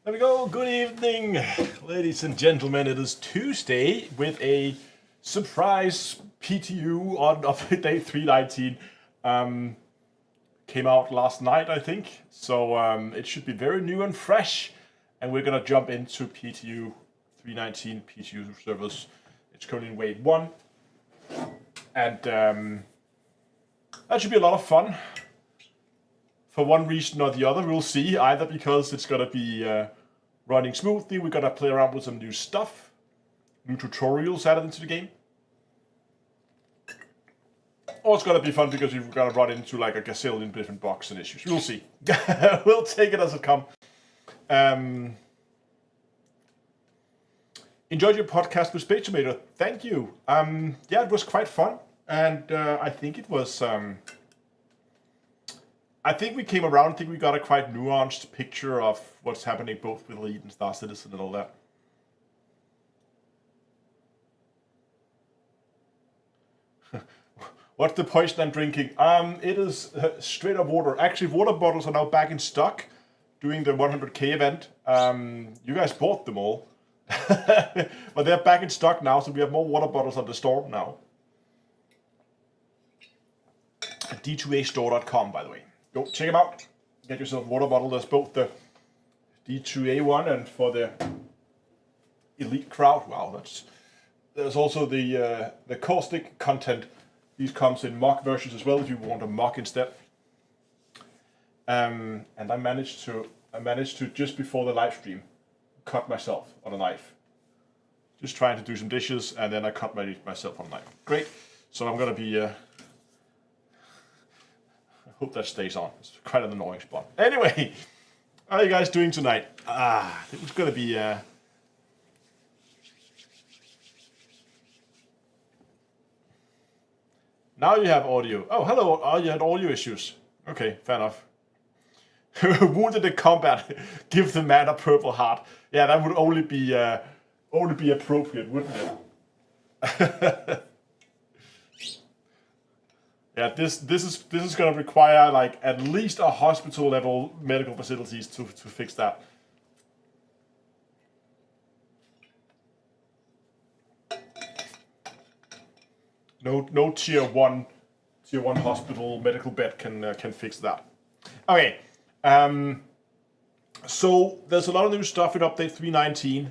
There we go. Good evening, ladies and gentlemen. It is Tuesday with a surprise PTU on update 319. Came out last night, I think. So it should be very new and fresh. And we're gonna jump into PTU 319 PTU servers. It's currently in wave 1. And that should be a lot of fun. For one reason or the other, we'll see. Either because it's gonna be running smoothly, we're gonna play around with some new stuff, new tutorials added into the game. Or it's gonna be fun because we're gonna run into like a gazillion different bugs and issues. We'll see. We'll take it as it comes. Enjoyed your podcast with Space Tomato. Thank you. Yeah, it was quite fun, and I think it was. I think we came around. I think we got a quite nuanced picture of what's happening both with Elite and Star Citizen and all that. What's the poison I'm drinking? It is straight up water. Actually, water bottles are now back in stock during the 100K event. You guys bought them all. But they're back in stock now, so we have more water bottles on the store now. D2astore.com, by the way. Go check them out. Get yourself a water bottle. There's both the D2A one and for the Elite crowd. Wow, there's also the caustic content. These comes in mock versions as well if you want a mock instead. And I managed to just before the live stream cut myself on a knife. Just trying to do some dishes, and then I cut myself on a knife. Great. So I'm gonna be. I hope that stays on. It's quite an annoying spot. Anyway, how are you guys doing tonight? It was gonna be. Now you have audio. Oh, hello. Oh, you had audio issues. Okay, fair enough. Wounded in combat, give the man a purple heart. Yeah, that would only be appropriate, wouldn't it? Yeah, this is gonna require like at least a hospital level medical facilities to fix that. No tier one hospital medical bed can fix that. Okay. So there's a lot of new stuff in update 319.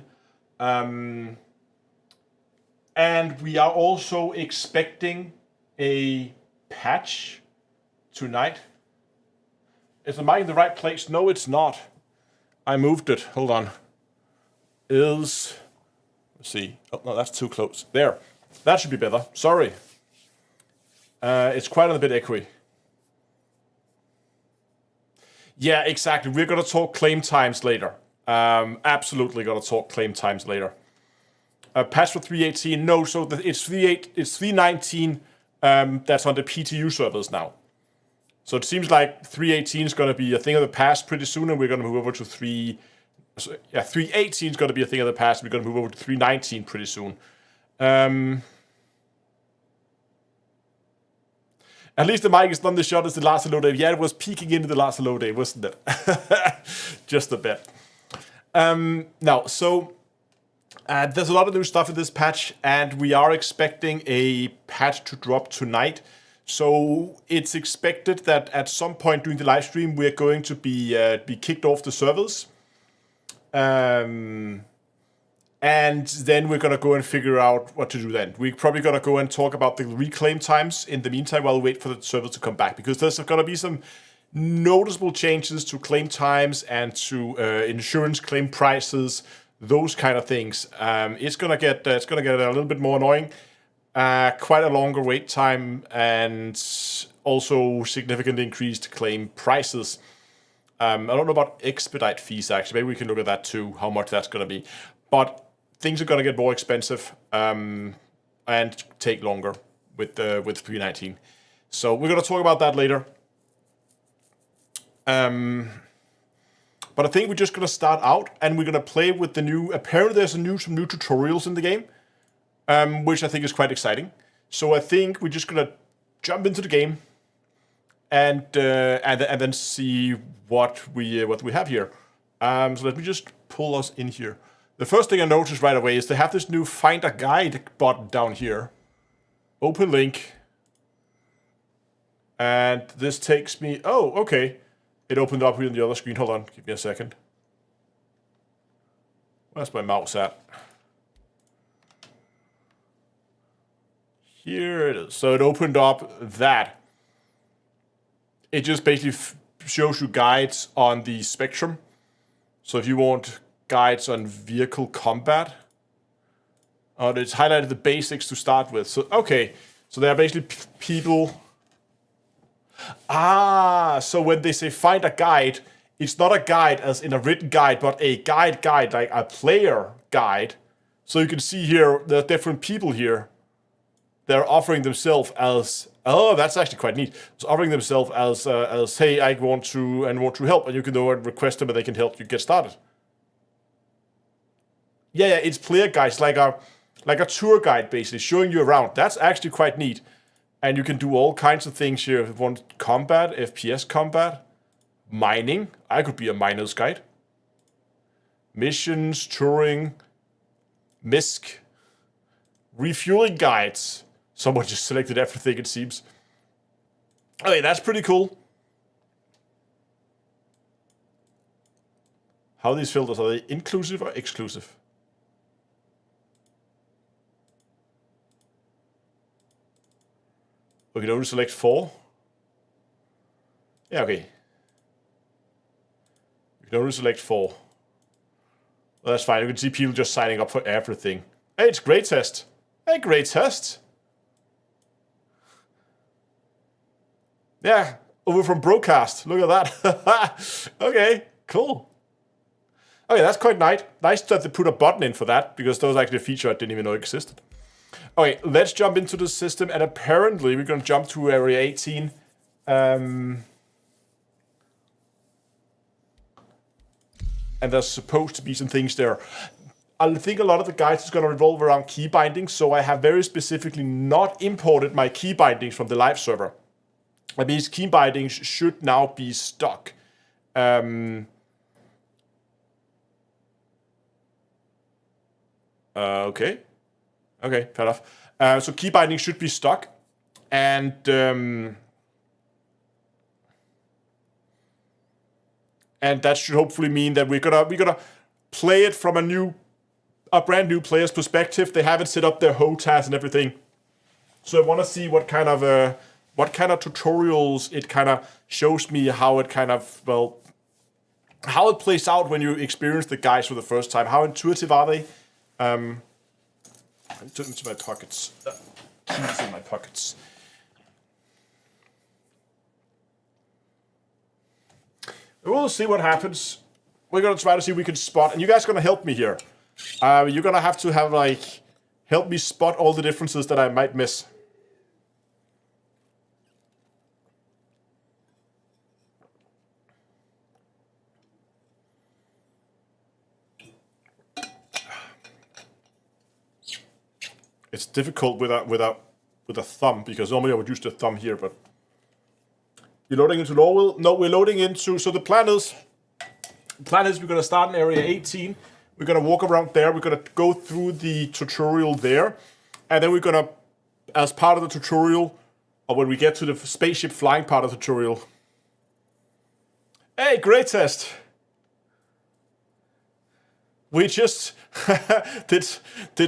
And we are also expecting a patch tonight. Is the mic in the right place? No, it's not. I moved it. Hold on. Let's see. Oh, no, that's too close. There. That should be better. Sorry. It's quite a bit echoey. Yeah, exactly. We're going to talk claim times later. Absolutely going to talk claim times later. Patch for 318. No, so it's 319 that's on the PTU servers now. So it seems like 318 is going to be a thing of the past pretty soon, and we're going to move over to 318 is going to be a thing of the past, and we're going to move over to 319 pretty soon. At least the mic is not the shot as the last hello day. Yeah, it was peeking into the last hello day, wasn't it? Just a bit. Now, so there's a lot of new stuff in this patch, and we are expecting a patch to drop tonight. So it's expected that at some point during the live stream, we're going to be kicked off the servers. And then we're going to go and figure out what to do then. We're probably going to go and talk about the reclaim times in the meantime while we wait for the server to come back. Because there's going to be some noticeable changes to claim times and to insurance claim prices, those kind of things. It's going to get a little bit more annoying. Quite a longer wait time and also significantly increased claim prices. I don't know about expedite fees, actually. Maybe we can look at that too, how much that's going to be. But things are going to get more expensive and take longer with 319. So we're going to talk about that later. But I think we're just going to start out and we're going to play with the new... Apparently there's some new tutorials in the game, which I think is quite exciting. So I think we're just going to jump into the game and then see what we have here. So let me just pull us in here. The first thing I noticed right away is they have this new Find a Guide button down here. Open link. And this takes me... Oh, okay. It opened up here on the other screen. Hold on. Give me a second. Where's my mouse at? Here it is. So it opened up that. It just basically shows you guides on the spectrum. So if you want guides on vehicle combat, it's highlighted the basics to start with. So, okay. So there are basically people... so when they say find a guide, it's not a guide as in a written guide, but a guide, like a player guide. So you can see here, there are different people here. They're offering themselves as, oh, that's actually quite neat. It's offering themselves as, hey, I want to help, and you can go and request them, and they can help you get started. Yeah, it's player guides, like a tour guide, basically, showing you around. That's actually quite neat. And you can do all kinds of things here. If you want combat, FPS combat, mining. I could be a miner's guide. Missions, touring, MISC, refueling guides. Someone just selected everything, it seems. Okay, that's pretty cool. How are these filters? Are they inclusive or exclusive? We can only select 4. Yeah, okay. We can only select 4. Well, that's fine. You can see people just signing up for everything. Hey, it's great test. Hey, great test. Yeah, over from Broadcast. Look at that. Okay, cool. Okay, that's quite nice. Nice that they put a button in for that, because that was actually a feature I didn't even know existed. Okay, let's jump into the system, and apparently we're going to jump to Area 18. And there's supposed to be some things there. I think a lot of the guides is going to revolve around key bindings, so I have very specifically not imported my key bindings from the live server. That means key bindings should now be stock. Okay. Okay, fair enough. So key binding should be stock, and that should hopefully mean that we're gonna play it from a brand new player's perspective. They haven't set up their HOTAS and everything, so I want to see what kind of tutorials it kind of shows me, how it kind of how it plays out when you experience the guides for the first time. How intuitive are they? I took into my pockets. Keys in my pockets. We'll see what happens. We're gonna try to see if we can spot, and you guys are gonna help me here. You're gonna have to help me spot all the differences that I might miss. It's difficult with a thumb, because normally I would use the thumb here, but you're loading into Lowell? No, we're loading into, so the plan is we're gonna start in Area 18. We're gonna walk around there, we're gonna go through the tutorial there, and then we're gonna, as part of the tutorial, or when we get to the spaceship flying part of the tutorial. Hey, great test! We just did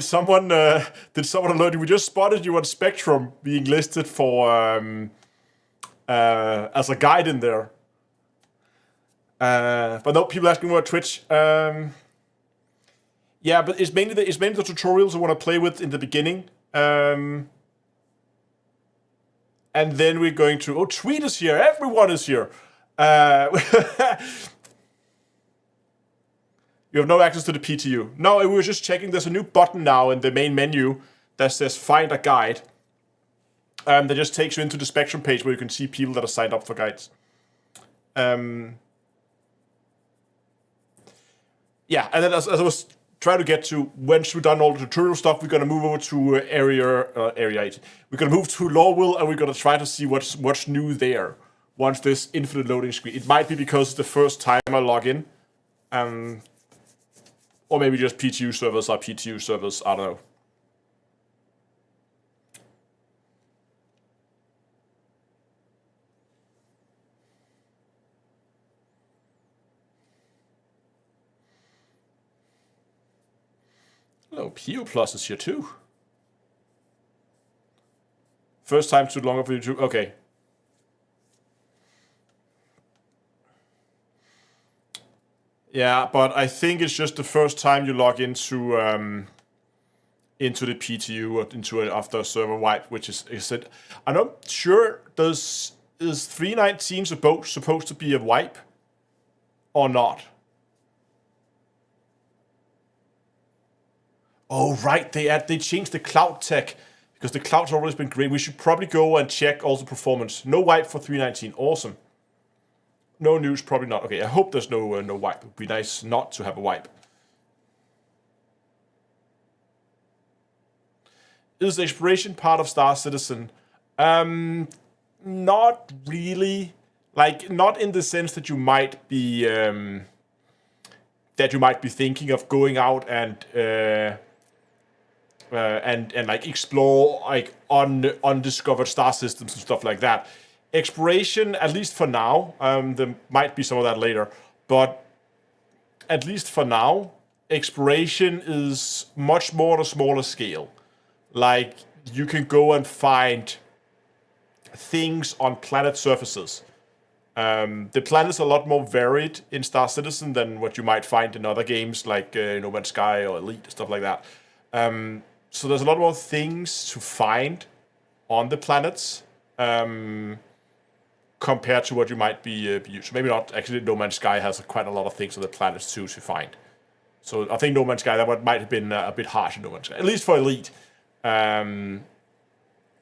someone alert you? We just spotted you on Spectrum being listed for as a guide in there. But no, people asking about Twitch. Yeah, but it's mainly the tutorials I want to play with in the beginning. And then we're going to Tweet is here. Everyone is here. You have no access to the PTU. No, we were just checking. There's a new button now in the main menu that says Find a Guide. That just takes you into the Spectrum page where you can see people that are signed up for guides. Yeah, and then as I was trying to get to, once we've done all the tutorial stuff, we're going to move over to Area 8. We're going to move to Lowell, and we're going to try to see what's new there once this infinite loading screen. It might be because it's the first time I log in. Or maybe just PTU servers are PTU servers, I don't know. Hello, PU Plus is here too. First time too longer for YouTube. Okay. Yeah, but I think it's just the first time you log into the PTU or into it after a server wipe, which is it. I'm not sure. Is 3.19 supposed to be a wipe or not? Oh right, they changed the cloud tech because the cloud's always been great. We should probably go and check also performance. No wipe for 3.19. Awesome. No news, probably not. Okay, I hope there's no wipe. It would be nice not to have a wipe. Is the exploration part of Star Citizen? Not really. Like, not in the sense that you might be thinking of going out and like explore like undiscovered star systems and stuff like that. Exploration, at least for now, there might be some of that later, but at least for now, exploration is much more on a smaller scale. Like, you can go and find things on planet surfaces. The planets are a lot more varied in Star Citizen than what you might find in other games like No Man's Sky or Elite, stuff like that. So there's a lot more things to find on the planets. Compared to what you might be used to. Maybe not. Actually, No Man's Sky has quite a lot of things on the planets too to find. So I think No Man's Sky, that might have been a bit harsh in No Man's Sky. At least for Elite.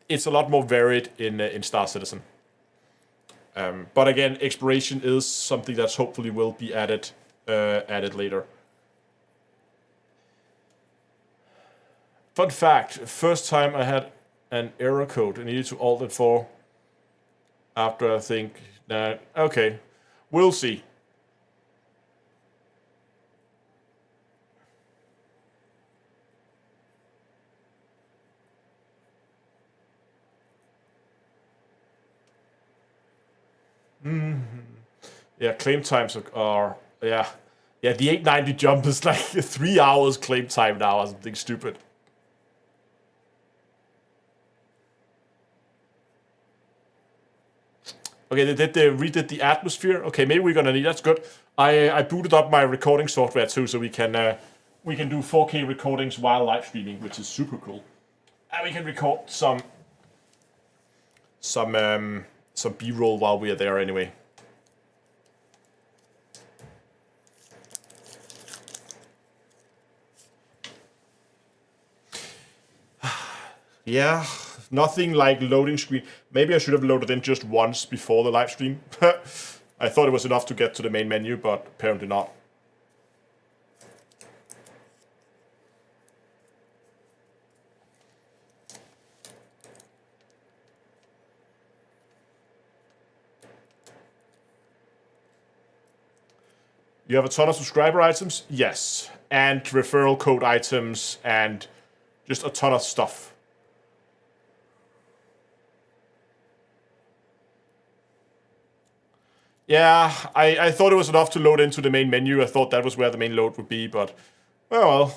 It's a lot more varied in Star Citizen. But again, exploration is something that hopefully will be added later. Fun fact, first time I had an error code, I needed to alt it for. After I think that, okay, we'll see. Yeah, claim times are yeah. The 890 jump is like 3 hours claim time now or something stupid. Okay, they redid the atmosphere. Okay, maybe we're gonna need. That's good. I booted up my recording software too, so we can do 4K recordings while live streaming, which is super cool. And we can record some B-roll while we are there anyway. Yeah. Nothing like loading screen. Maybe I should have loaded in just once before the live stream. I thought it was enough to get to the main menu, but apparently not. You have a ton of subscriber items? Yes. And referral code items and just a ton of stuff. Yeah, I thought it was enough to load into the main menu. I thought that was where the main load would be, but oh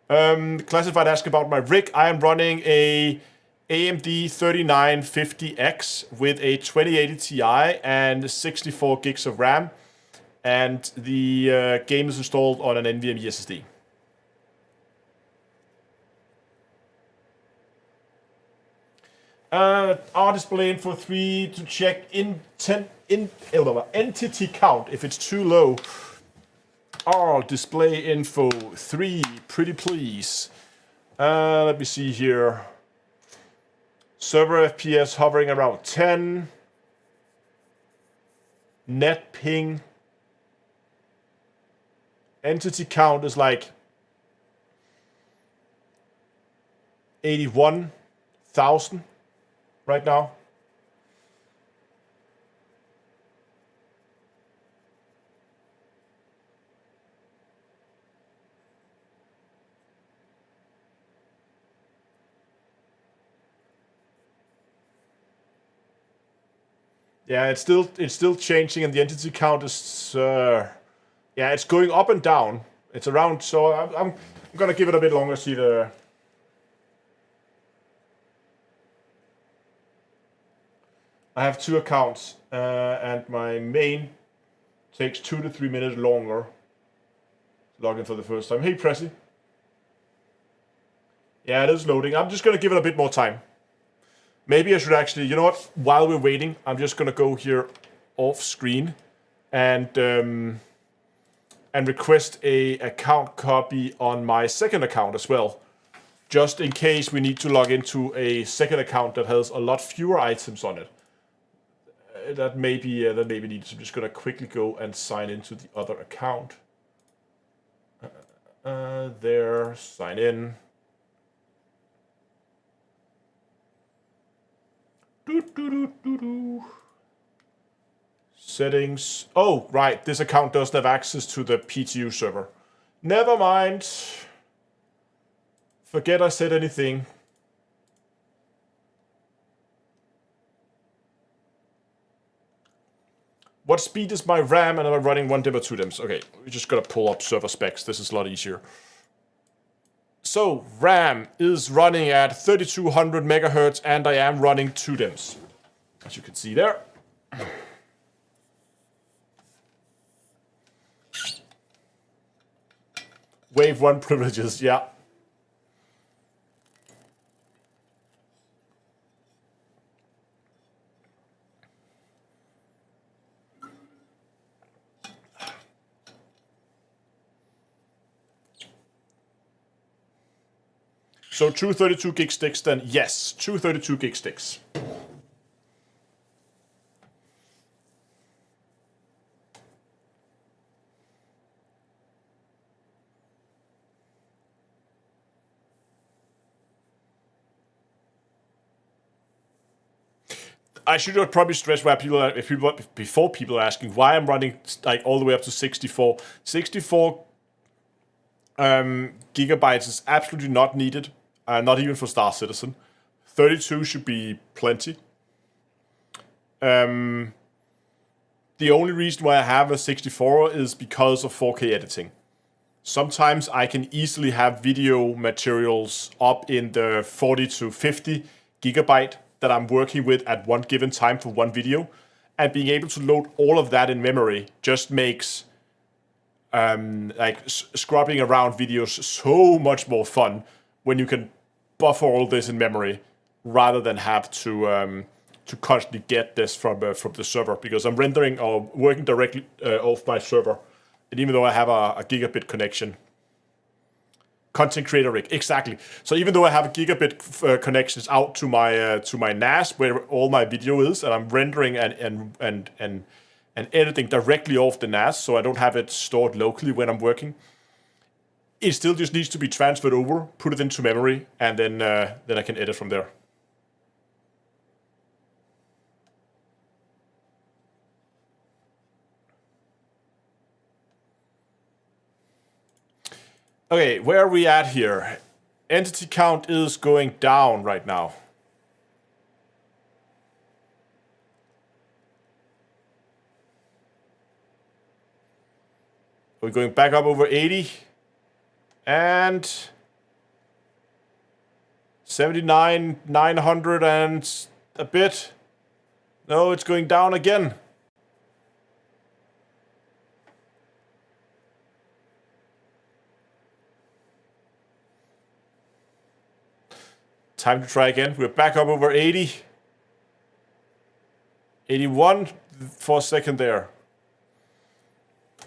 well. Classified ask about my rig. I am running a AMD 3950X with a 2080 Ti and 64 gigs of RAM, and the game is installed on an NVMe SSD. R display info 3 to check entity count if it's too low. R display info 3, pretty please. Let me see here. Server FPS hovering around 10. Net ping. Entity count is like 81,000. Right now. Yeah, it's still changing, and the entity count is yeah, it's going up and down. It's around, so I'm gonna give it a bit longer. See the. I have 2 accounts, and my main takes 2 to 3 minutes longer. Log in for the first time. Hey, Pressy. Yeah, it is loading. I'm just gonna give it a bit more time. Maybe I should actually, you know what? While we're waiting, I'm just gonna go here off screen and request a account copy on my second account as well, just in case we need to log into a second account that has a lot fewer items on it. That may be needed. So I'm just gonna quickly go and sign into the other account. There, sign in. Settings. Oh, right. This account doesn't have access to the PTU server. Never mind. Forget I said anything. What speed is my RAM, and am I running 1 dim or 2 dims? Okay, we just gotta pull up server specs. This is a lot easier. So, RAM is running at 3200 megahertz, and I am running 2 dims, as you can see there. Wave 1 privileges, yeah. So 232 gig sticks then? Yes, 232 gig sticks. I should probably stress why before people are asking why I'm running like all the way up to 64. 64 gigabytes is absolutely not needed, not even for Star Citizen. 32 should be plenty. The only reason why I have a 64 is because of 4K editing. Sometimes I can easily have video materials up in the 40 to 50 gigabyte that I'm working with at one given time for one video, and being able to load all of that in memory just makes scrubbing around videos so much more fun when you can buffer all this in memory rather than have to constantly get this from the server, because I'm rendering or working directly off my server, and even though I have a gigabit connection. Content creator rig, exactly. So even though I have a gigabit connections out to my NAS where all my video is, and I'm rendering and editing directly off the NAS, so I don't have it stored locally when I'm working, it still just needs to be transferred over, put it into memory, and then I can edit from there. Okay, where are we at here? Entity count is going down right now. We're going back up over 80. And 79, 900 and a bit. No, it's going down again. Time to try again. We're back up over 80. 81 for a second there.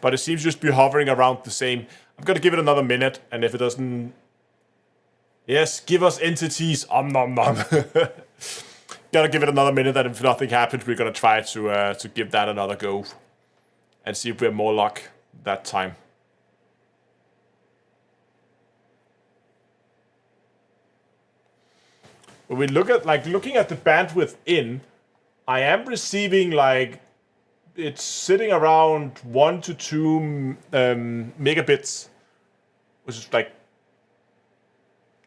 But it seems just to be hovering around the same. I'm going to give it another minute, and if it doesn't... Yes, give us entities. Nom nom. Gotta give it another minute, and if nothing happens, we're going to try to give that another go. And see if we have more luck that time. When we look at, looking at the bandwidth in, I am receiving, it's sitting around 1 to 2 megabits, which is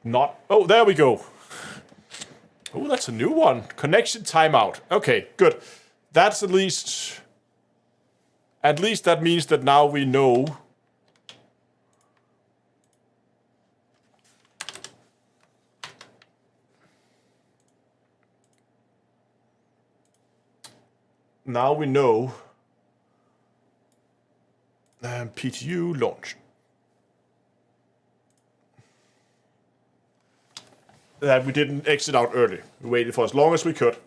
not... Oh, there we go. Oh, that's a new one. Connection timeout. Okay, good. that's at least that means that now we know PTU launch. That we didn't exit out early. We waited for as long as we could.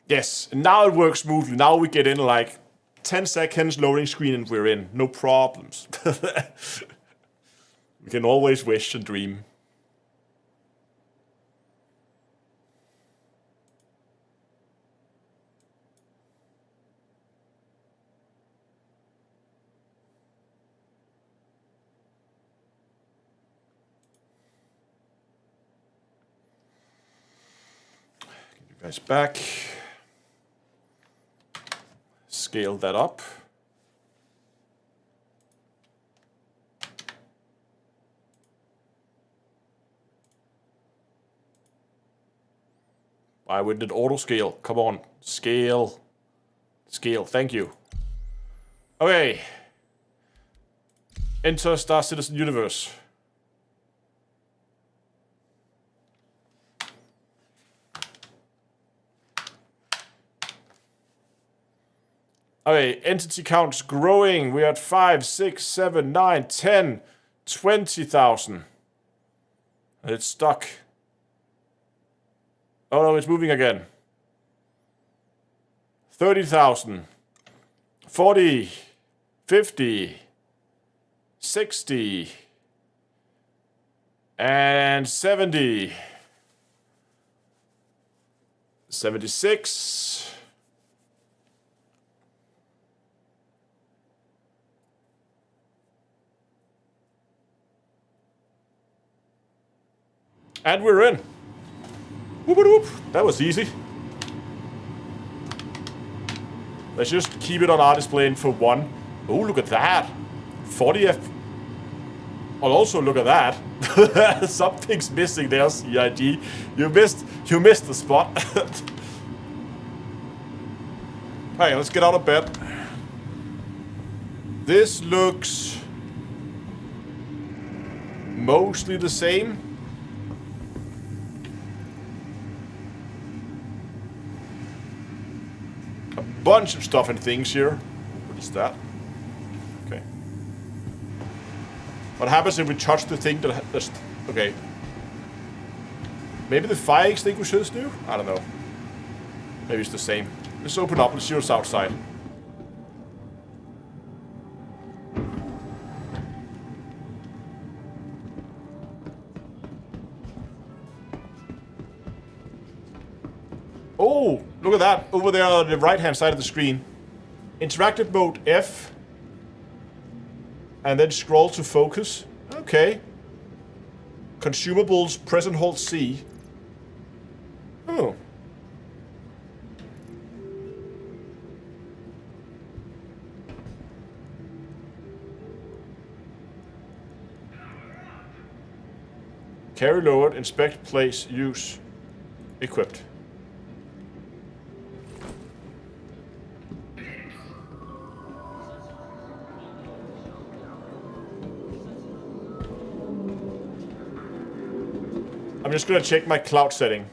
Yes, and now it works smoothly. Now we get in like 10 seconds loading screen and we're in. No problems. We can always wish and dream. Get you guys back. Scale that up. I did auto scale. Come on. Scale. Scale. Thank you. Okay. Enter Star Citizen Universe. Okay, entity count's growing. We're at 5, 6, 7, 9, 10, 20,000. It's stuck. Oh no, it's moving again. 30,000. 40. 50. 60. And 70. 76. And we're in. Whoop, whoop, whoop. That was easy. Let's just keep it on our display for 1. Oh, look at that. 40 F. Oh, also look at that. Something's missing there, CID. You missed the spot. Hey, let's get out of bed. This looks mostly the same. Bunch of stuff and things here. What is that? Okay. What happens if we touch the thing that's... Okay. Maybe the fire extinguisher is new? I don't know. Maybe it's the same. Let's open up and see what's outside. Oh, look at that. Over there on the right-hand side of the screen. Interactive mode F. And then scroll to focus. Okay. Consumables, press and hold C. Oh. Carry lowered, inspect, place, use. Equipped. I'm just gonna check my cloud setting.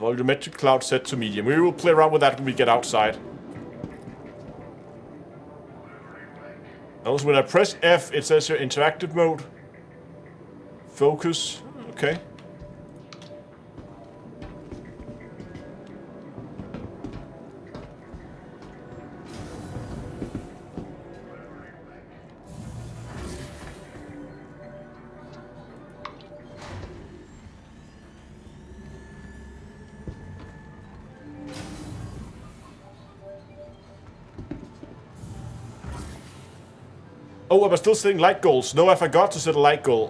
Volumetric cloud set to medium. We will play around with that when we get outside. Also, when I press F, it says here interactive mode. Focus. Okay. Oh, am I still setting light goals? No, I forgot to set a light goal.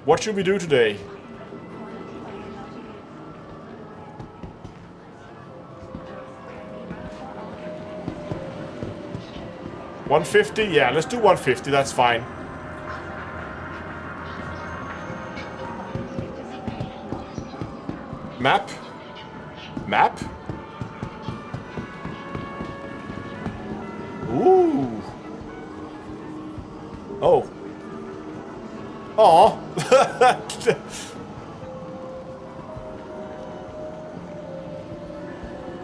What should we do today? 150? Yeah, let's do 150. That's fine. Map? Map? Ooh. Oh. Aw.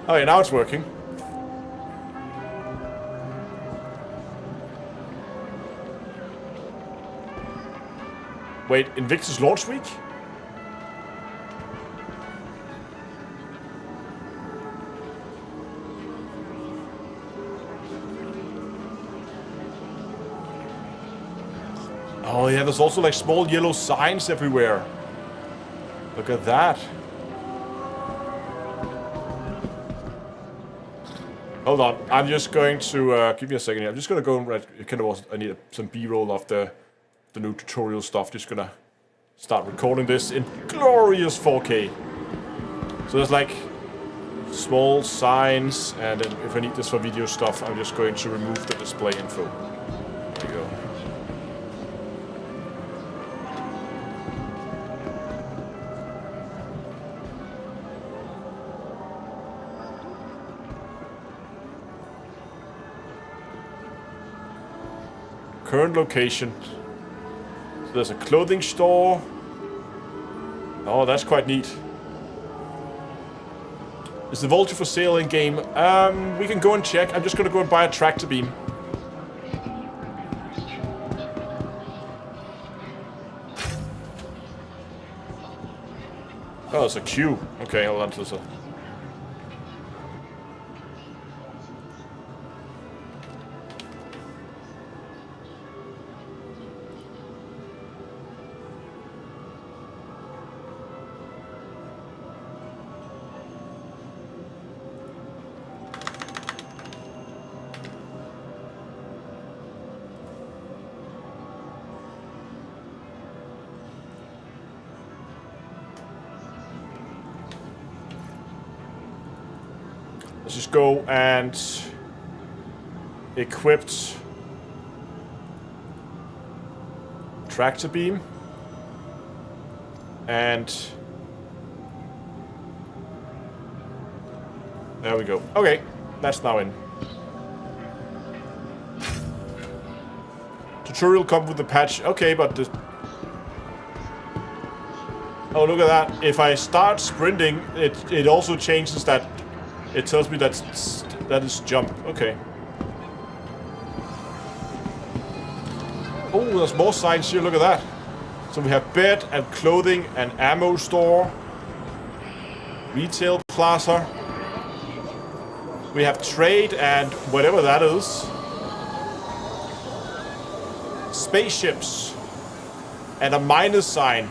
Oh yeah, now it's working. Wait, Invictus launch week? Oh yeah, there's also like small yellow signs everywhere. Look at that. Hold on, I'm just going to give me a second here. I'm just gonna go and I need some B-roll of the new tutorial stuff. Just gonna start recording this in glorious 4K. So there's like small signs, and then if I need this for video stuff, I'm just going to remove the display info. There you go. Current location. So there's a clothing store. Oh, that's quite neat. Is the Vulture for sale in game? We can go and check. I'm just gonna go and buy a tractor beam. Oh, it's a queue. Okay, hold on to this. Let's just go and equip tractor beam and there we go. Okay, that's now in. Tutorial come with the patch. Okay, but the... Oh, look at that. If I start sprinting, it also changes that. It tells me that is jump. Okay. Oh, there's more signs here. Look at that. So we have bed and clothing and ammo store. Retail plaza. We have trade and whatever that is. Spaceships. And a minus sign.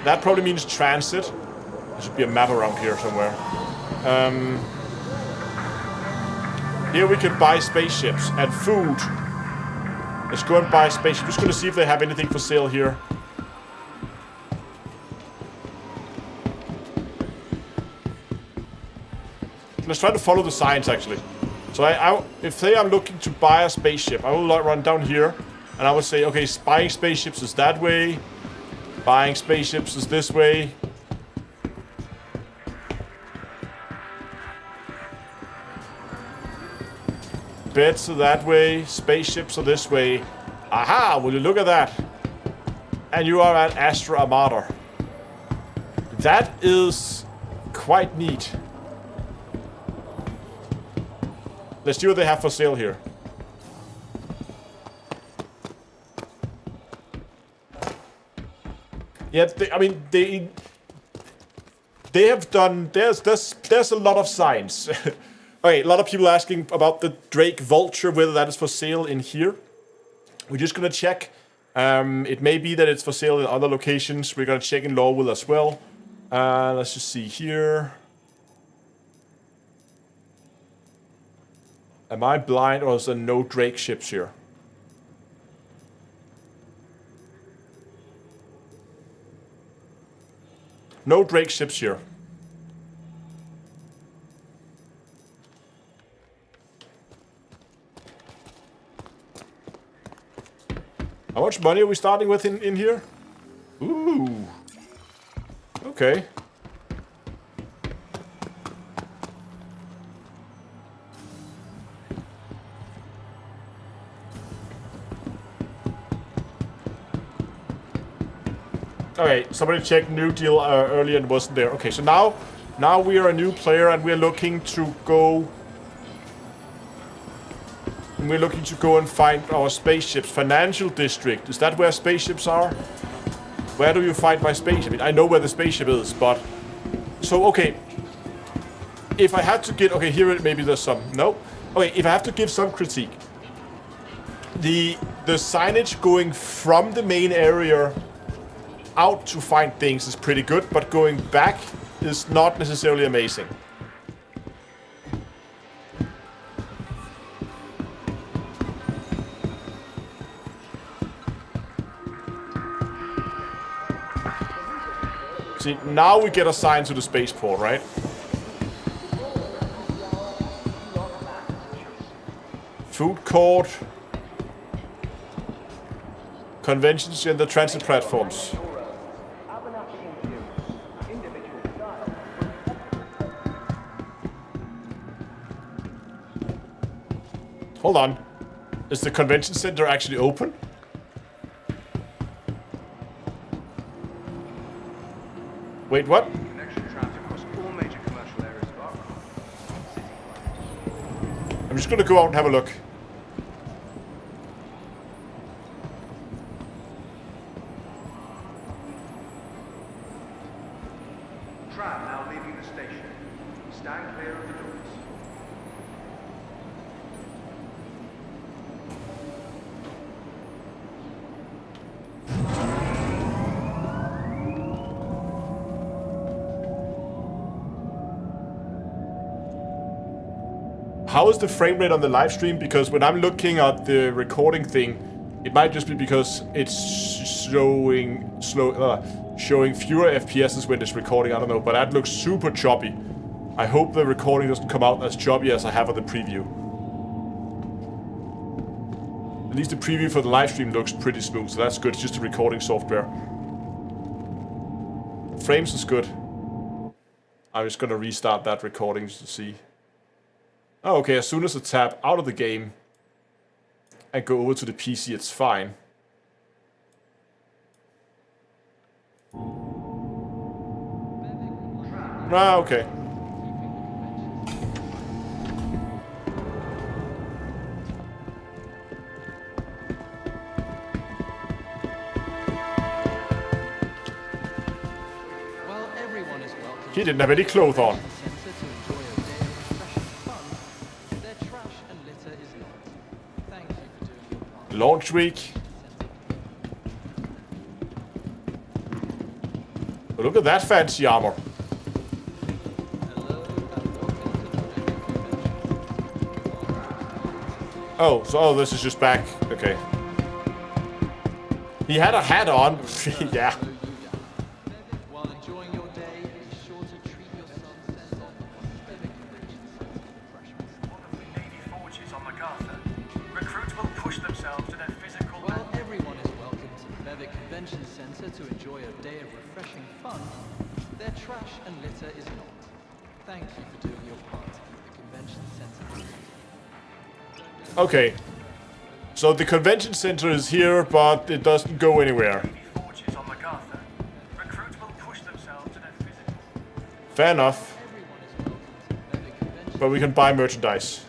That probably means transit. There should be a map around here somewhere. Here we can buy spaceships and food. Let's go and buy spaceships. Just gonna see if they have anything for sale here. Let's try to follow the signs actually. So if say I'm looking to buy a spaceship, I will run down here and I will say, okay, buying spaceships is that way. Buying spaceships is this way. Beds are that way, spaceships are this way. Aha, will you look at that? And you are at Astra Armada. That is quite neat. Let's see what they have for sale here. Yeah, they have done. There's a lot of signs. Okay, a lot of people asking about the Drake Vulture, whether that is for sale in here. We're just gonna check. It may be that it's for sale in other locations. We're gonna check in Lorwell as well. Let's just see here. Am I blind or is there no Drake ships here? No Drake ships here. much money are we starting with in here? Ooh. Okay. Okay, somebody checked new deal earlier and wasn't there. Okay, so now we are a new player and we're looking to go. We're looking to go and find our spaceships. Financial district. Is that where spaceships are? Where do you find my spaceship? I mean, I know where the spaceship is, but so okay. If I had to get here maybe there's some okay. If I have to give some critique, the signage going from the main area out to find things is pretty good, but going back is not necessarily amazing. See, now we get assigned to the spaceport, right? Food court, convention center, transit platforms. Hold on. Is the convention center actually open? Wait, what? I'm just gonna go out and have a look. Tram now leaving the station. Stand clear of the doors. How is the frame rate on the live stream? Because when I'm looking at the recording thing, it might just be because it's showing showing fewer FPSs when it's recording. I don't know, but that looks super choppy. I hope the recording doesn't come out as choppy as I have on the preview. At least the preview for the live stream looks pretty smooth, so that's good. It's just the recording software. Frames is good. I'm just gonna restart that recording just to see. Oh, okay, as soon as I tap out of the game and go over to the PC, it's fine. Ah, okay. Well, everyone is welcome. He didn't have any clothes on. Launch week. Oh, look at that fancy armor. Oh, this is just back. Okay. He had a hat on. Yeah. While enjoying your day, be sure to treat yourself Navy forges on MacArthur. Recruits will push themselves to their physical. Well, everyone is welcome to the Bevic Convention Center to enjoy a day of refreshing fun. Their trash and litter is not. Thank you for doing your part at the Convention Center. Okay. So the convention center is here, but it doesn't go anywhere. Navy forges on MacArthur. Recruits will push themselves to their physical. Fair enough. Everyone is welcome to the Bevic Convention But we can buy merchandise.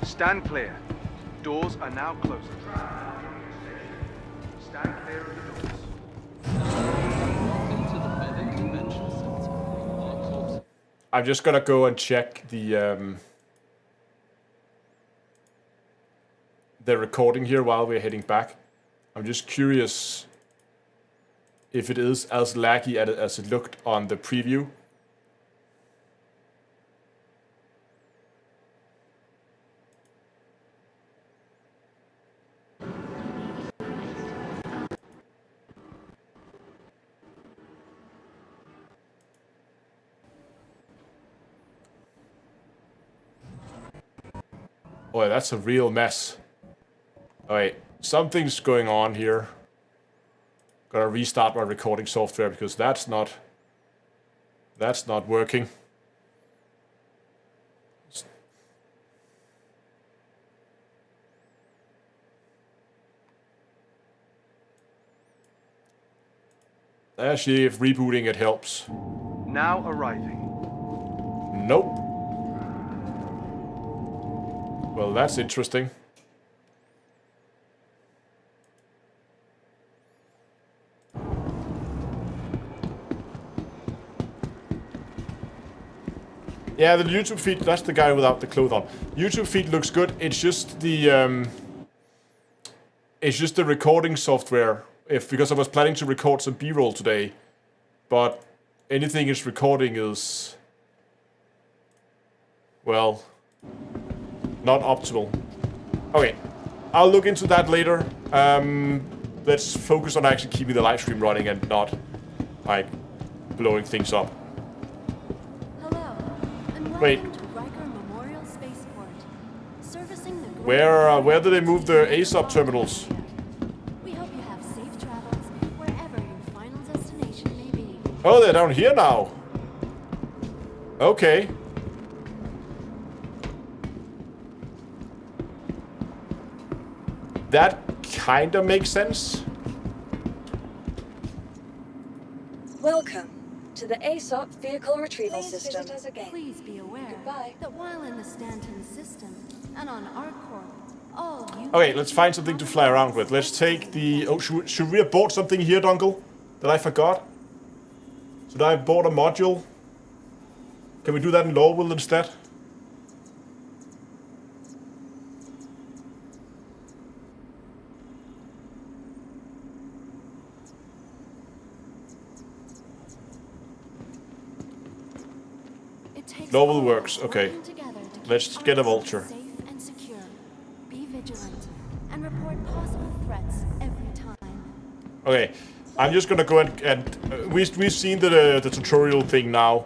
Stand clear. Doors are now closing. Stand clear of the doors. Welcome to the Bevic Convention Center. Our corps I'm just gonna go and check the recording here while we're heading back. I'm just curious if it is as laggy as it looked on the preview. Oh, that's a real mess. Alright, something's going on here. Gotta restart my recording software because that's not working. Actually, if rebooting it helps. Now arriving. Nope. Well, that's interesting. Yeah, the YouTube feed, that's the guy without the clothes on. YouTube feed looks good. It's just the recording software. Because I was planning to record some B-roll today, but anything it's recording is, well, not optimal. Okay, I'll look into that later. Let's focus on actually keeping the live stream running and not, like, blowing things up. Hello, and Wait. welcome to Riker Memorial Spaceport, servicing the Where do they move the ASOP terminals? We hope you have safe travels wherever your final destination may be. Oh, they're down here now. Okay. That kinda makes sense. Welcome to the aSOP Vehicle Retrieval Please System. visit us again. Please be aware Goodbye. that while in the Stanton system and on ARCorp, all you... Okay, let's find something to fly around with. Let's take the... Oh, should we have bought something here, Dungle? That I forgot? Should I have bought a module? Can we do that in Lorwell instead? It takes Novel all works, of us okay. working together to keep Let's our get a town vulture. Safe and secure. Be vigilant and report possible threats every time. Okay, I'm just gonna go and we've seen the tutorial thing now,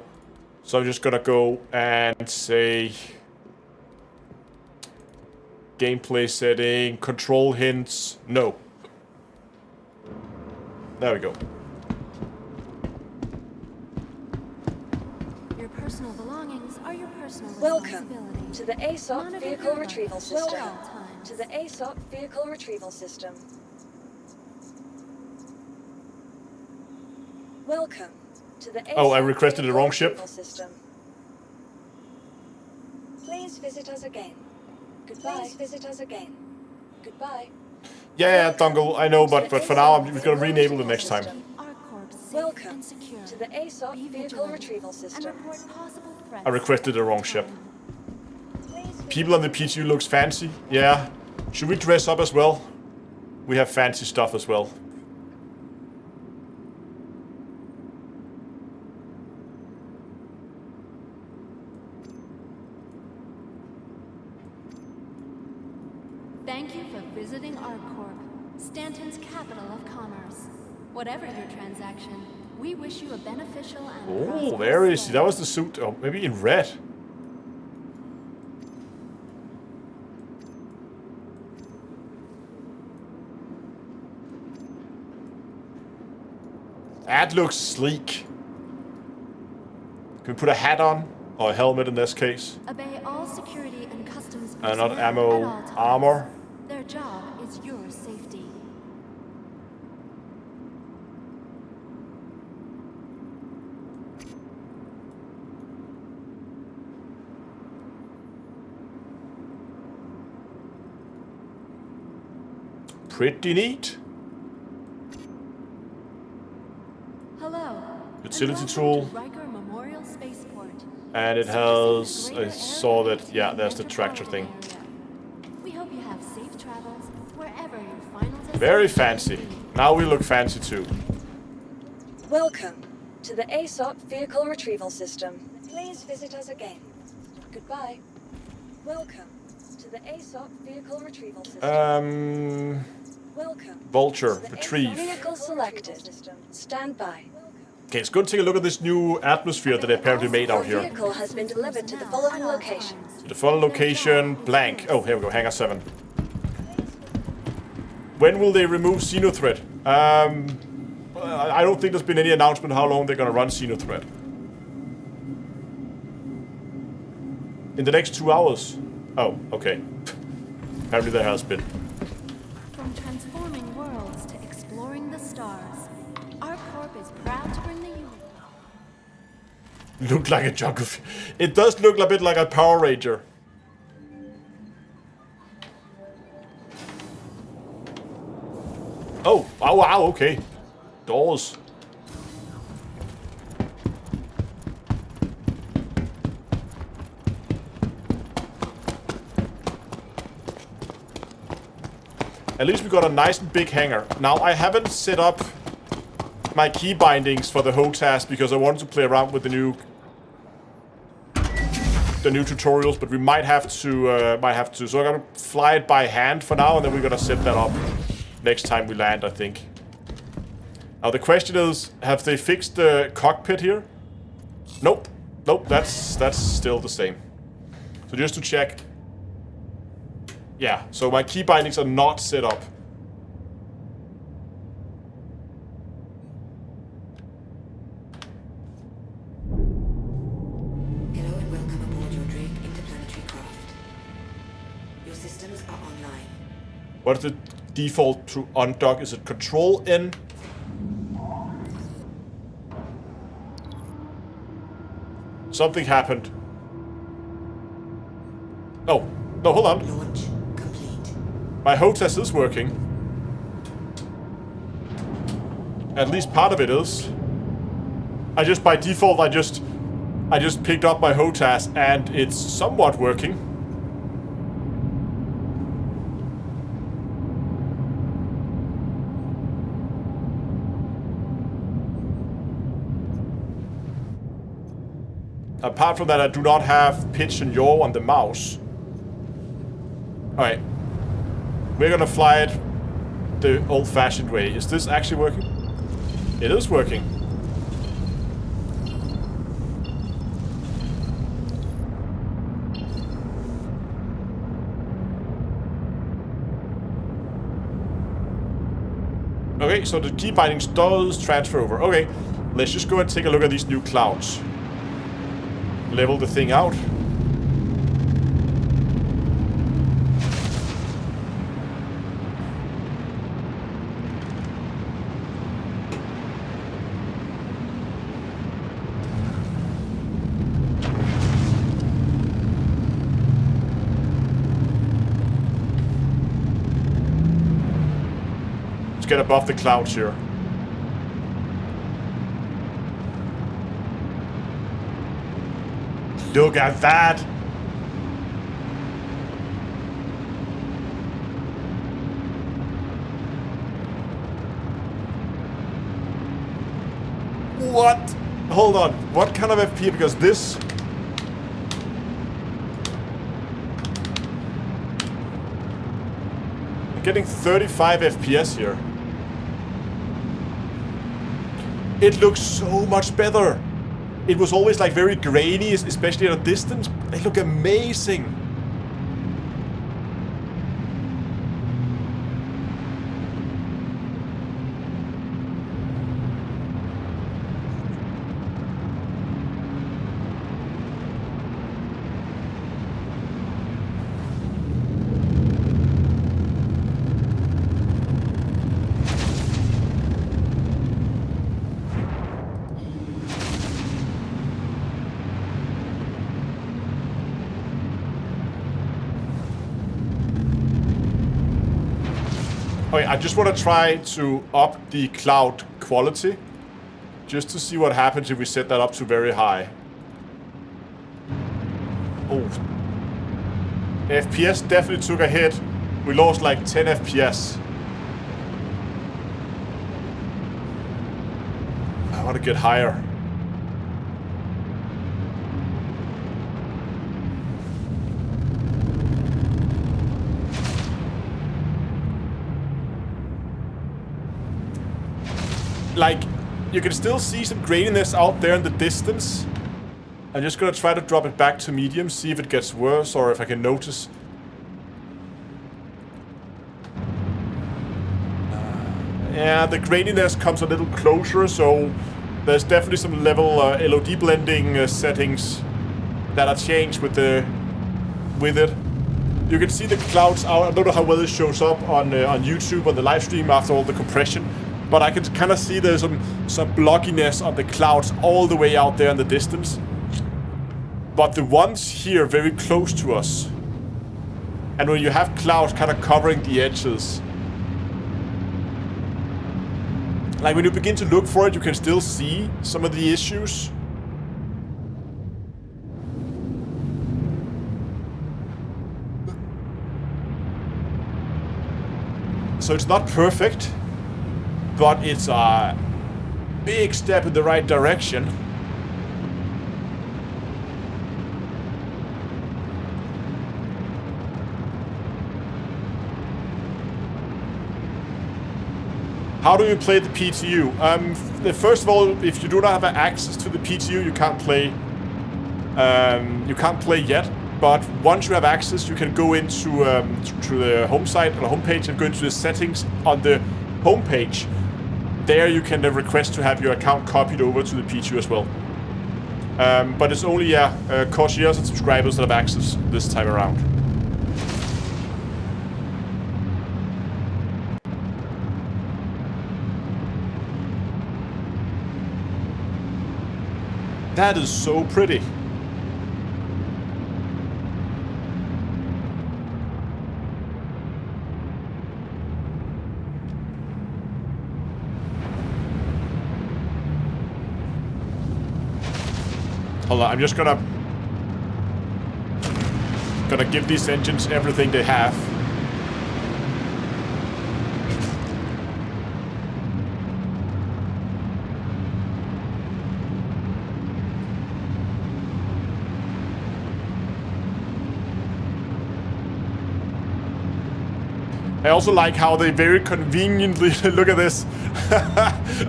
so I'm just gonna go and say gameplay setting, control hints, no. There we go. Your personal belongings are your personal Welcome responsibility. to the aSOP Monitor Vehicle your Retrieval luggage at System. all times. To the aSOP Vehicle Retrieval System. Welcome to the Oh, I aSOP requested the Vehicle wrong ship. Retrieval System. Please visit us again. Goodbye. Please visit us again. Goodbye. Yeah, Dungle, I know, but for now I'm just gonna re-enable it next time. ARCorp safe Welcome and secure. to the aSOP Be Vehicle vigilant Retrieval and System. report possible threats I requested the wrong every ship. time. Please visit People on the PTU looks fancy. Yeah. Should we dress up as well? We have fancy stuff as well. Thank you for visiting ARCorp, Stanton's capital of commerce. Whatever your transaction, we wish you a beneficial and Oh, prosperous there is. stay. That was the suit. Oh, maybe in red. That looks sleek. Can we put a hat on? Or a helmet in this case? Obey all security and customs Not personnel ammo, at all times. armor. Their job is your safety. Pretty neat. Hello. Utility and tool. welcome to Riker Memorial Spaceport. And it has... I saw that... Yeah, there's the tractor thing. We hope you have safe travels wherever your final Very destination fancy. may be. Now we look fancy too. Welcome to the aSOP Vehicle Retrieval System. Please visit us again. Goodbye. Welcome to the aSOP Vehicle Retrieval System. Welcome. Vulture, to the retrieve. aSOP Vehicle selected. Stand by. Okay, let's go and take a look at this new atmosphere that they apparently made Your out here. vehicle has been delivered to the following location. The following location, blank. Oh, here we go, hangar 7. When will they remove Xenothreat? I don't think there's been any announcement how long they're gonna run Xenothreat. In the next 2 hours. Oh, okay. Apparently there has been. From transforming worlds to exploring the stars, our corp is proud to bring the Look like a jungle. It does look a bit like a Power Ranger. Oh, wow, wow, okay. Doors. At least we got a nice and big hangar. Now, I haven't set up my key bindings for the HOTAS because I wanted to play around with the new tutorials, but we might have to. So I'm gonna fly it by hand for now, and then we're gonna set that up next time we land, I think. Now the question is, have they fixed the cockpit here? Nope. Nope, that's still the same. So just to check. Yeah, so my key bindings are not set up. Hello and welcome aboard your Drake interplanetary craft. Your systems are online. What's the default to undock? Is it Control N? Something happened. Oh, no, hold on. Launch complete. My HOTAS is working. At least part of it is. By default, I just picked up my HOTAS and it's somewhat working. Apart from that, I do not have pitch and yaw on the mouse. Alright. We're gonna fly it the old-fashioned way. Is this actually working? It is working. Okay, so the key bindings does transfer over. Okay, let's just go and take a look at these new clouds. Level the thing out. Let's get above the clouds here. Look at that! What? Hold on. What kind of FPS? Because this... I'm getting 35 FPS here. It looks so much better. It was always like very grainy, especially at a distance. They look amazing. Okay, I just want to try to up the cloud quality, just to see what happens if we set that up to very high. Oh. FPS definitely took a hit. We lost like 10 FPS. I want to get higher. Like, you can still see some graininess out there in the distance. I'm just gonna try to drop it back to medium, see if it gets worse or if I can notice. Yeah, the graininess comes a little closer, so there's definitely some level LOD blending settings that are changed with it. You can see the clouds out. I don't know how well it shows up on YouTube on the live stream after all the compression, but I can kind of see there's some blockiness on the clouds all the way out there in the distance. But the ones here very close to us, and when you have clouds kind of covering the edges, like when you begin to look for it, you can still see some of the issues. So it's not perfect, but it's a big step in the right direction. How do you play the PTU? First of all, if you do not have access to the PTU, you can't play. You can't play yet. But once you have access, you can go into to the home site or homepage and go into the settings on the homepage. There you can request to have your account copied over to the PTU as well. But it's only courtiers and subscribers that have access this time around. That is so pretty. Hold on, I'm just gonna give these engines everything they have. I also like how they very conveniently, look at this,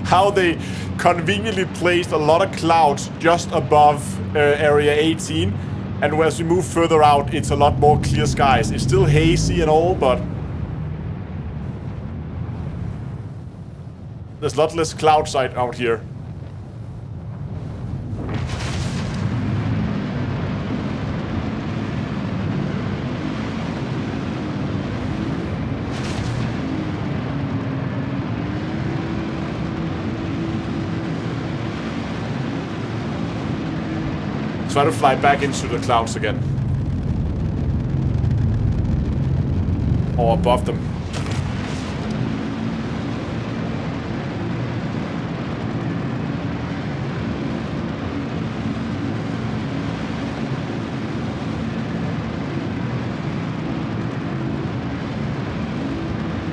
how they conveniently placed a lot of clouds just above area 18, and as we move further out, it's a lot more clear skies. It's still hazy and all, but there's a lot less cloud sight out here. Try to fly back into the clouds again. Or above them.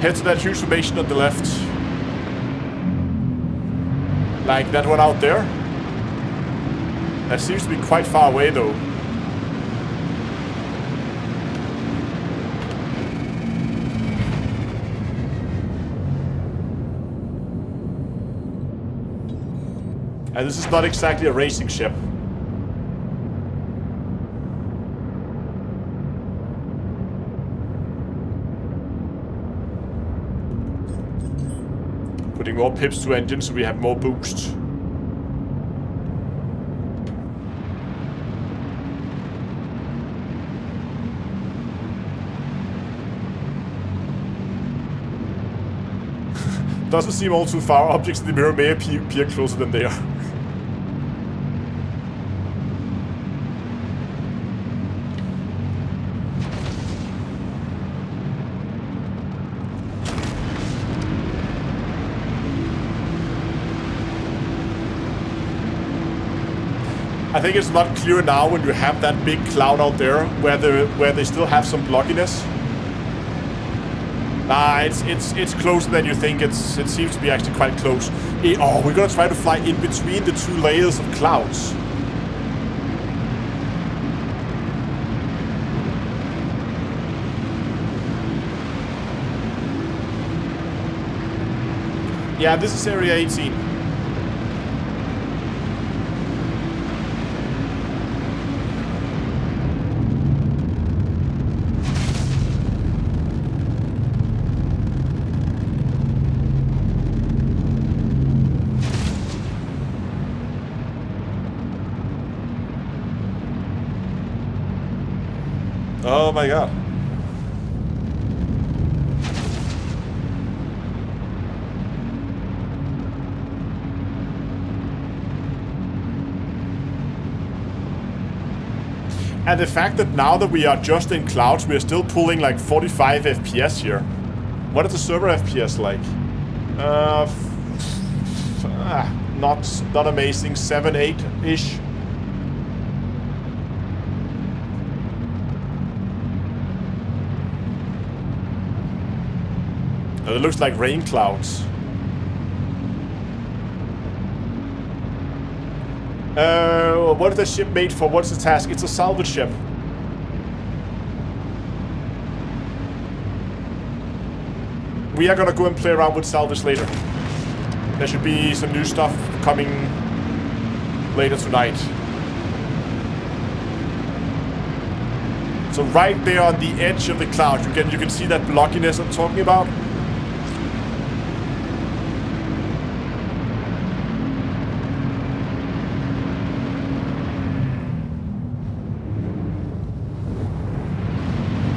Head to that huge formation on the left. Like that one out there. That seems to be quite far away, though. And this is not exactly a racing ship. Putting more pips to engines so we have more boost. Doesn't seem all too far. Objects in the mirror may appear closer than they are. I think it's a lot clearer now when you have that big cloud out there where they still have some blockiness. It's closer than you think. It seems to be actually quite close. Oh, we're gonna try to fly in between the two layers of clouds. Yeah, this is area 18. Oh my god. And the fact that now that we are just in clouds, we are still pulling like 45 FPS here. What is the server FPS like? Not amazing. 7, 8-ish. It looks like rain clouds. What is the ship made for? What's the task? It's a salvage ship. We are gonna go and play around with salvage later. There should be some new stuff coming later tonight. So right there on the edge of the cloud, you can see that blockiness I'm talking about.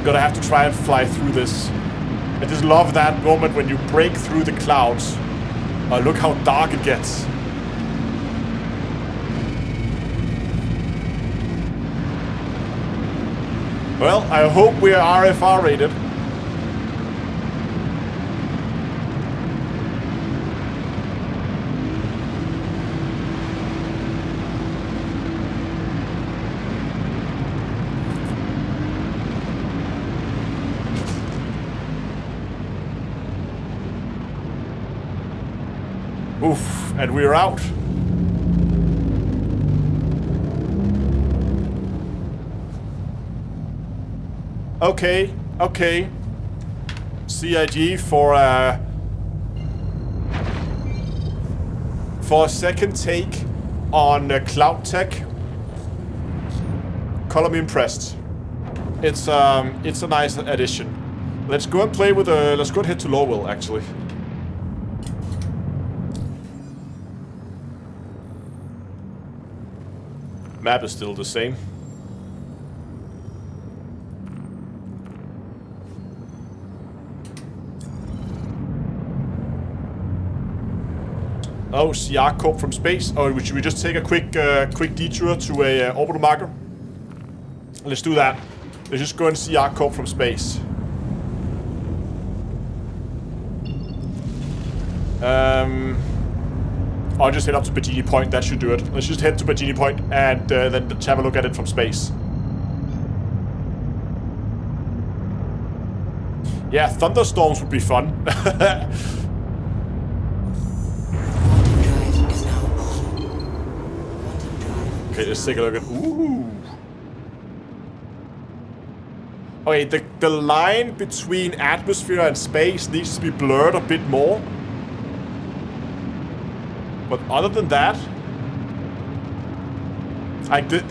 Gonna have to try and fly through this. I just love that moment when you break through the clouds. Look how dark it gets. Well, I hope we are RFR rated. Oof, and we're out. Okay, okay. CIG for a second take on Cloud Tech. Color me impressed. It's a nice addition. Let's go and play with let's go and head to Lowell actually. Map is still the same. Oh, CR Corp from space. Oh, should we just take a quick detour to a orbital marker? Let's do that. Let's just go and CR Corp from space. I'll just head up to Bikini Point. That should do it. Let's just head to Bikini Point and then have a look at it from space. Yeah, thunderstorms would be fun. Okay, let's take a look at... Ooh. Okay, the line between atmosphere and space needs to be blurred a bit more. But other than that, like the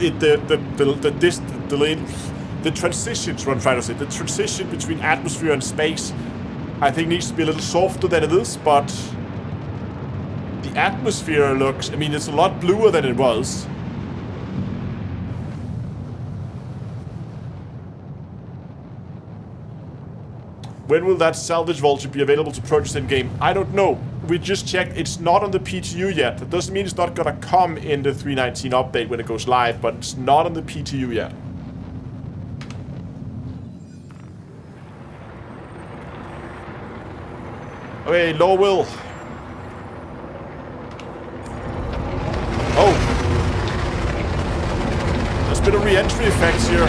transitions, what I'm trying to say, the transition between atmosphere and space, I think needs to be a little softer than it is. But the atmosphere looks, I mean, it's a lot bluer than it was. When will that salvage vulture be available to purchase in game? I don't know. We just checked. It's not on the PTU yet. That doesn't mean it's not gonna come in the 3.19 update when it goes live, but it's not on the PTU yet. Okay, Lowell. Oh. There's been a re-entry effect here.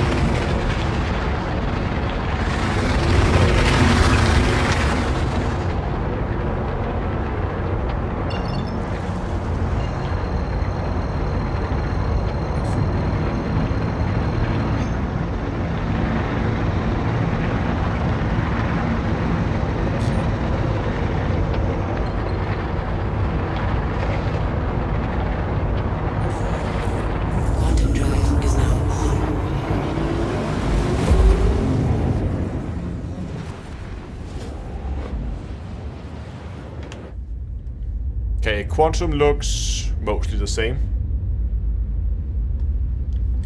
Okay, Quantum looks mostly the same.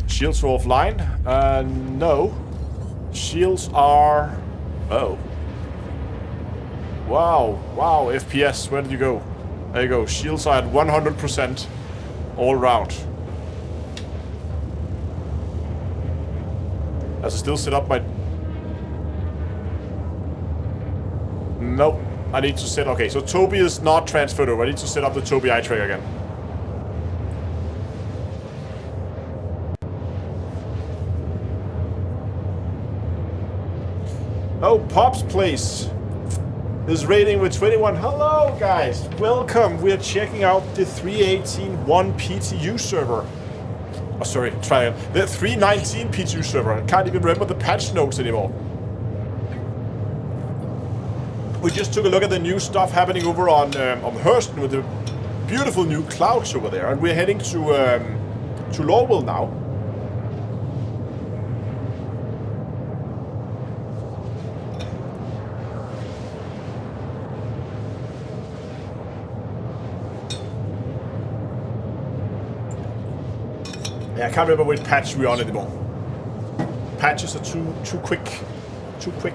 Shields are offline? No. Shields are... Oh. Wow, wow, FPS, where did you go? There you go, shields are at 100% all round. Does it still set up my... Nope, I need to set... Okay, so Toby is not transferred over. I need to set up the Toby eye tracker again. Oh, Pop's Place is rating with 21. Hello, guys. Welcome. We're checking out the 3.18.1 PTU server. Oh, sorry. Try it. The 3.19 PTU server. I can't even remember the patch notes anymore. We just took a look at the new stuff happening over on Hurston with the beautiful new clouds over there, and we're heading to Lorwell now. Yeah, I can't remember which patch we're on anymore. Patches are too quick. Too quick.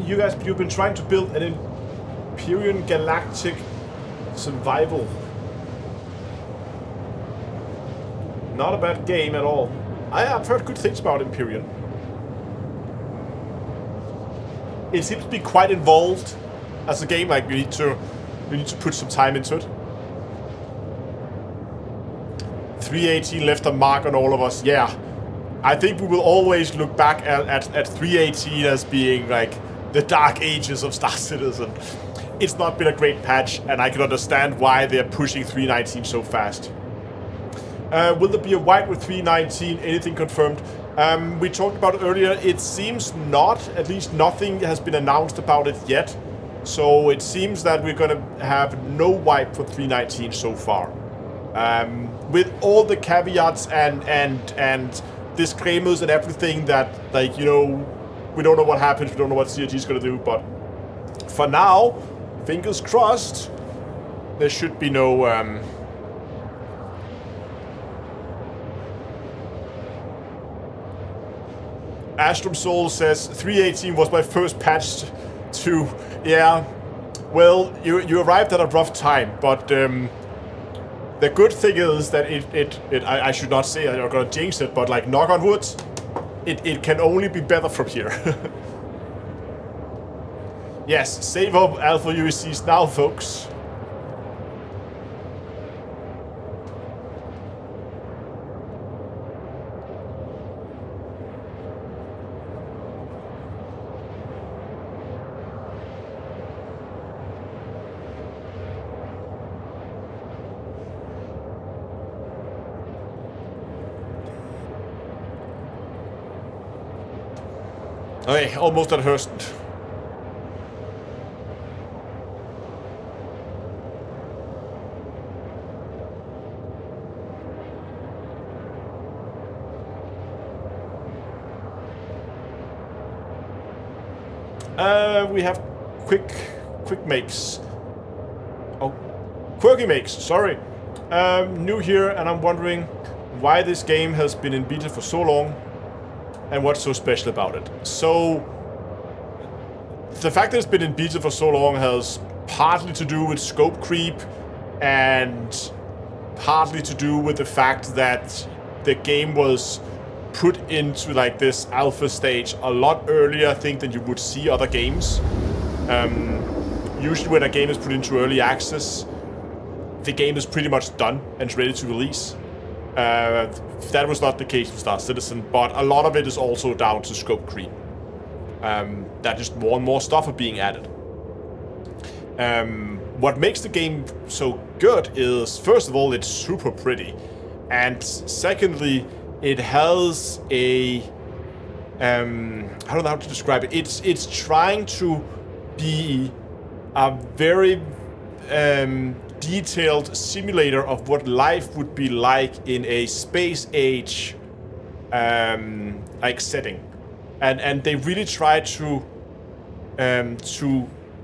You guys, you've been trying to build an Empyrean Galactic survival. Not a bad game at all. I've heard good things about Empyrean. It seems to be quite involved as a game. Like you need to put some time into it. 3.18 left a mark on all of us. Yeah, I think we will always look back at 3.18 as being like the dark ages of Star Citizen. It's not been a great patch, and I can understand why they're pushing 3.19 so fast. Will there be a white with 3.19? Anything confirmed? We talked about it earlier. It seems not. At least nothing has been announced about it yet. So it seems that we're going to have no wipe for 3.19 so far. With all the caveats and disclaimers and everything that, like, you know, we don't know what happens, we don't know what CRG is going to do, but for now, fingers crossed, there should be no... Astrum Soul says 3.18 was my first patch to... Yeah, well, you arrived at a rough time, but the good thing is that I should not say I'm gonna jinx it, but like, knock on wood, it can only be better from here. Yes, save up Alpha UECs now, folks. Okay, almost at Hurston. We have quick makes. Oh, quirky makes, sorry. New here, and I'm wondering why this game has been in beta for so long and what's so special about it. So, the fact that it's been in beta for so long has partly to do with scope creep and partly to do with the fact that the game was put into like this alpha stage a lot earlier, I think, than you would see other games. Usually when a game is put into early access, the game is pretty much done and it's ready to release. That was not the case with Star Citizen, but a lot of it is also down to scope creep. That just more and more stuff are being added. What makes the game so good is, first of all, it's super pretty, and secondly, it has a I don't know how to describe it. It's trying to be a very detailed simulator of what life would be like in a space age like setting, and they really try to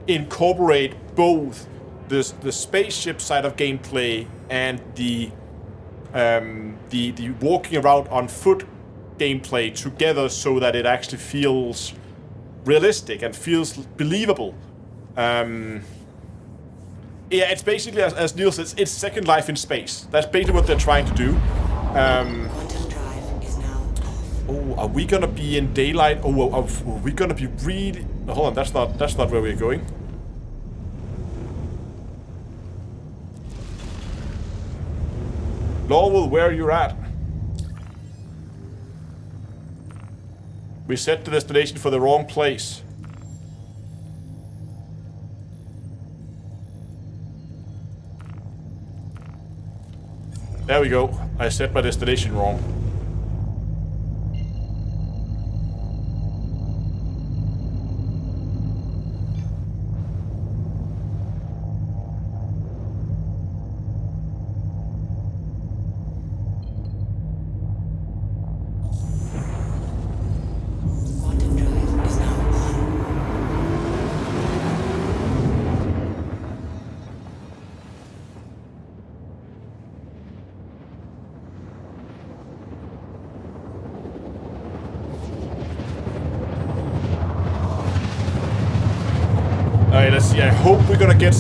incorporate both the spaceship side of gameplay and the walking around on foot gameplay together so that it actually feels realistic and feels believable. Yeah, it's basically, as Neil says, it's Second Life in space. That's basically what they're trying to do. Quantum drive is now off. Oh, are we gonna be in daylight? Oh, are we gonna be really... No, hold on, that's not where we're going. Lowell, where you're at? We set the destination for the wrong place. There we go. I set my destination wrong. Quantum drive is now on. Alright, let's see. I hope we're gonna get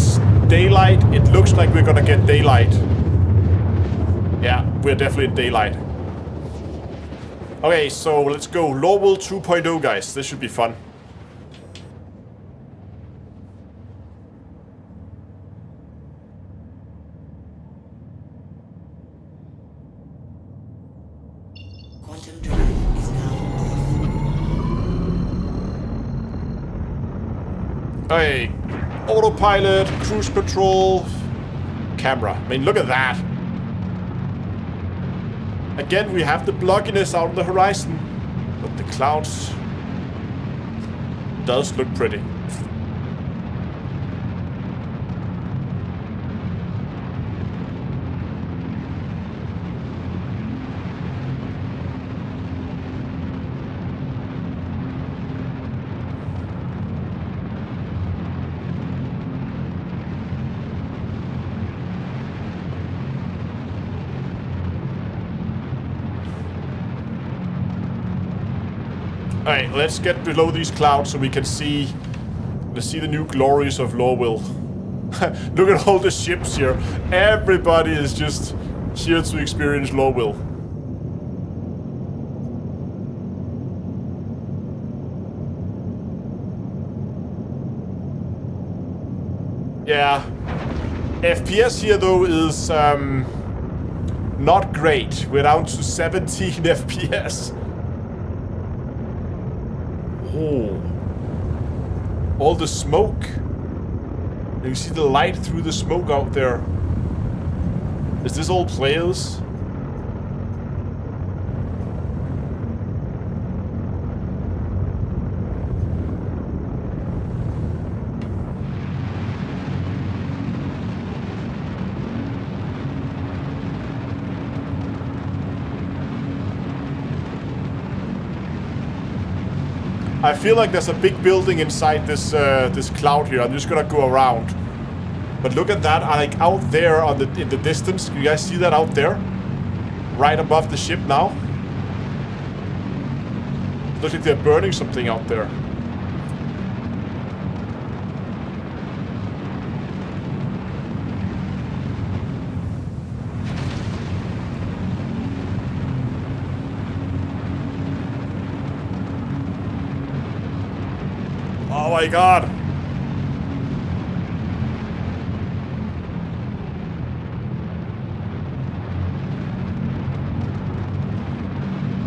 daylight. It looks like we're gonna get daylight. Yeah, we're definitely in daylight. Okay, so let's go. Lowell 2.0, guys. This should be fun. Quantum drive is now off. Hey, autopilot, cruise control, camera. I mean, look at that. Again, we have the blockiness out on the horizon, but the clouds does look pretty. Alright, let's get below these clouds so we can see... Let's see the new glories of Lowell. Look at all the ships here. Everybody is just here to experience Lowell. Yeah. FPS here though is not great. We're down to 17 FPS. Oh. All the smoke. You see the light through the smoke out there. Is this all players? I feel like there's a big building inside this this cloud here. I'm just gonna go around. But look at that, like out there on in the distance. You guys see that out there? Right above the ship now? Looks like they're burning something out there. Oh my god!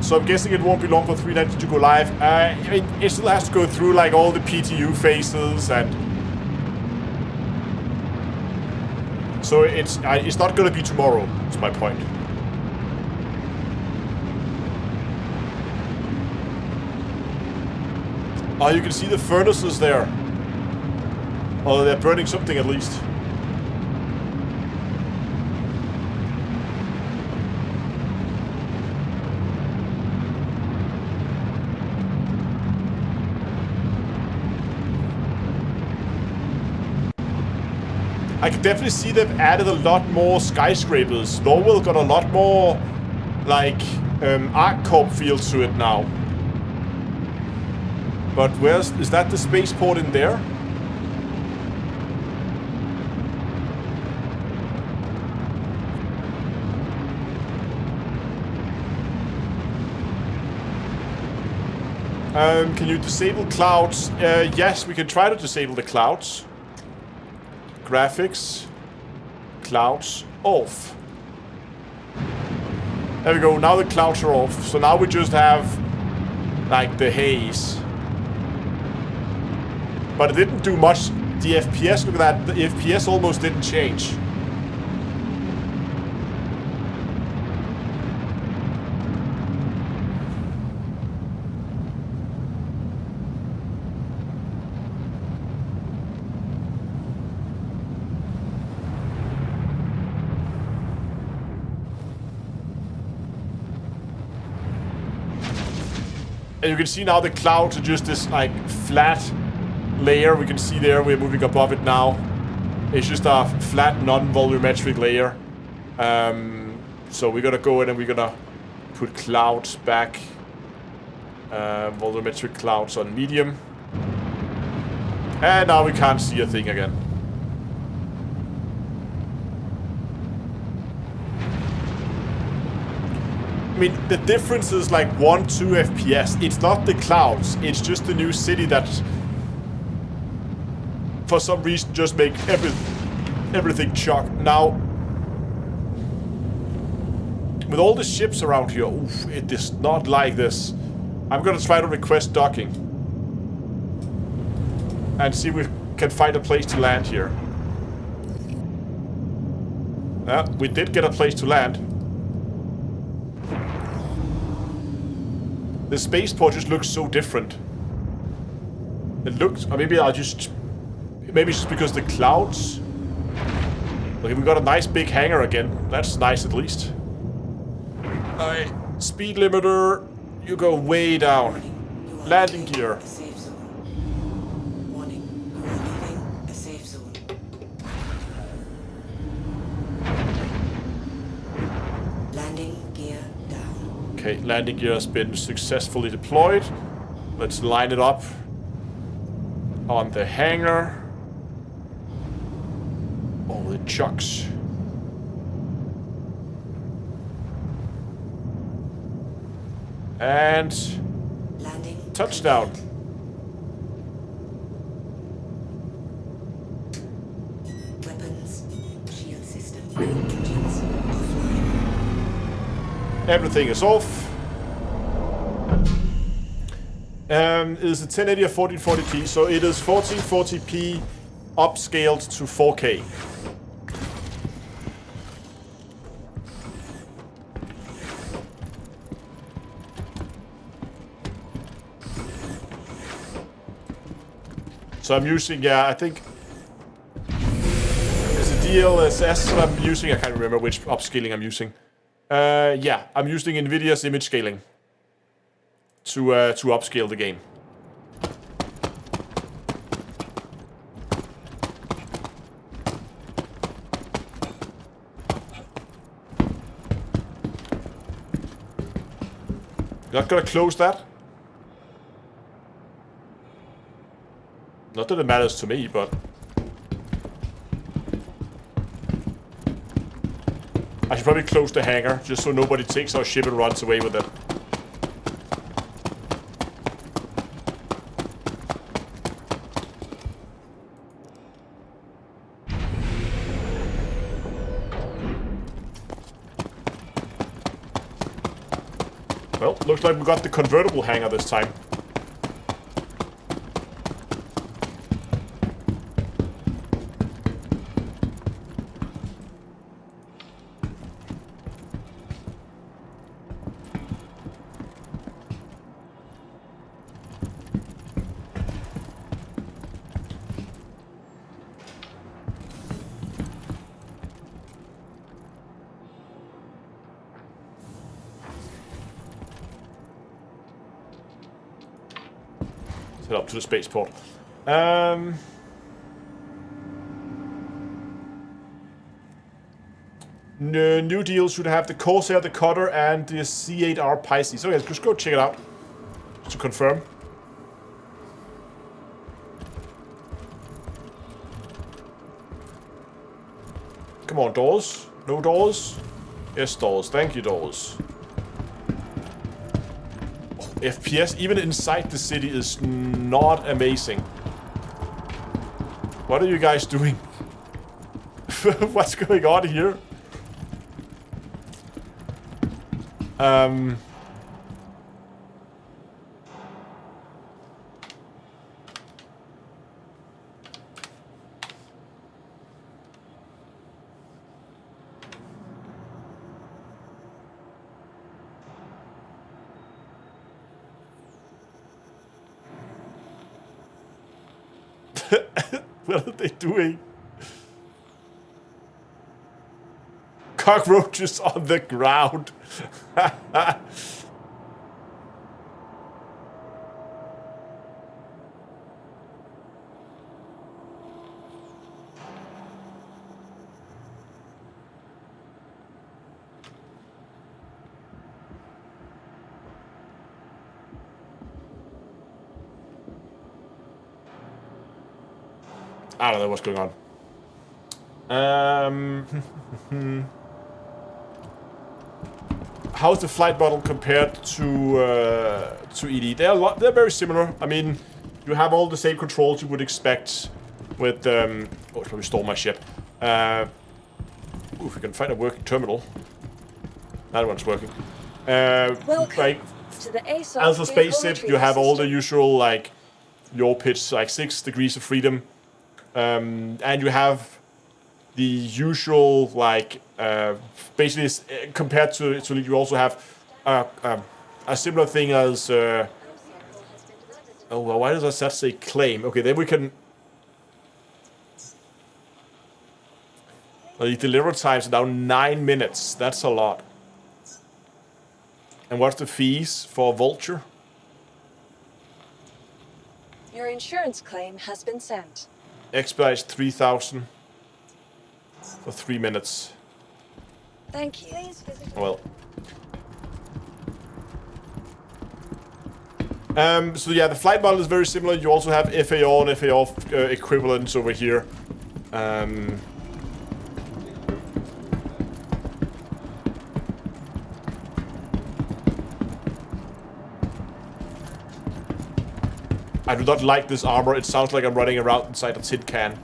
So I'm guessing it won't be long for 390 to go live. I mean, it still has to go through like all the PTU phases, and so it's not gonna be tomorrow. That's my point. Oh, you can see the furnaces there. Oh, they're burning something at least. I I can definitely see they've added a lot more skyscrapers. Norwell got a lot more, like, ArcCorp feel to it now. But is that the spaceport in there? Can you disable clouds? Yes, we can try to disable the clouds. Graphics. Clouds off. There we go, now the clouds are off. So now we just have, like, the haze. But it didn't do much. The FPS, look at that, the FPS almost didn't change. And you can see now the clouds are just this, like, flat layer. We can see there, we're moving above it now. It's just a flat, non-volumetric layer. So we're gonna go in and we're gonna put clouds back. Volumetric clouds on medium. And now we can't see a thing again. I mean, the difference is like 1-2 FPS. It's not the clouds. It's just the new city that, for some reason, just make everything chock. Now, with all the ships around here, oof, it is not like this. I'm gonna try to request docking and see if we can find a place to land here. We did get a place to land. The spaceport just looks so different. It looks, or maybe maybe it's just because the clouds. Okay, we got a nice big hangar again. That's nice at least. Alright, speed limiter, you go way down. Landing gear. Safe zone. Warning, you are leaving a safe zone. Landing gear down. Okay, landing gear has been successfully deployed. Let's line it up on the hangar. Oh, the chucks. And Landing. touchdown. Weapons. Shield system. Engines offline. Everything is off. Is it 1080 or 1440p? So it is 1440p upscaled to 4K. So I'm using, yeah, I think there's a DLSS that I'm using. I can't remember which upscaling I'm using. Yeah, I'm using NVIDIA's image scaling to upscale the game. Not gonna close that. Not that it matters to me, but I should probably close the hangar just so nobody takes our ship and runs away with it. Well, looks like we got the convertible hangar this time. Head up to the spaceport. New deal should have the Corsair, the Cutter, and the C8R Pisces. Okay, let's go check it out to confirm. Come on, doors. No doors? Yes, doors. Thank you, doors. Oh, FPS, even inside the city, is not amazing. What are you guys doing? What's going on here? What are they doing? Cockroaches on the ground. I don't know what's going on. How's the flight model compared to ED? They're very similar. I mean, you have all the same controls you would expect with. Oh, I probably stole my ship. If we can find a working terminal. That one's working. Welcome Like, to the ASOC as a vehicle spaceship, you retrieval have all the system. usual like your pitch, like 6 degrees of freedom, and you have the usual like basically compared to you also have a similar thing as oh well, why does that say claim? Okay, then we can. The delivery times are now 9 minutes. That's a lot. And what's the fees for Vulture? Your insurance claim has been sent. Expedites 3,000 for 3 minutes. Thank you. Please visit. Well. So yeah, the flight model is very similar. You also have FAO and FAO equivalents over here. I do not like this armor. It sounds like I'm running around inside a tin can.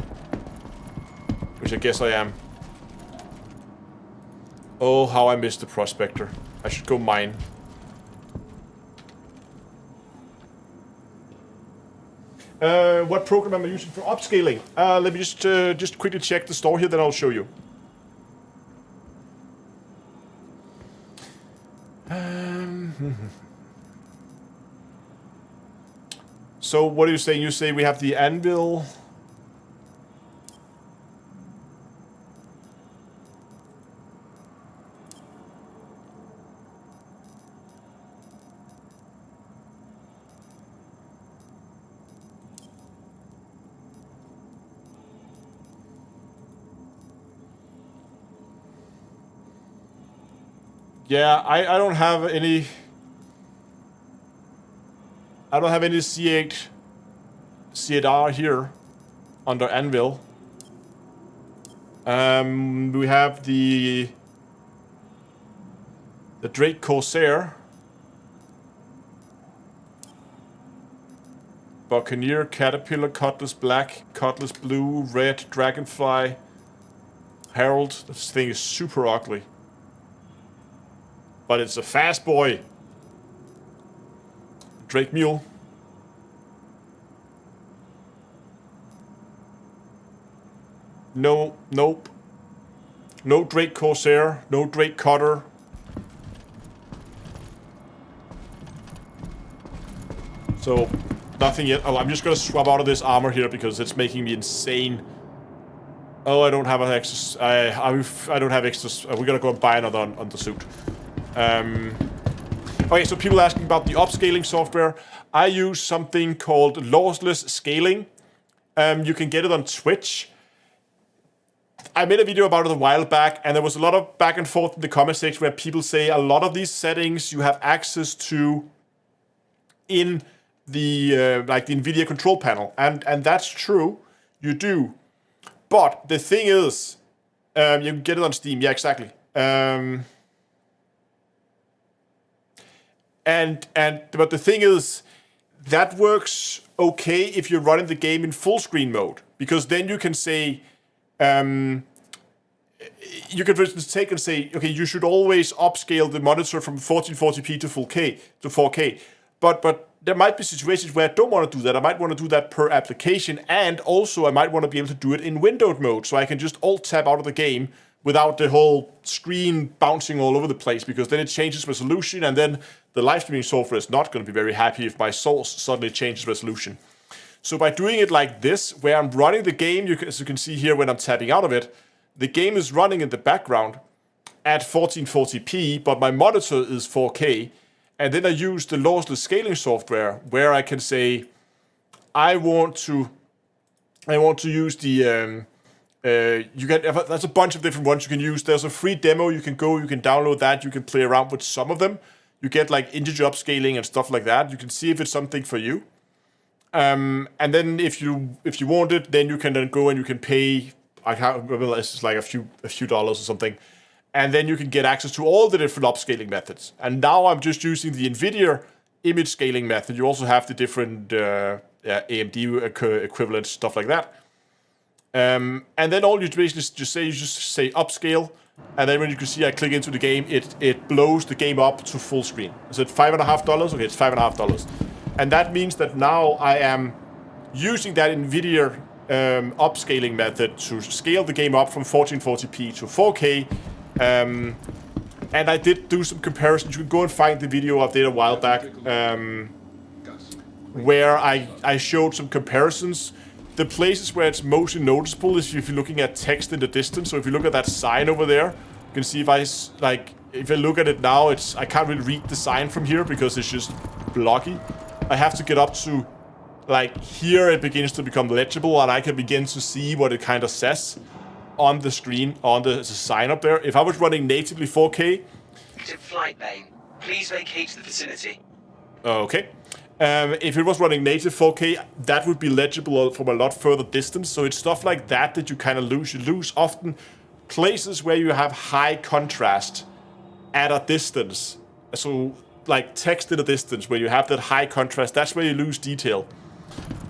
Which I guess I am. Oh, how I missed the Prospector. I should go mine. What program am I using for upscaling? Let me just quickly check the store here, then I'll show you. So what are you saying? You say we have the anvil. Yeah, I don't have any. I don't have any C8R here under Anvil. We have the Drake Corsair, Buccaneer, Caterpillar, Cutlass Black, Cutlass Blue, Red, Dragonfly, Herald. This thing is super ugly. But it's a fast boy. Drake Mule. No, nope. No Drake Corsair. No Drake Cutter. So, nothing yet. Oh, I'm just gonna swap out of this armor here because it's making me insane. Oh, I don't have an extra. I don't have extras. We're gonna go and buy another undersuit. Okay, so people asking about the upscaling software. I use something called lossless scaling. You can get it on Twitch. I made a video about it a while back, and there was a lot of back and forth in the comment section where people say a lot of these settings you have access to in the like the NVIDIA control panel, and that's true, you do. But the thing is, you can get it on Steam, yeah, exactly. But the thing is, that works okay if you're running the game in full screen mode, because then you can say, you can for instance take and say, okay, you should always upscale the monitor from 1440p to 4K. But there might be situations where I don't want to do that. I might want to do that per application, and also I might want to be able to do it in windowed mode, so I can just alt-tab out of the game without the whole screen bouncing all over the place, because then it changes resolution, and then the live streaming software is not going to be very happy if my source suddenly changes resolution. So by doing it like this, where I'm running the game, as you can see here when I'm tapping out of it, the game is running in the background at 1440p, but my monitor is 4K, and then I use the lossless scaling software where I can say, I want to use the there's a bunch of different ones you can use. There's a free demo you can download that, you can play around with some of them. You get like integer upscaling and stuff like that. You can see if it's something for you. And then if you want it, then you can then go and you can pay, I can't remember, it's like a few dollars or something. And then you can get access to all the different upscaling methods. And now I'm just using the NVIDIA image scaling method. You also have the different AMD equivalent, stuff like that. And then all you basically just say upscale, and then when you can see I click into the game, it blows the game up to full screen. Is it $5.50? Okay, it's $5.50. And that means that now I am using that NVIDIA upscaling method to scale the game up from 1440p to 4K. And I did do some comparisons. You can go and find the video I did a while back, where I showed some comparisons. The places where it's mostly noticeable is if you're looking at text in the distance. So if you look at that sign over there, you can see if I look at it now, I can't really read the sign from here because it's just blocky. I have to get up to, like, here it begins to become legible, and I can begin to see what it kind of says on the screen, on the sign up there. If I was running natively 4K... Flight lane. Please vacate the vicinity. Okay. If it was running native 4K, that would be legible from a lot further distance. So it's stuff like that you kind of lose. You lose often places where you have high contrast at a distance. So like text at a distance, where you have that high contrast, that's where you lose detail.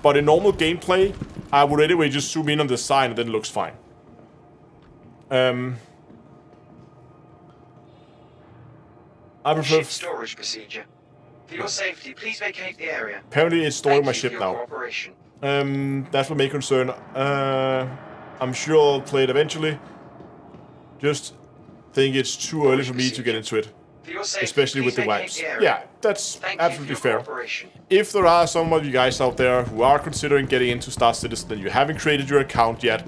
But in normal gameplay, I would anyway just zoom in on the sign and then it looks fine. I prefer... Ship storage procedure. For your safety, please vacate the area. Apparently it's storing my Thank you ship for your now. cooperation. That's what may concern. I'm sure I'll play it eventually. Just think it's too early for me to get into it. For your safety, Especially with the please vacate wipes. the area. Yeah, that's Thank absolutely you for your fair. cooperation. If there are some of you guys out there who are considering getting into Star Citizen and you haven't created your account yet,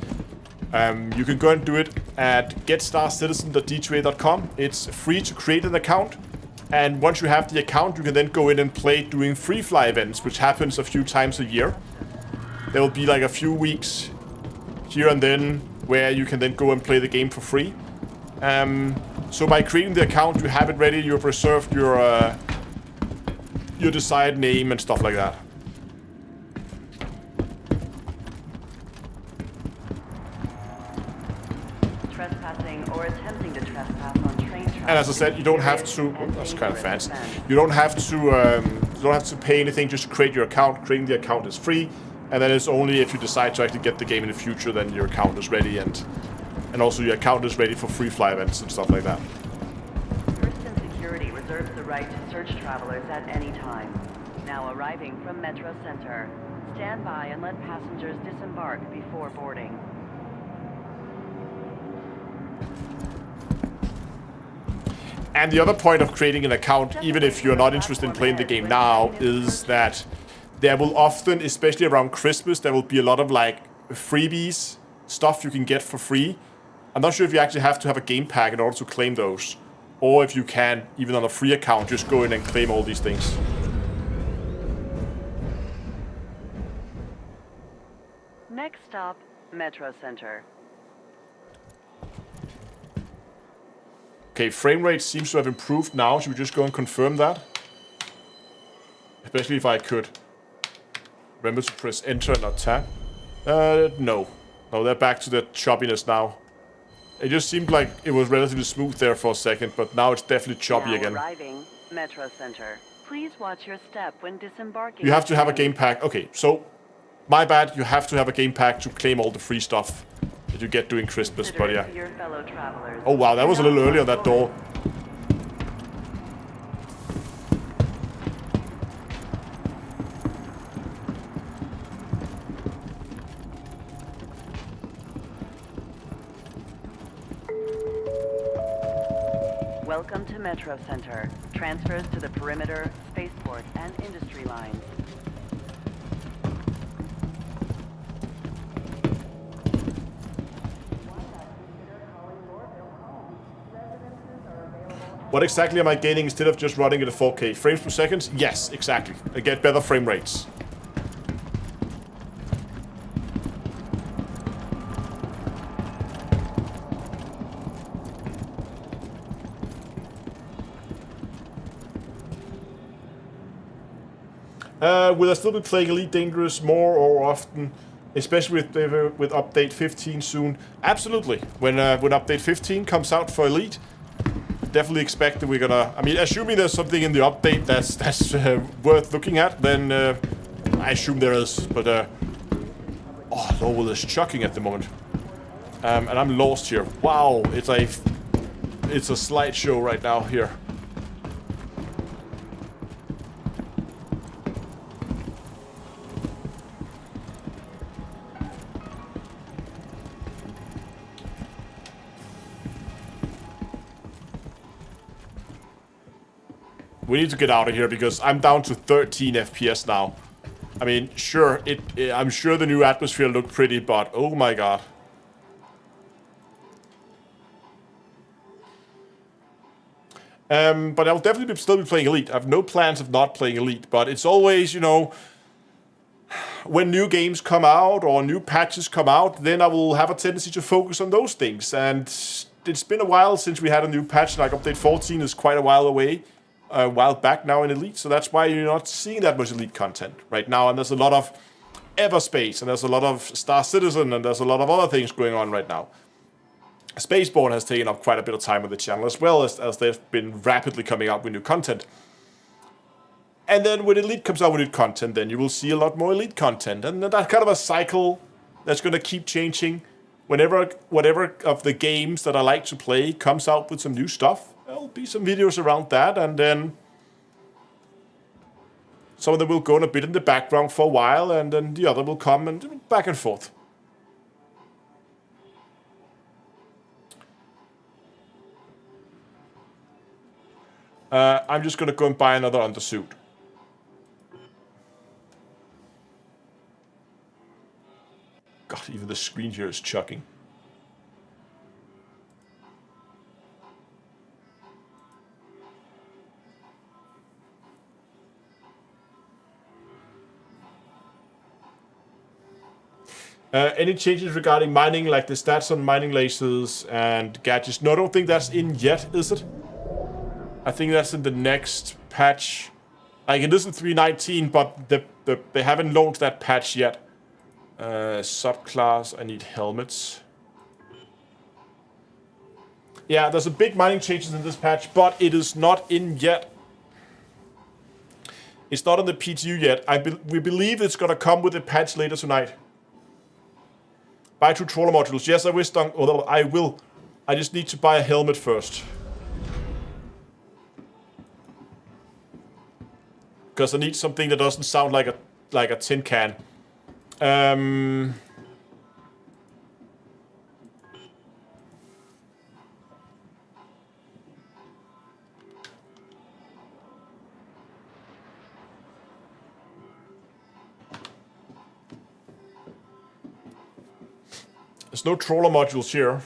you can go and do it at getstarcitizen.d2a.com. It's free to create an account. And once you have the account, you can then go in and play doing free fly events, which happens a few times a year. There will be like a few weeks here and then where you can then go and play the game for free. So by creating the account, you have it ready, you've reserved your desired name and stuff like that. Trespassing or attempting to trespass on train tracks. And as I said, you don't have to. Oh, that's kind of fancy. You don't have to pay anything. Just create your account. Creating the account is free, and then it's only if you decide to actually get the game in the future, then your account is ready, and also your account is ready for free fly events and stuff like that. Kirsten Security reserves the right to search travelers at any time. Now arriving from Metro Center. Stand by and let passengers disembark before boarding. And the other point of creating an account, even if you're not interested in playing the game now, is that there will often, especially around Christmas, there will be a lot of like freebies, stuff you can get for free. I'm not sure if you actually have to have a game pack in order to claim those, or if you can, even on a free account, just go in and claim all these things. Next stop, Metro Center. Okay, frame rate seems to have improved now. Should we just go and confirm that? Especially if I could remember to press enter and not tab. No. No, they're back to the choppiness now. It just seemed like it was relatively smooth there for a second, but now it's definitely choppy Now again. arriving, Metro Center. Please watch your step when disembarking. You have to have a game pack. Okay, so my bad. You have to have a game pack to claim all the free stuff that you get during Christmas. But yeah. Your fellow travelers. Oh wow, that was a little early on that door. Welcome to Metro Center. Transfers to the perimeter, spaceport, and industry lines. What exactly am I gaining instead of just running it at 4K? Frames per second? Yes, exactly. I get better frame rates. Will I still be playing Elite Dangerous more or often, especially with update 15 soon? Absolutely. When update 15 comes out for Elite, definitely expect that we're gonna. I mean, assuming there's something in the update that's worth looking at, then I assume there is. But oh, Lowell is chucking at the moment, and I'm lost here. Wow, it's a slideshow right now here. We need to get out of here because I'm down to 13 FPS now. I mean, sure, I'm sure the new atmosphere looked pretty, but oh my god. But I'll definitely still be playing Elite. I have no plans of not playing Elite, but it's always, you know, when new games come out or new patches come out, then I will have a tendency to focus on those things. And it's been a while since we had a new patch, like update 14 is quite a while away. A while back now in Elite, so that's why you're not seeing that much Elite content right now, and there's a lot of Everspace, and there's a lot of Star Citizen, and there's a lot of other things going on right now. Spaceborne has taken up quite a bit of time on the channel, as well as they've been rapidly coming out with new content. And then when Elite comes out with new content, then you will see a lot more Elite content, and that's kind of a cycle that's going to keep changing. Whenever whatever of the games that I like to play comes out with some new stuff, there'll be some videos around that, and then some of them will go on a bit in the background for a while, and then the other will come and back and forth. I'm just going to go and buy another undersuit. God, even the screen here is chucking. Any changes regarding mining, like the stats on mining lasers and gadgets? No, I don't think that's in yet, is it? I think that's in the next patch. Like, it is in 3.19, but they haven't launched that patch yet. Subclass, I need helmets. Yeah, there's a big mining changes in this patch, but it is not in yet. It's not on the PTU yet. We believe it's gonna come with a patch later tonight. Buy 2 trawler modules. Yes, I wish, although I will. I just need to buy a helmet first. Because I need something that doesn't sound like a tin can. There's no trawler modules here.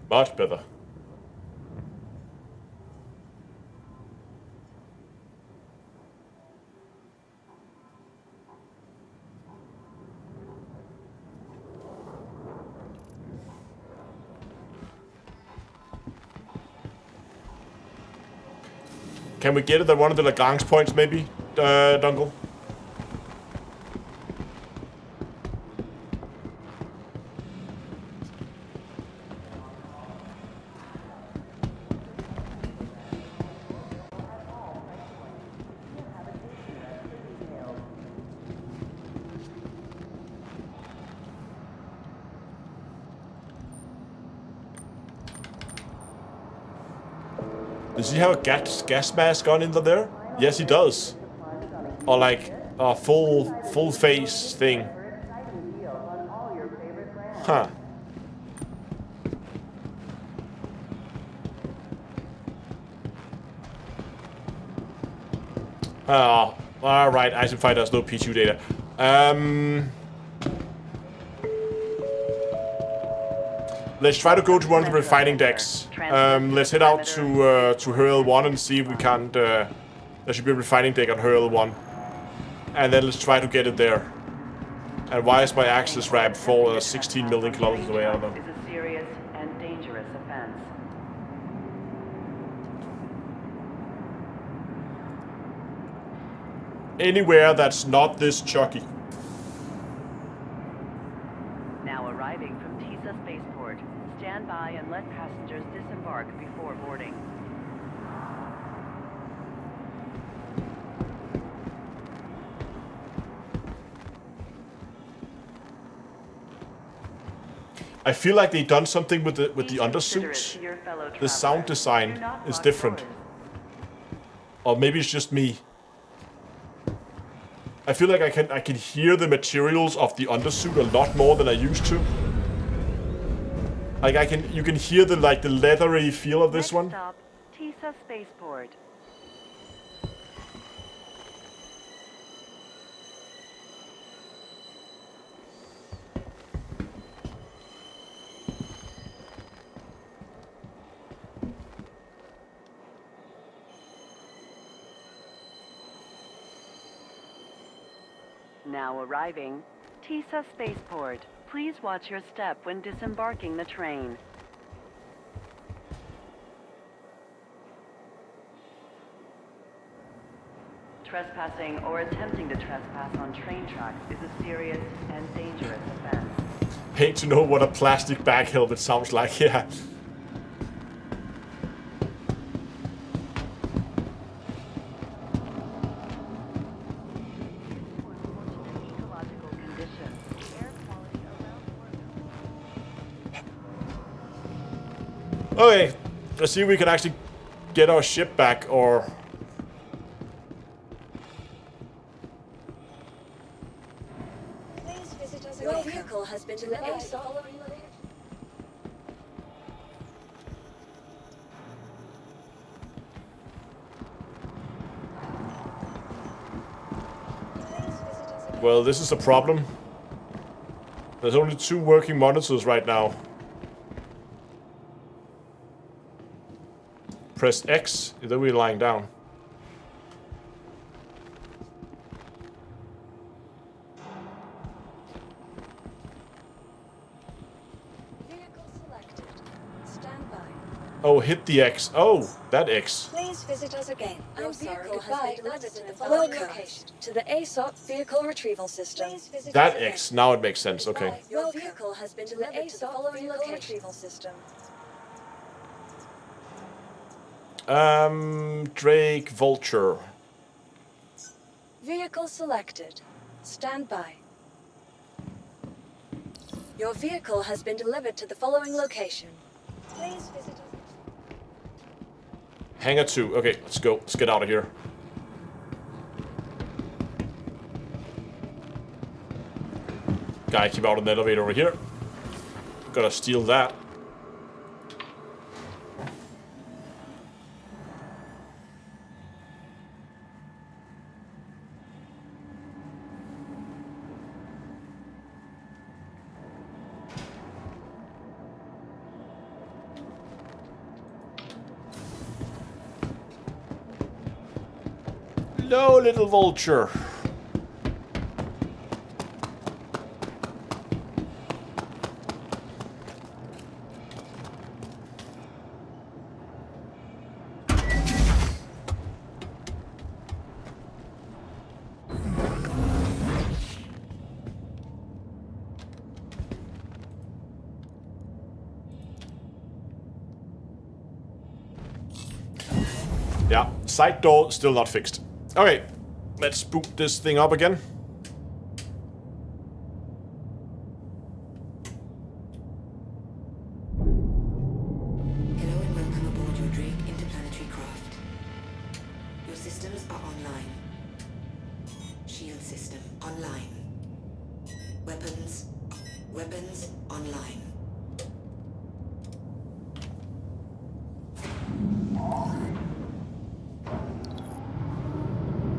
Much better. Can we get it at one of the Lagrange points, maybe, Dungle? Does he have a gas mask on in there? Yes, he does. Or like a full face thing. Huh. Alright, Item Finder has no PTU data. Let's try to go to one of the refining decks. Let's head out to her L1 and see if we can't... there should be a refining deck on her L1. And then let's try to get it there. And why is my access ramp for 16 million kilometers away? I don't know. Is a serious and dangerous offense. Anywhere that's not this Chucky. Now arriving from TISA spaceport. Stand by and let passengers disembark before boarding. I feel like they've done something with the undersuits. The sound design is different. Or maybe it's just me. I feel like I can hear the materials of the undersuit a lot more than I used to. Like you can hear the leathery feel of this one. Stop, TISA spaceport. Now arriving, TISA spaceport. Please watch your step when disembarking the train. Trespassing or attempting to trespass on train tracks is a serious and dangerous offense. Hate to know what a plastic bag helmet sounds like, yeah. Okay, let's see if we can actually get our ship back, or... Please visit us. Your vehicle has been to the ASOP. Well, this is a problem. There's only 2 working monitors right now. Press X, then we're lying down. Vehicle selected. Stand by. Oh, hit the X. Oh, that X. Please visit us again. Your vehicle has been delivered to the following location. To the ASOP vehicle retrieval system. That X. Now it makes sense. Okay. Your vehicle has been delivered to the following vehicle retrieval system. Drake Vulture. Vehicle selected. Stand by. Your vehicle has been delivered to the following location. Please visit us. Hangar 2. Okay, let's go. Let's get out of here. Guy came out of the elevator over here. Gotta steal that. Hello, little vulture. Yeah, side door still not fixed. Okay, let's boot this thing up again. Hello and welcome aboard your Drake interplanetary craft. Your systems are online. Shield system online. Weapons online.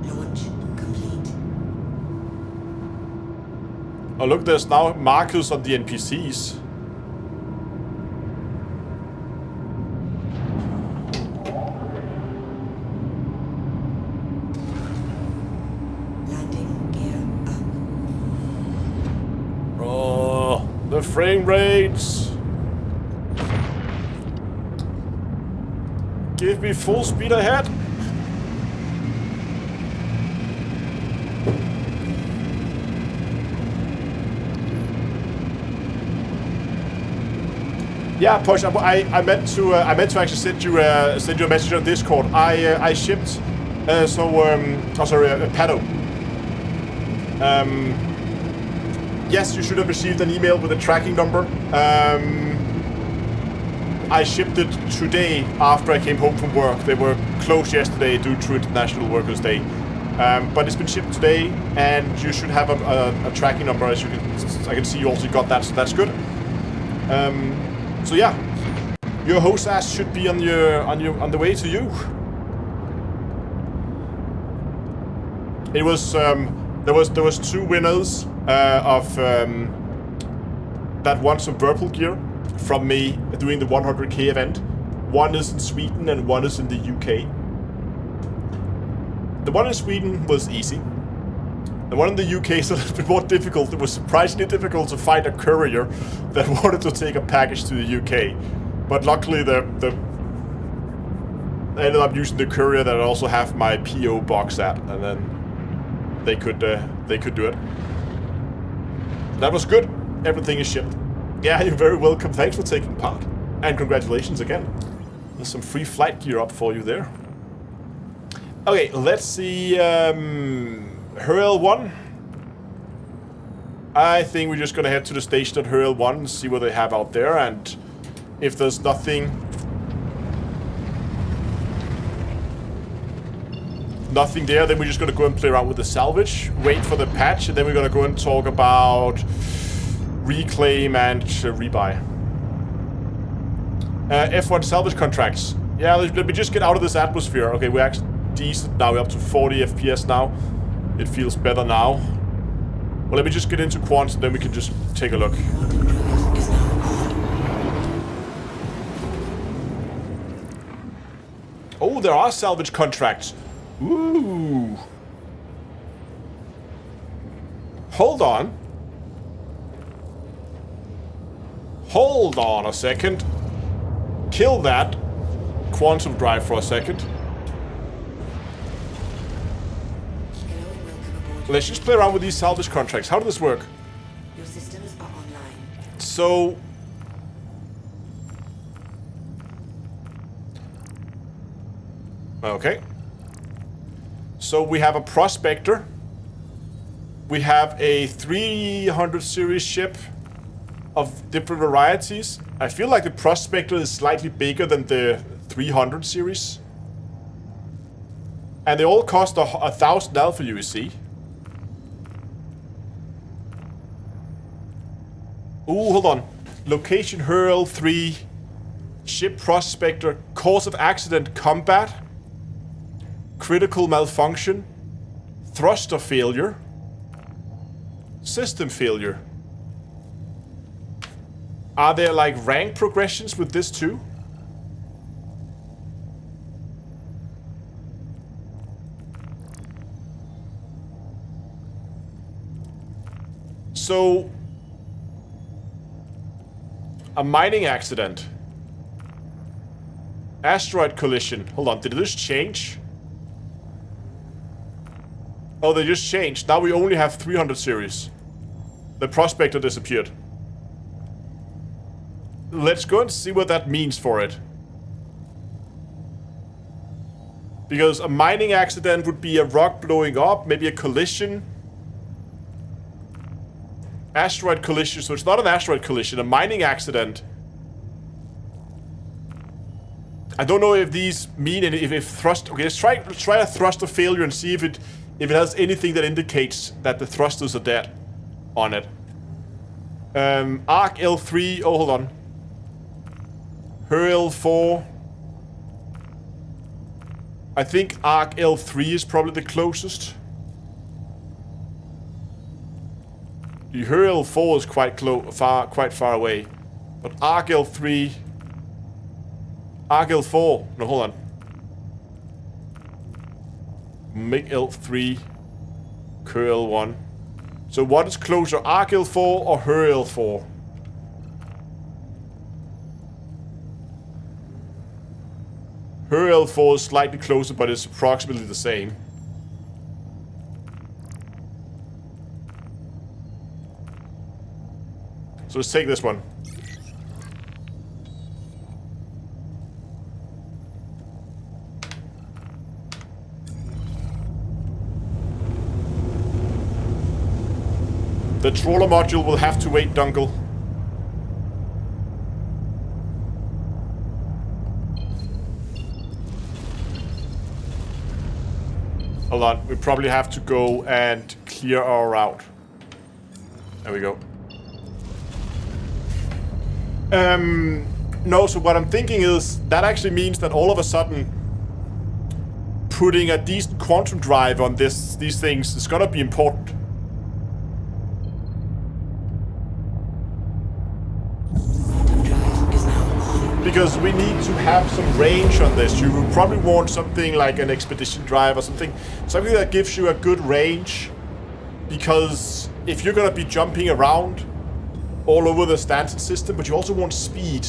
Launch complete. Oh look, there's now markers on the NPCs. Landing gear up. Oh, the frame rates. Give me full speed ahead. Yeah, Push. I meant to actually send you a message on Discord. I shipped Pato. Yes, you should have received an email with a tracking number. I shipped it today after I came home from work. They were closed yesterday due to International Workers' Day. But it's been shipped today, and you should have a tracking number. As I can see, you also got that, so that's good. So yeah, your host ass should be on the way to you. It was there was two winners of that won some Whirlpool gear from me doing the 100k event. One is in Sweden and one is in the UK. The one in Sweden was easy. The one in the UK is a little bit more difficult. It was surprisingly difficult to find a courier that wanted to take a package to the UK. But luckily I ended up using the courier that I also have my PO box at, and then they could do it. That was good. Everything is shipped. Yeah, you're very welcome. Thanks for taking part. And congratulations again. There's some free flight gear up for you there. Okay, let's see. Hurl 1. I think we're just gonna head to the station at Hurl 1 and see what they have out there, and if there's nothing there, then we're just gonna go and play around with the salvage, wait for the patch, and then we're gonna go and talk about reclaim and rebuy. F1 salvage contracts. Yeah, let me just get out of this atmosphere. Okay, we're actually decent now. We're up to 40 FPS now. It feels better now. Well, let me just get into quants, and then we can just take a look. Oh, there are salvage contracts. Ooh. Hold on. Hold on a second. Kill that quantum drive for a second. Let's just play around with these salvage contracts. How does this work? Your systems are online. So... Okay. So we have a prospector. We have a 300 series ship of different varieties. I feel like the prospector is slightly bigger than the 300 series. And they all cost 1,000 alpha UEC. Ooh, hold on. Location Hurl 3. Ship Prospector. Cause of accident combat. Critical malfunction. Thruster failure. System failure. Are there like rank progressions with this too? So, a mining accident. Asteroid collision. Hold on, did this change? Oh, they just changed. Now we only have 300 series. The prospector disappeared. Let's go and see what that means for it. Because a mining accident would be a rock blowing up, maybe a collision. Asteroid collision, so it's not an asteroid collision, a mining accident. I don't know if these mean any, if thrust. Okay, let's try a thruster failure and see if it has anything that indicates that the thrusters are dead on it. Arc L3. Oh, hold on. Her L4. I think Arc L3 is probably the closest. The Her L4 is quite far away, but Arc L3. Arc L4. No, hold on. Make L3. Curl 1. So what is closer, Arc L4 or Her L4? Her L4 is slightly closer, but it's approximately the same. So let's take this one. The trawler module will have to wait, Dunkel. Hold on, we probably have to go and clear our route. There we go. No, so what I'm thinking is that actually means that all of a sudden putting a decent quantum drive on these things is gonna be important. Because we need to have some range on this. You will probably want something like an expedition drive or something that gives you a good range. Because if you're gonna be jumping around all over the Stanton system, but you also want speed.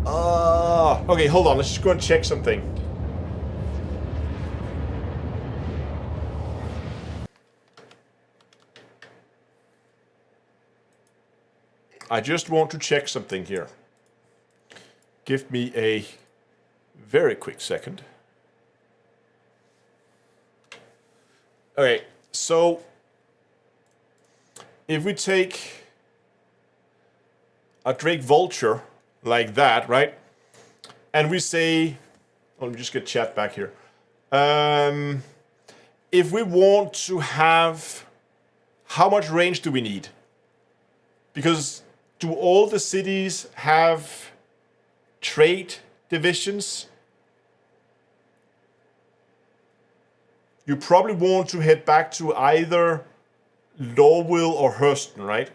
Okay, hold on. Let's just go and check something. I just want to check something here. Give me a very quick second. Okay, so if we take a Drake Vulture like that, right? And we say, let me just get chat back here. If we want to have, how much range do we need? Because do all the cities have trade divisions? You probably want to head back to either Lowville or Hurston, right?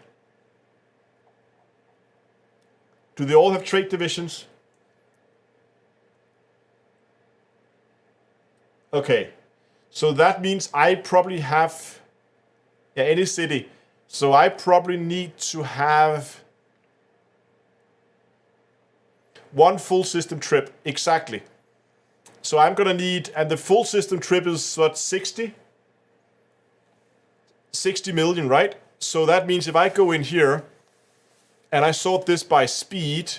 Do they all have trade divisions? Okay, so that means I probably have any city. So I probably need to have one full system trip, exactly. So I'm gonna need, and the full system trip is what, 60 million, right? So that means if I go in here and I sort this by speed,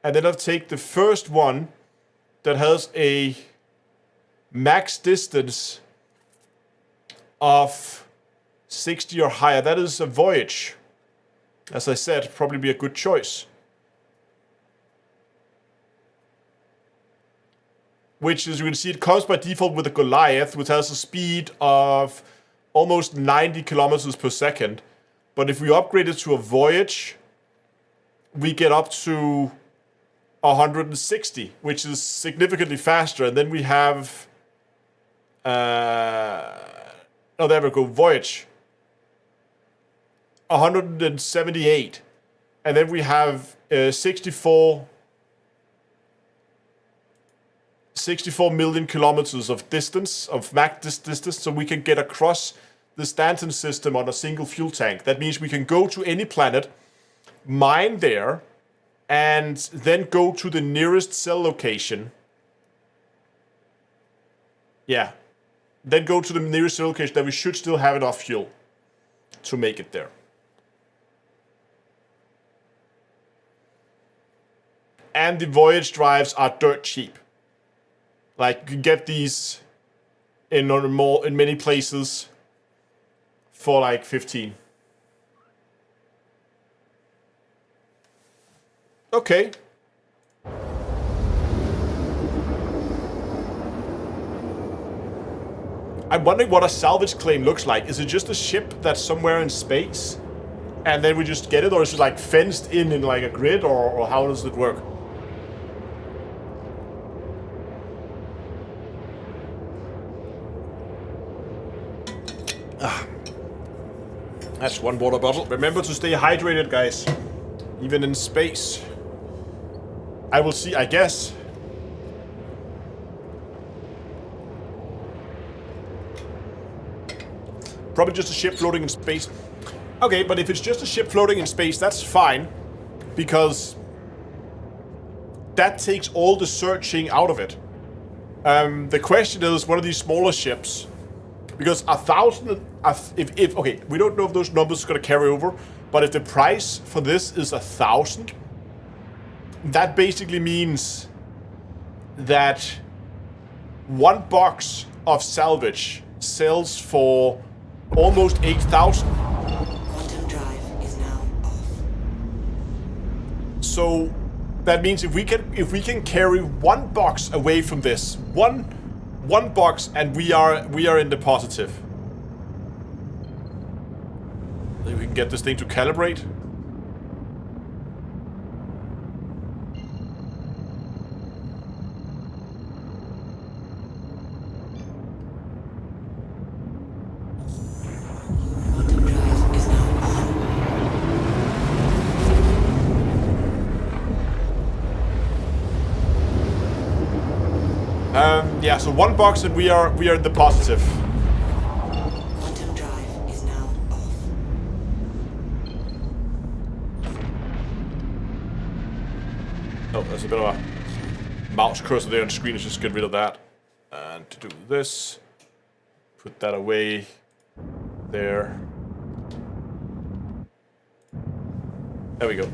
and then I'll take the first one that has a max distance of 60 or higher. That is a Voyage. As I said, probably be a good choice. Which, as you can see, it comes by default with a Goliath, which has a speed of almost 90 kilometers per second. But if we upgrade it to a Voyage, we get up to 160, which is significantly faster. And then we have, oh, there we go, Voyage, 178. And then we have 64 million kilometers of distance, of max distance, so we can get across the Stanton system on a single fuel tank. That means we can go to any planet, mine there, and then go to the nearest cell location. Yeah. Then go to the nearest cell location that we should still have enough fuel to make it there. And the voyage drives are dirt cheap. Like, you can get these in many places for like 15. Okay. I'm wondering what a salvage claim looks like. Is it just a ship that's somewhere in space? And then we just get it? Or is it like fenced in like a grid? Or how does it work? That's one water bottle. Remember to stay hydrated, guys. Even in space. I will see, I guess. Probably just a ship floating in space. Okay, but if it's just a ship floating in space, that's fine. Because that takes all the searching out of it. The question is, what are these smaller ships? Because 1,000, okay, we don't know if those numbers are going to carry over, but if the price for this is 1,000, that basically means that one box of salvage sells for almost 8,000. Quantum drive is now off. So that means if we can carry one box away from this, one box, and we are in the positive. Maybe we can get this thing to calibrate. Quantum drive is now on. Yeah, so one box and we are in the positive. Quantum drive is now off. Oh, there's a bit of a mouse cursor there on the screen. Let's just get rid of that. And to do this, put that away there. There we go.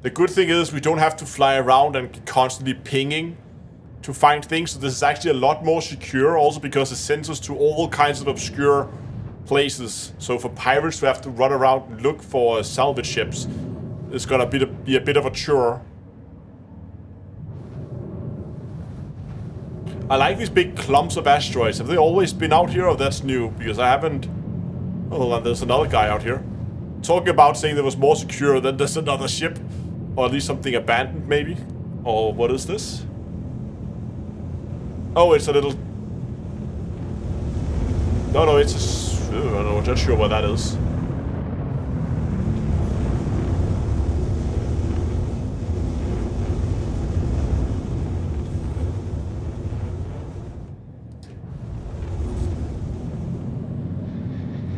The good thing is we don't have to fly around and constantly pinging to find things. So this is actually a lot more secure, also because it sends us to all kinds of obscure places. So for pirates who have to run around and look for salvage ships, it's gonna be a bit of a chore. I like these big clumps of asteroids. Have they always been out here, or that's new? Because I haven't... Oh, hold on, there's another guy out here. Talking about saying there was more secure, then there's another ship. Or at least something abandoned, maybe? Or what is this? Oh, it's a little... No, it's a... I'm not sure what that is.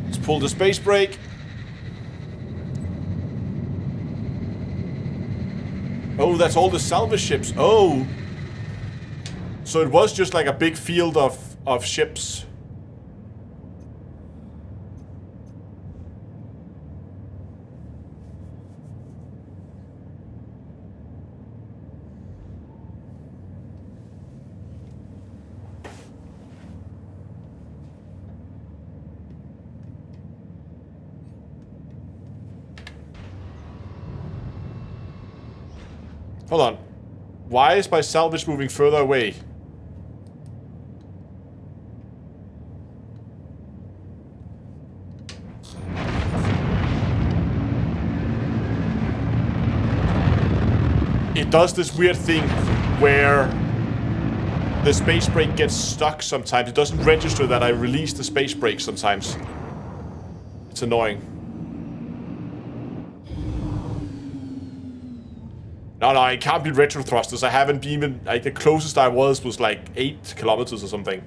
Let's pull the space brake. Oh, that's all the salvage ships. Oh. So it was just like a big field of ships. Hold on. Why is my salvage moving further away? It does this weird thing where the space brake gets stuck sometimes. It doesn't register that I release the space brake sometimes. It's annoying. No, it can't be retro thrusters. I haven't been even... Like, the closest I was like 8 kilometers or something.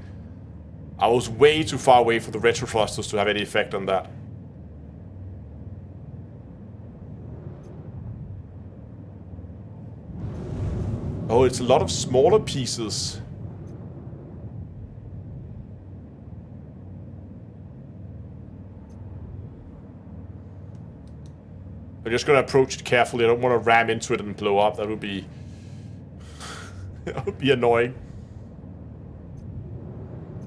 I was way too far away for the retro thrusters to have any effect on that. Oh, it's a lot of smaller pieces. I'm just gonna approach it carefully. I don't want to ram into it and blow up. That would be... that would be annoying.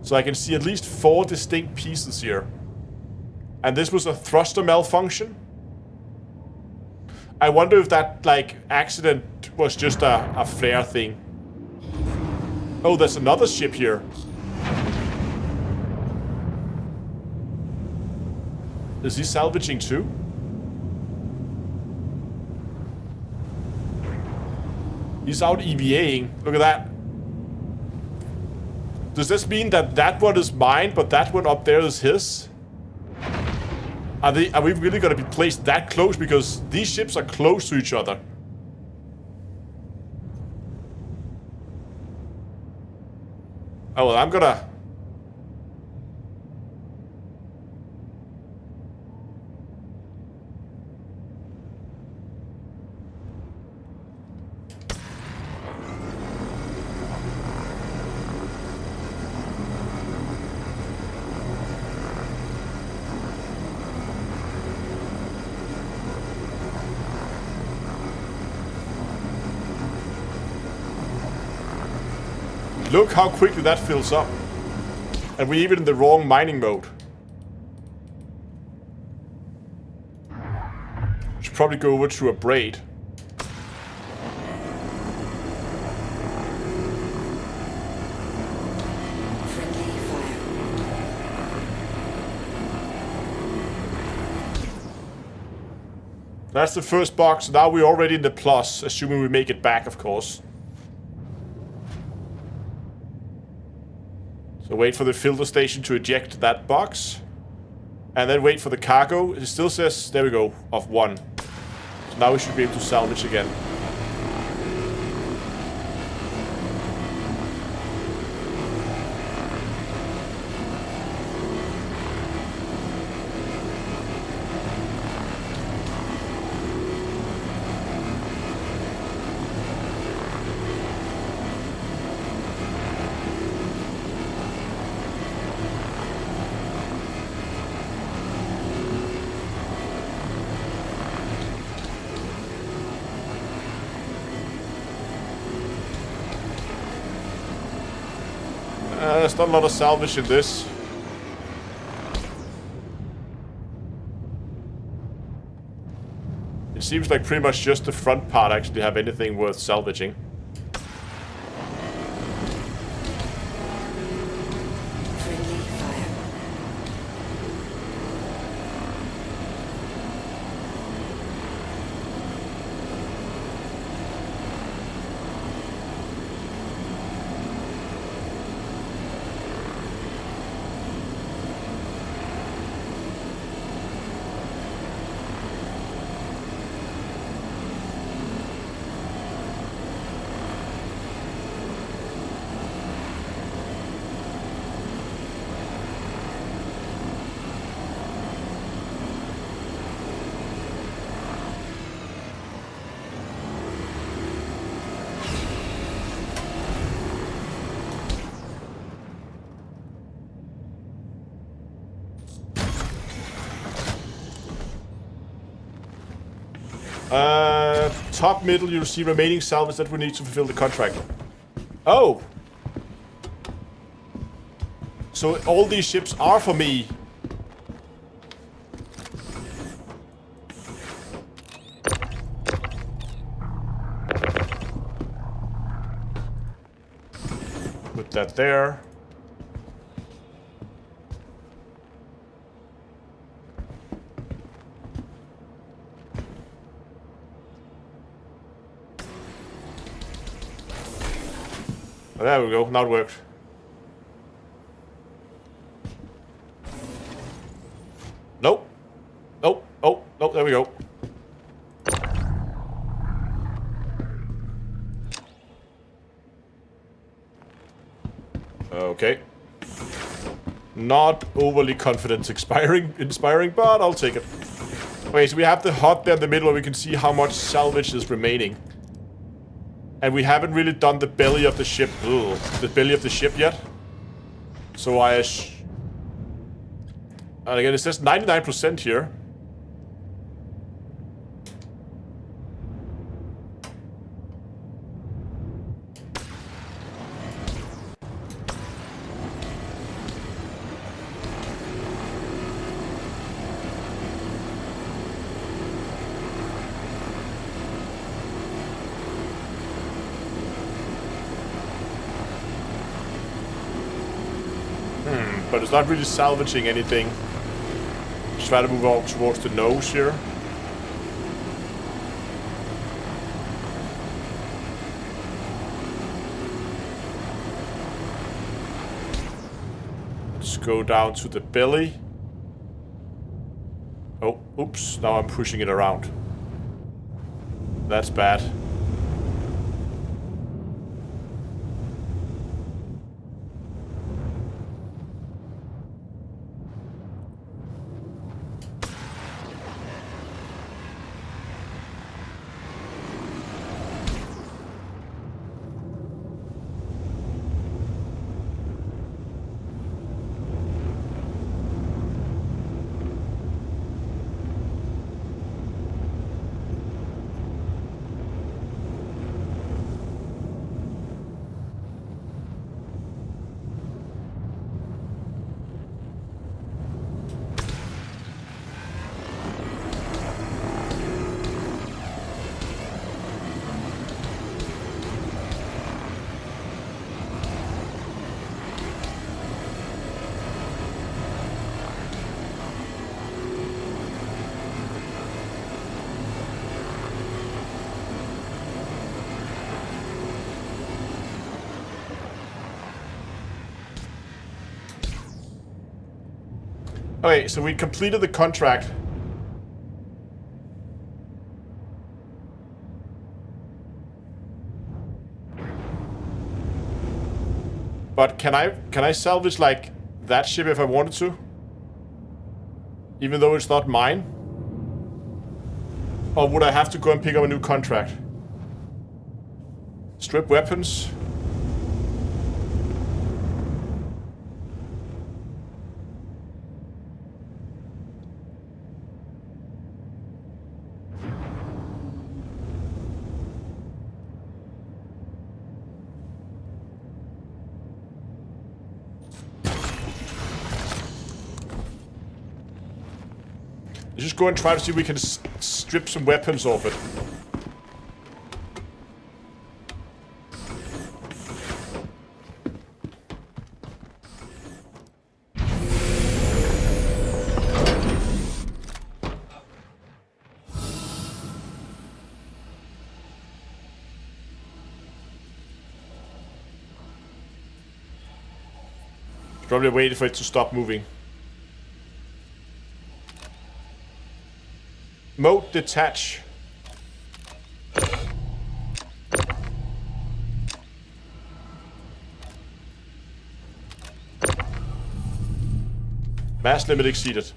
So I can see at least 4 distinct pieces here. And this was a thruster malfunction? I wonder if that, like, accident was just a flare thing. Oh, there's another ship here. Is he salvaging too? He's out EVAing. Look at that. Does this mean that that one is mine, but that one up there is his? Are we really gonna be placed that close? Because these ships are close to each other. Oh, well, I'm gonna... Look how quickly that fills up. And we're even in the wrong mining mode. Should probably go over to a braid. Friendly fire. That's the first box. Now we're already in the plus, assuming we make it back, of course. So wait for the filter station to eject that box. And then wait for the cargo. It still says, there we go, of 1. So now we should be able to salvage again. There's not a lot of salvage in this. It seems like pretty much just the front part actually have anything worth salvaging. Friendly fire. Top middle, you see remaining salvage that we need to fulfill the contract. Oh! So all these ships are for me. Put that there. Oh, there we go, now it worked. Nope. Nope. Oh, nope, there we go. Okay. Not overly confident inspiring, but I'll take it. Okay, so we have the HUD there in the middle where we can see how much salvage is remaining. And we haven't really done the belly of the ship. Ugh, the belly of the ship yet. So and again, it says 99% here. But it's not really salvaging anything. Just try to move out towards the nose here. Let's go down to the belly. Oh, oops, now I'm pushing it around. That's bad. Okay, so we completed the contract. But can I salvage like that ship if I wanted to? Even though it's not mine? Or would I have to go and pick up a new contract? Strip weapons. Let's just go and try to see if we can strip some weapons off it. Probably wait for it to stop moving. Mode detach. Mass limit exceeded.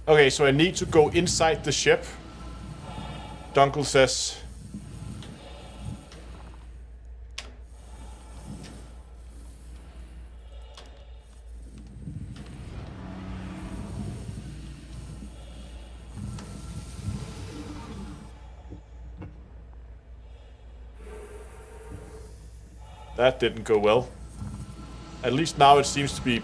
Okay, so I need to go inside the ship. Dunkel says. That didn't go well. At least now it seems to be.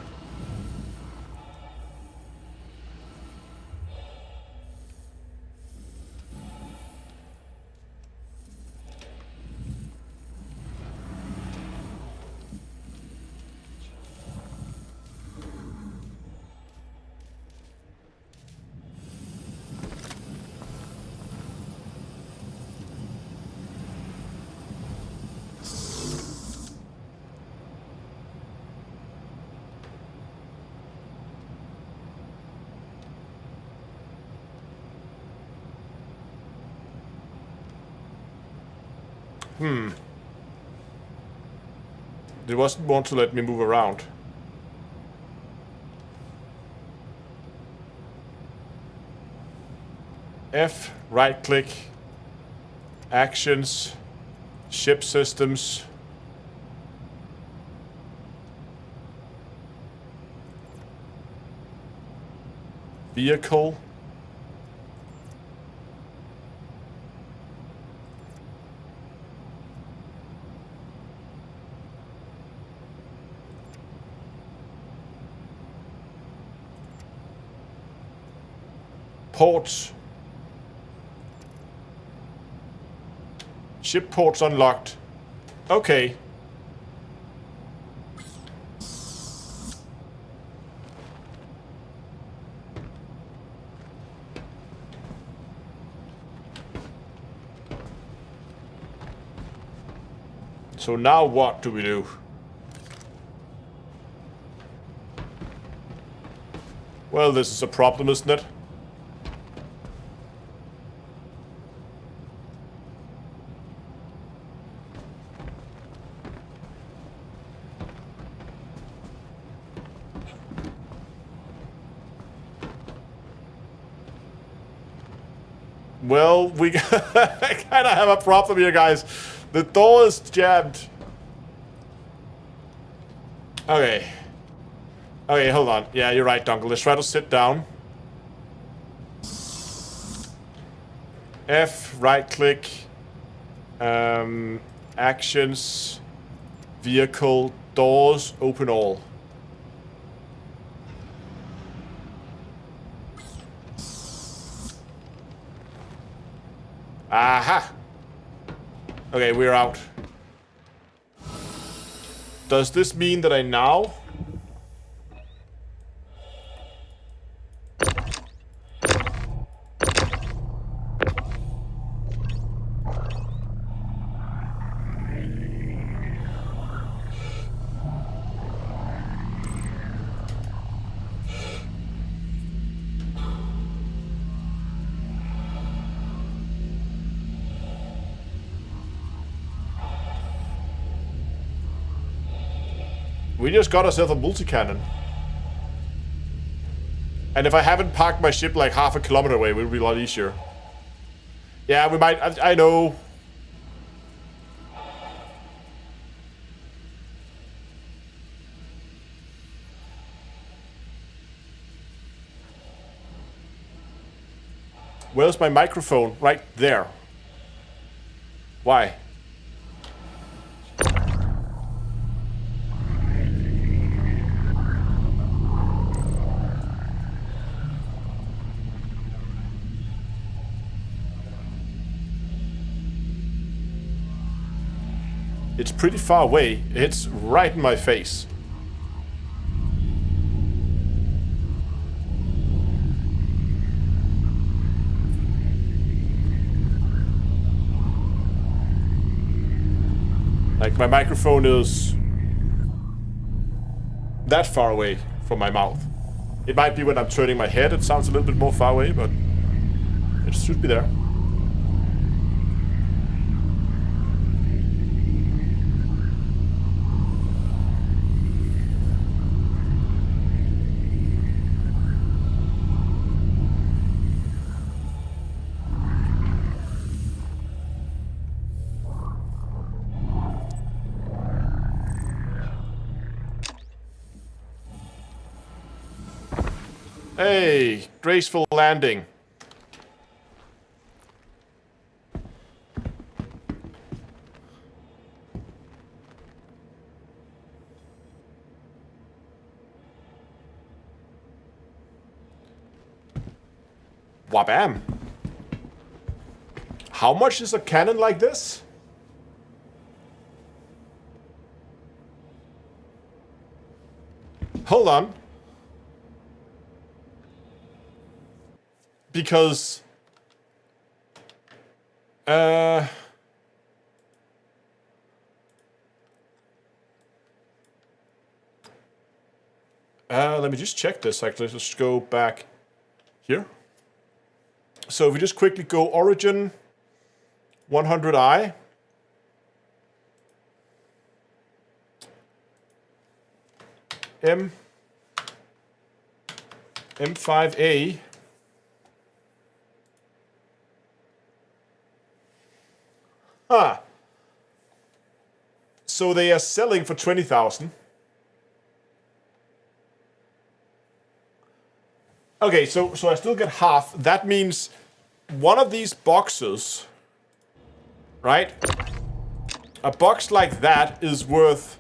It wasn't want to let me move around. F, right click, actions, ship systems. Vehicle. Ports. Ship ports unlocked. Okay. So now what do we do? Well, this is a problem, isn't it? Well, we kind of have a problem here, guys. The door is jammed. Okay. Okay, hold on. Yeah, you're right, Dunkel. Let's try to sit down. F, right click. Actions. Vehicle. Doors. Open all. Aha! Okay, we're out. Does this mean that I now... We just got ourselves a multi-cannon. And if I haven't parked my ship like half a kilometer away, it would be a lot easier. Yeah, we might... I know. Where's my microphone? Right there. Why? It's pretty far away. It's right in my face. Like, my microphone is that far away from my mouth. It might be when I'm turning my head, it sounds a little bit more far away, but it should be there. Hey, graceful landing. Wabam. How much is a cannon like this? Hold on. Because let me just check this. Actually, let's go back here. So if we just quickly go origin 100i, M5A. Huh. So they are selling for 20,000. Okay, so I still get half. That means one of these boxes, right? A box like that is worth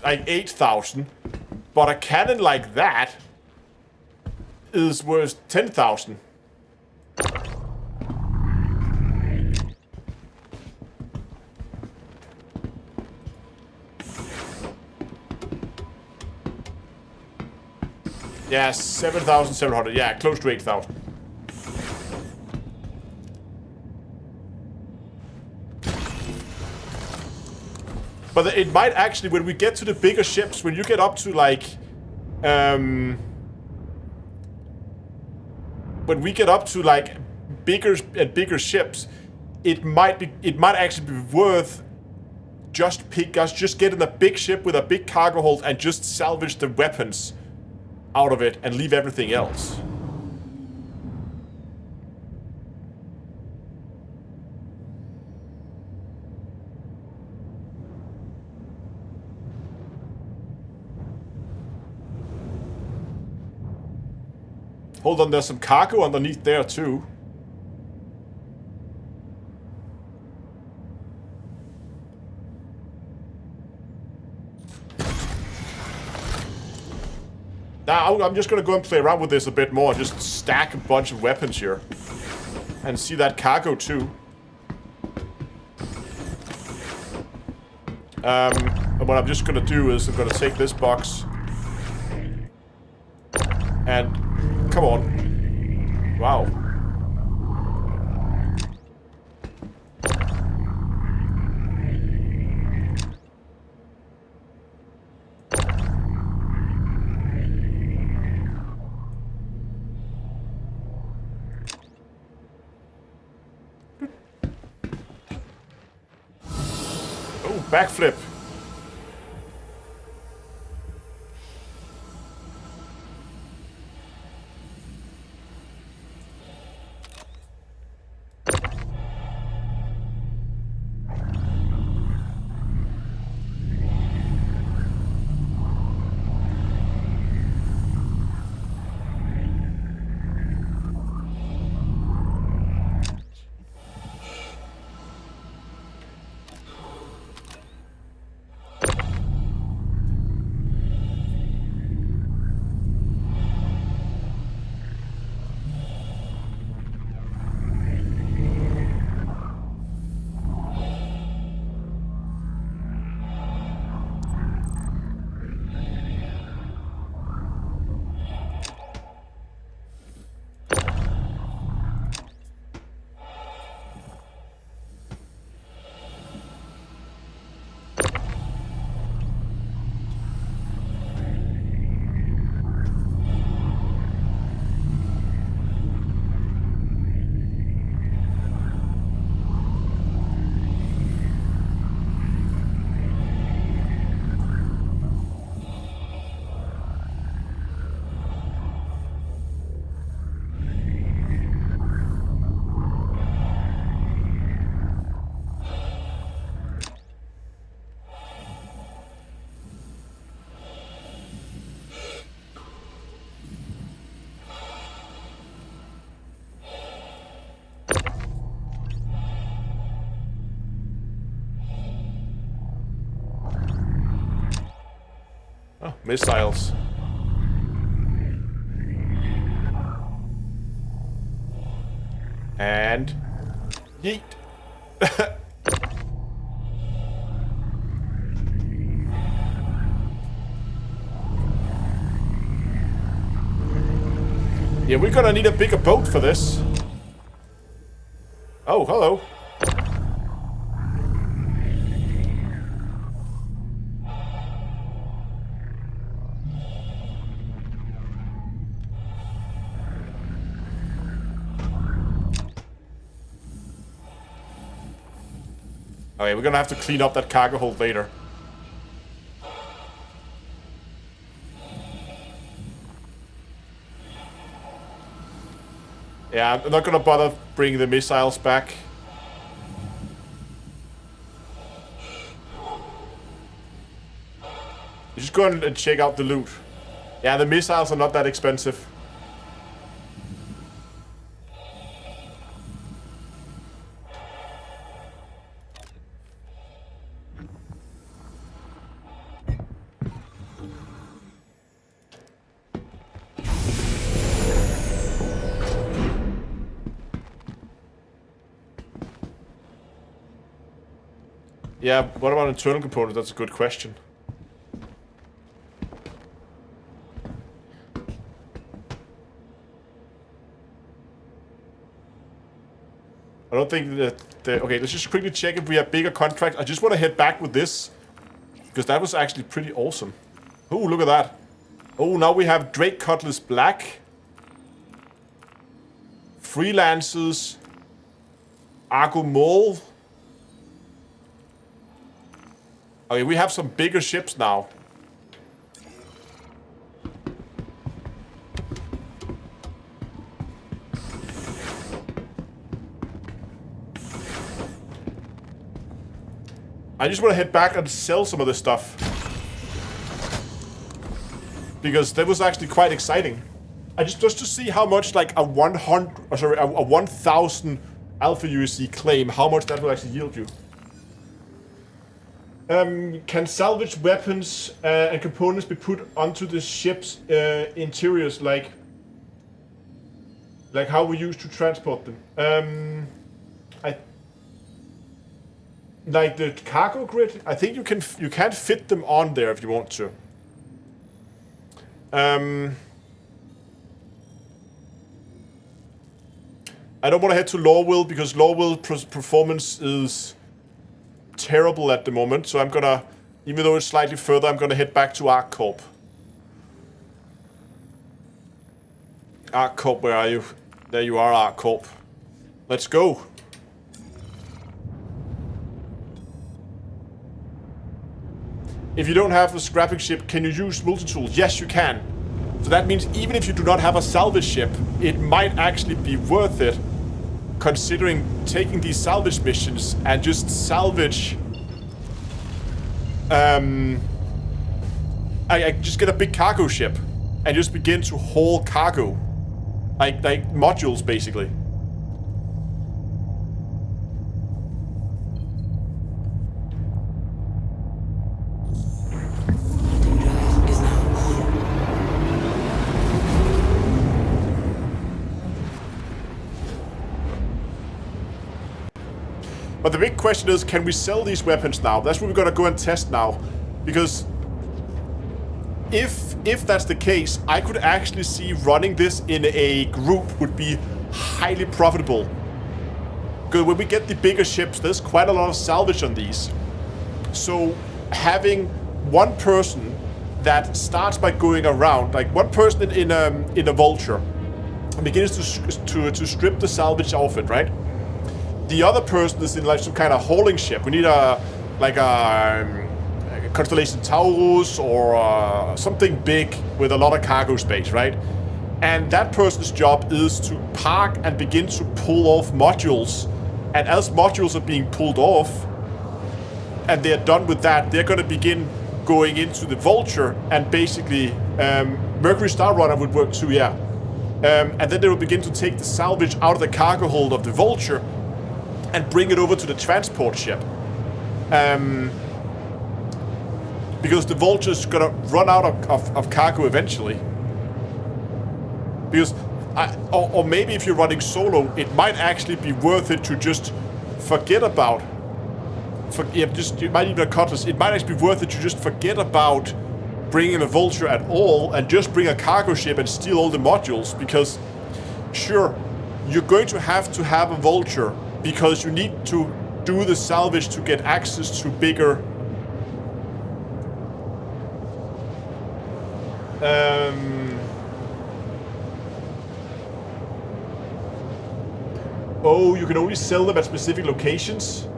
like 8,000, but a cannon like that is worth 10,000. Yeah, 7,700. Yeah, close to 8,000. But it might actually, when we get to the bigger ships, when you get up to like, when we get up to like bigger and bigger ships, it might actually be worth just get in a big ship with a big cargo hold and just salvage the weapons out of it and leave everything else. Hold on, there's some cargo underneath there too. Now, I'm just gonna go and play around with this a bit more. Just stack a bunch of weapons here. And see that cargo too. And what I'm just gonna do is I'm gonna take this box. And... come on. Wow. Oh, backflip. Oh, missiles. And... yeet. Yeah, we're gonna need a bigger boat for this. Oh, hello. Okay, we're gonna have to clean up that cargo hold later. Yeah, I'm not gonna bother bringing the missiles back. Just go and check out the loot. Yeah, the missiles are not that expensive. Yeah, what about internal components? That's a good question. I don't think that... okay, let's just quickly check if we have bigger contracts. I just want to head back with this, because that was actually pretty awesome. Oh, look at that. Oh, now we have Drake Cutlass Black. Freelancers. Argo Mole. Okay, we have some bigger ships now. I just want to head back and sell some of this stuff. Because that was actually quite exciting. I just to see how much like a 1000 Alpha UEC claim, how much that will actually yield you. Can salvaged weapons and components be put onto the ship's interiors, like how we used to transport them? Like the cargo grid, I think you can fit them on there if you want to. I don't want to head to Lawville because Lawville performance is terrible at the moment, so I'm gonna, even though it's slightly further, I'm gonna head back to ArcCorp. ArcCorp, where are you? There you are, ArcCorp. Let's go. If you don't have a scrapping ship, can you use multi-tools? Yes, you can. So that means even if you do not have a salvage ship, it might actually be worth it, considering taking these salvage missions and just salvage. I just get a big cargo ship and just begin to haul cargo, like modules basically. But the big question is, can we sell these weapons now? That's what we're gonna go and test now. Because if that's the case, I could actually see running this in a group would be highly profitable. Because when we get the bigger ships, there's quite a lot of salvage on these. So having one person that starts by going around, like one person in a vulture, and begins to strip the salvage off it, right? The other person is in like some kind of hauling ship. We need a Constellation Taurus or something big with a lot of cargo space, right? And that person's job is to park and begin to pull off modules. And as modules are being pulled off, and they're done with that, they're going to begin going into the Vulture, and basically Mercury Star Runner would work too, yeah. And then they will begin to take the salvage out of the cargo hold of the Vulture and bring it over to the transport ship. Because the Vulture's gonna run out of cargo eventually. Because, or maybe if you're running solo, it might actually be worth it to just forget about. You might even a Cutlass. It might actually be worth it to just forget about bringing a Vulture at all and just bring a cargo ship and steal all the modules. Because, sure, you're going to have a Vulture because you need to do the salvage to get access to bigger. Oh, you can only sell them at specific locations?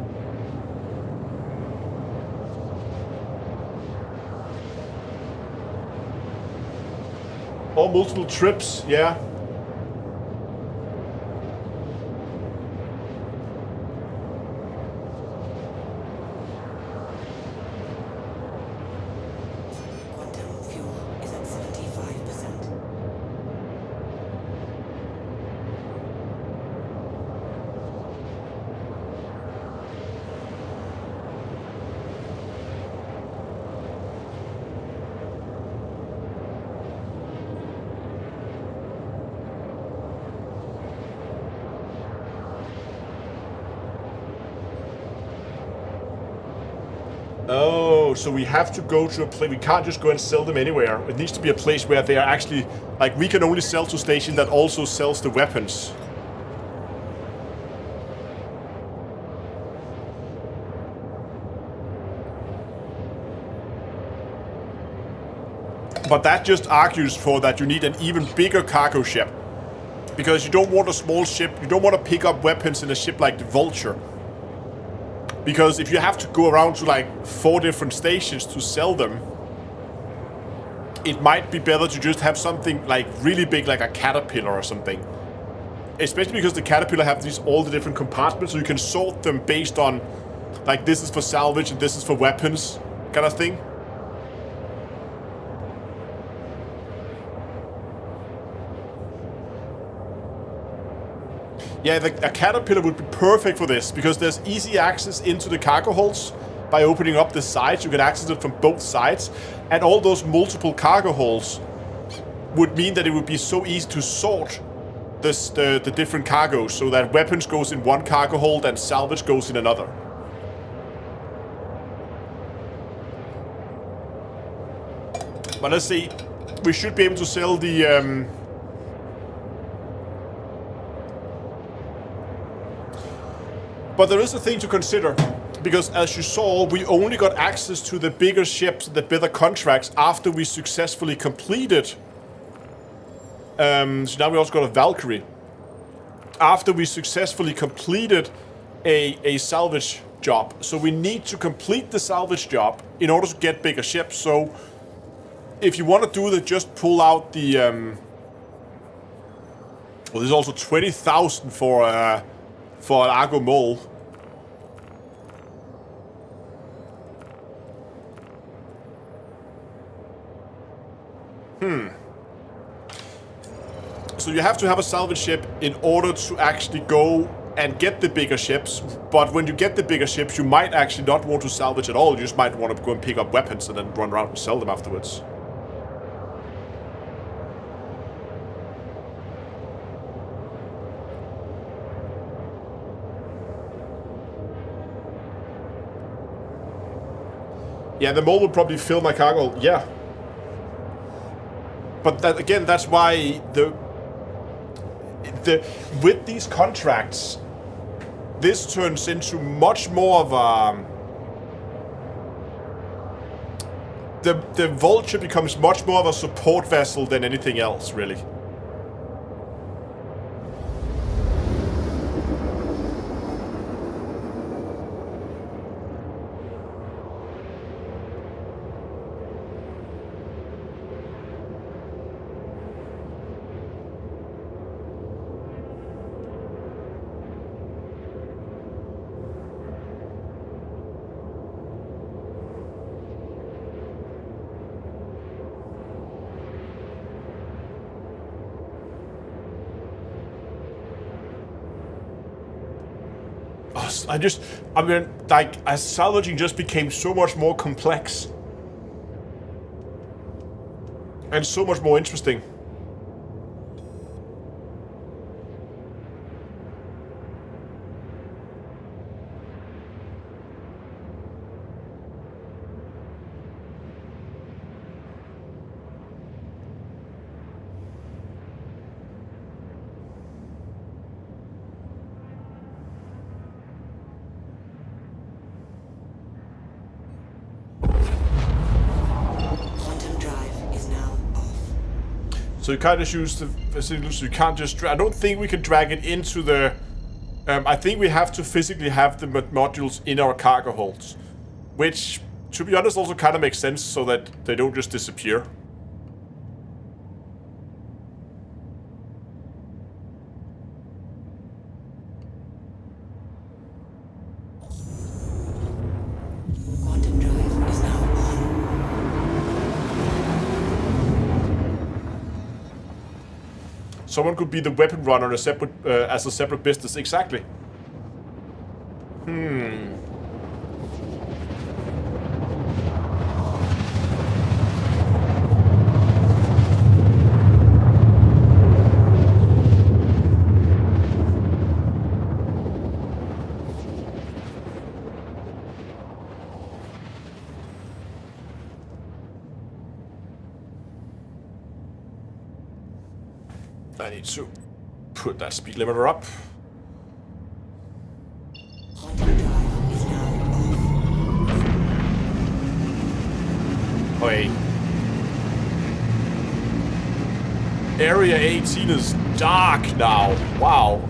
Or multiple trips, yeah. cargo, so we have to go to a place. We can't just go and sell them anywhere. It needs to be a place where they are actually, like, we can only sell to a station that also sells the weapons. But that just argues for that you need an even bigger cargo ship. Because you don't want a small ship, you don't want to pick up weapons in a ship like the Vulture. Because if you have to go around to like 4 different stations to sell them, it might be better to just have something like really big, like a Caterpillar or something. Especially because the Caterpillar have all the different compartments, so you can sort them based on, like, this is for salvage and this is for weapons, kind of thing. Yeah, a Caterpillar would be perfect for this, because there's easy access into the cargo holds by opening up the sides. You can access it from both sides, and all those multiple cargo holds would mean that it would be so easy to sort the different cargoes, so that weapons goes in one cargo hold and salvage goes in another. But let's see, we should be able to sell the but there is a thing to consider, because as you saw, we only got access to the bigger ships, the better contracts, after we successfully completed. So now we also got a Valkyrie. After we successfully completed a salvage job. So we need to complete the salvage job in order to get bigger ships. So if you want to do that, just pull out the... well, there's also 20,000 for an Argo Mole. So you have to have a salvage ship in order to actually go and get the bigger ships. But when you get the bigger ships, you might actually not want to salvage at all. You just might want to go and pick up weapons and then run around and sell them afterwards. Yeah, the mole would probably fill my cargo. Yeah. But that, again, that's why with these contracts, this turns into much more of a... The Vulture becomes much more of a support vessel than anything else, really. I mean, like, as salvaging just became so much more complex. And so much more interesting. So you can't just use the facility, so you can't just... I don't think we can drag it into the... I think we have to physically have the modules in our cargo holds. Which, to be honest, also kind of makes sense so that they don't just disappear. Someone could be the weapon runner as a separate business. Exactly. I need to put that speed limiter up. Drive is now off. Okay. Area 18 is dark now. Wow.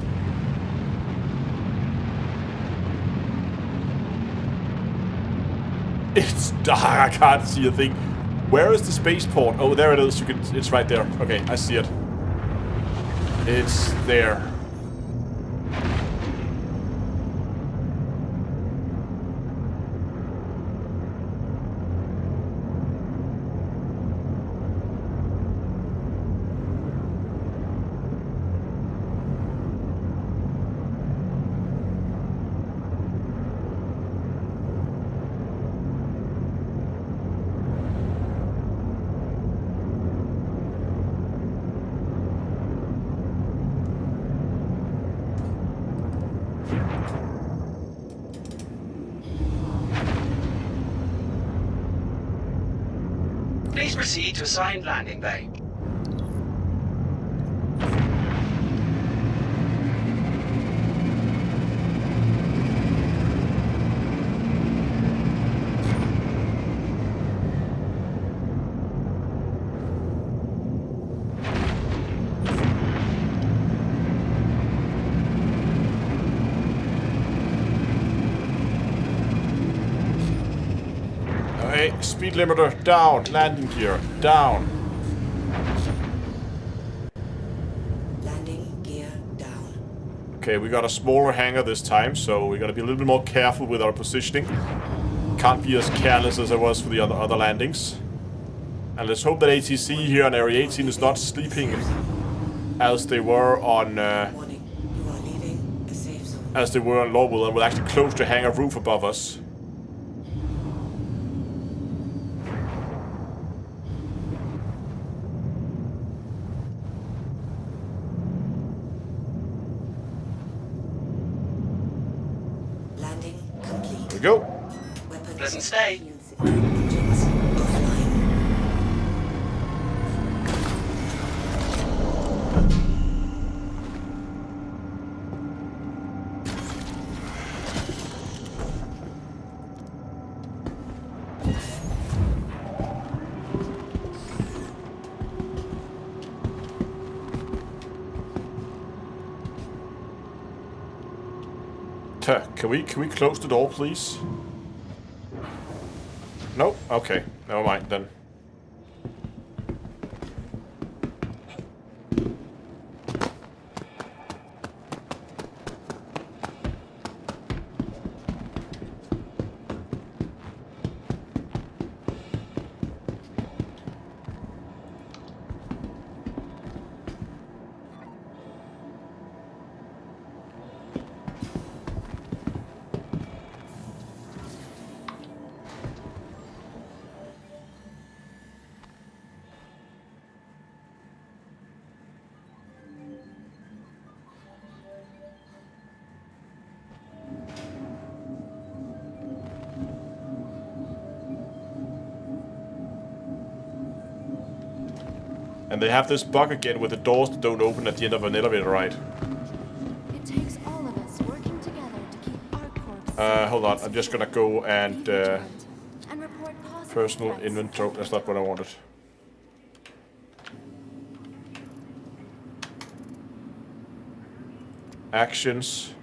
It's dark. I can't see a thing. Where is the spaceport? Oh, there it is. You can. It's right there. Okay, I see it. It's there. Please proceed to assigned landing bay. Okay, speed limiter down. Landing gear down. Landing gear down. Okay, we got a smaller hangar this time, so we gotta be a little bit more careful with our positioning. Can't be as careless as I was for the other landings. And let's hope that ATC here on Area 18 is not sleeping as they were on Warning, you are leaving a safe zone. as they were on Lowell, and will actually close the hangar roof above us. Landing complete. There we go. Weapons. Pleasant stay. Engines offline. Can we close the door, please? No? Okay. Never mind then. And they have this bug again with the doors that don't open at the end of an elevator ride. It takes all of us working together to keep our corps Hold on, I'm just gonna go and Be vigilant and report possible personal threats inventory. That's not what I wanted. Actions.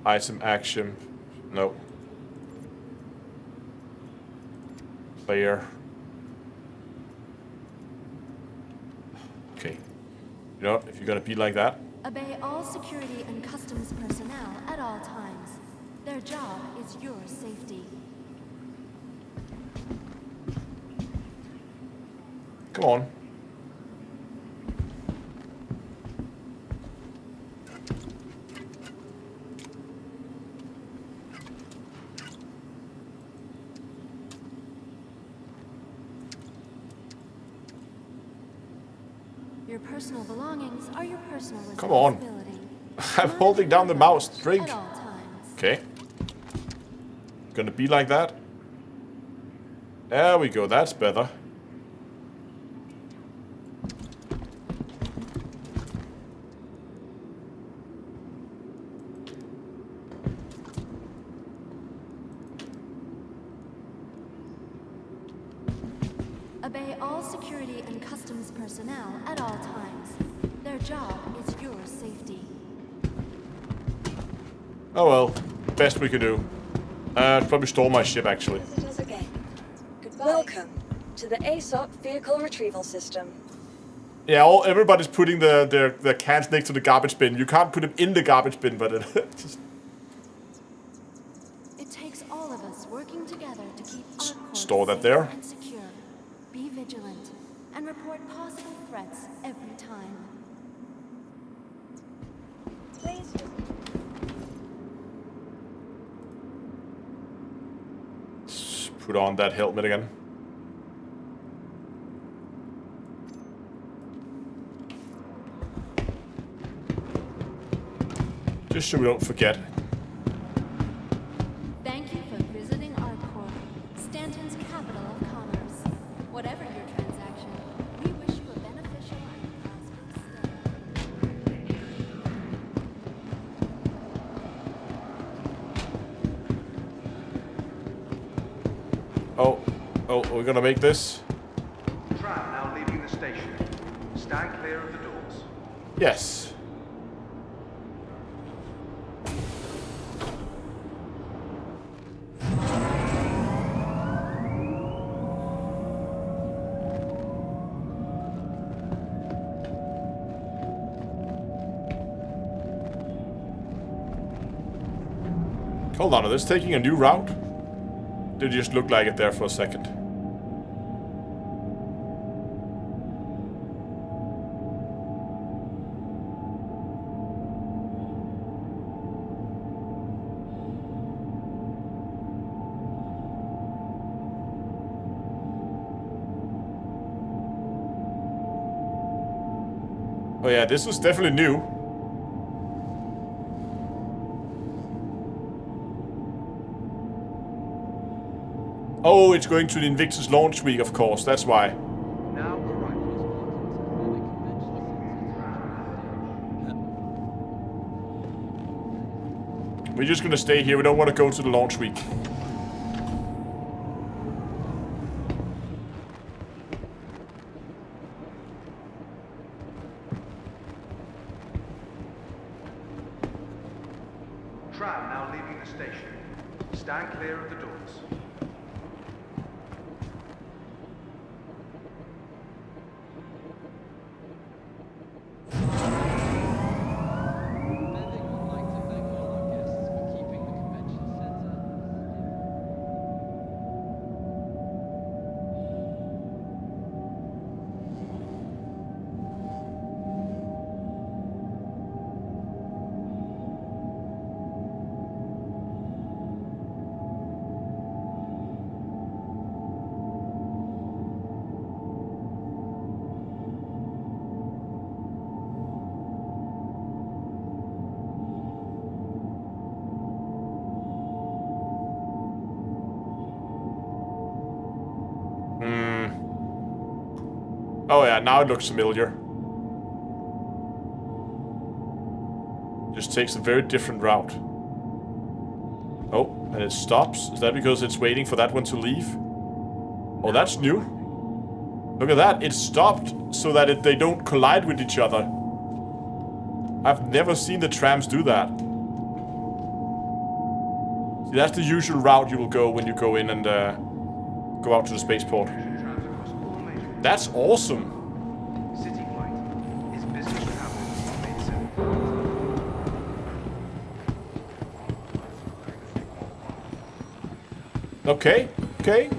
Item action. No. Player. Okay. You know what? If you're gonna be like that. Obey all security and customs personnel at all times. Their job is your safety. Come on. Your personal belongings are your personal Come on. responsibility. I'm holding down the mouse. Drink. At all times. Okay. Gonna be like that. There we go. That's better. all security and customs personnel at all times. Their job is your safety. Oh well, best we can do. Probably stole my ship actually. Visit us again. Goodbye. Welcome to the aSOP vehicle retrieval system. Yeah, everybody's putting their cans next to the garbage bin. You can't put them in the garbage bin, but it just... It takes all of us working together to keep our corp Store that safe there. and secure. Be vigilant and report possible threats every time. Please visit. Put on that helmet again. Just so we don't forget. Thank you for visiting our corp, Stanton's capital of commerce. Whatever your transaction, we wish you a beneficial and prosperous stay. Oh, we're gonna make this? Tram now leaving the station. Stand clear of the doors. Yes. Hold on, are this taking a new route? Did it just look like it there for a second? Oh yeah, this is definitely new. Oh, it's going to the Invictus launch week, of course, that's why. Now arriving. We're just gonna stay here, we don't want to go to the launch week. Tram now leaving the station. Stand clear of the doors. Bending would like to thank all our guests for keeping the convention center. Oh yeah, now it looks familiar. Just takes a very different route. Oh, and it stops. Is that because it's waiting for that one to leave? Oh, that's new. Look at that. It stopped so that they don't collide with each other. I've never seen the trams do that. See, that's the usual route you will go when you go in and go out to the spaceport. Trams across all major. That's awesome. City flight is business travel made simple. Okay, okay.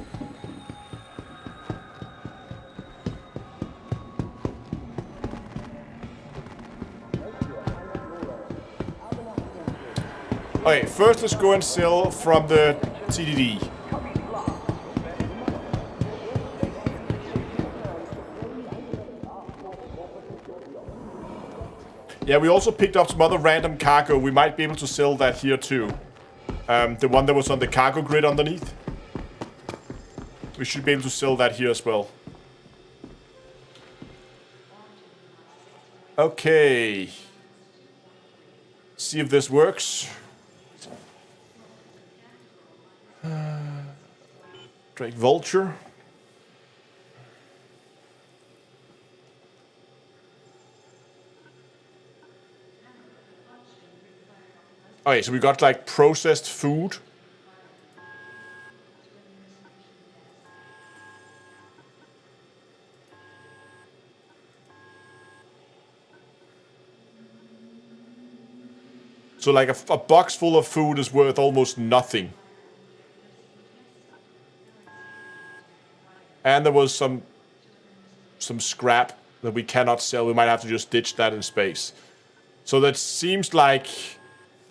Okay, first let's go and sell from the TDD. Yeah, we also picked up some other random cargo. We might be able to sell that here too. The one that was on the cargo grid underneath. We should be able to sell that here as well. Okay. See if this works. Drake Vulture. Okay, so we got like processed food. So like a box full of food is worth almost nothing. And there was some scrap that we cannot sell. We might have to just ditch that in space. So that seems like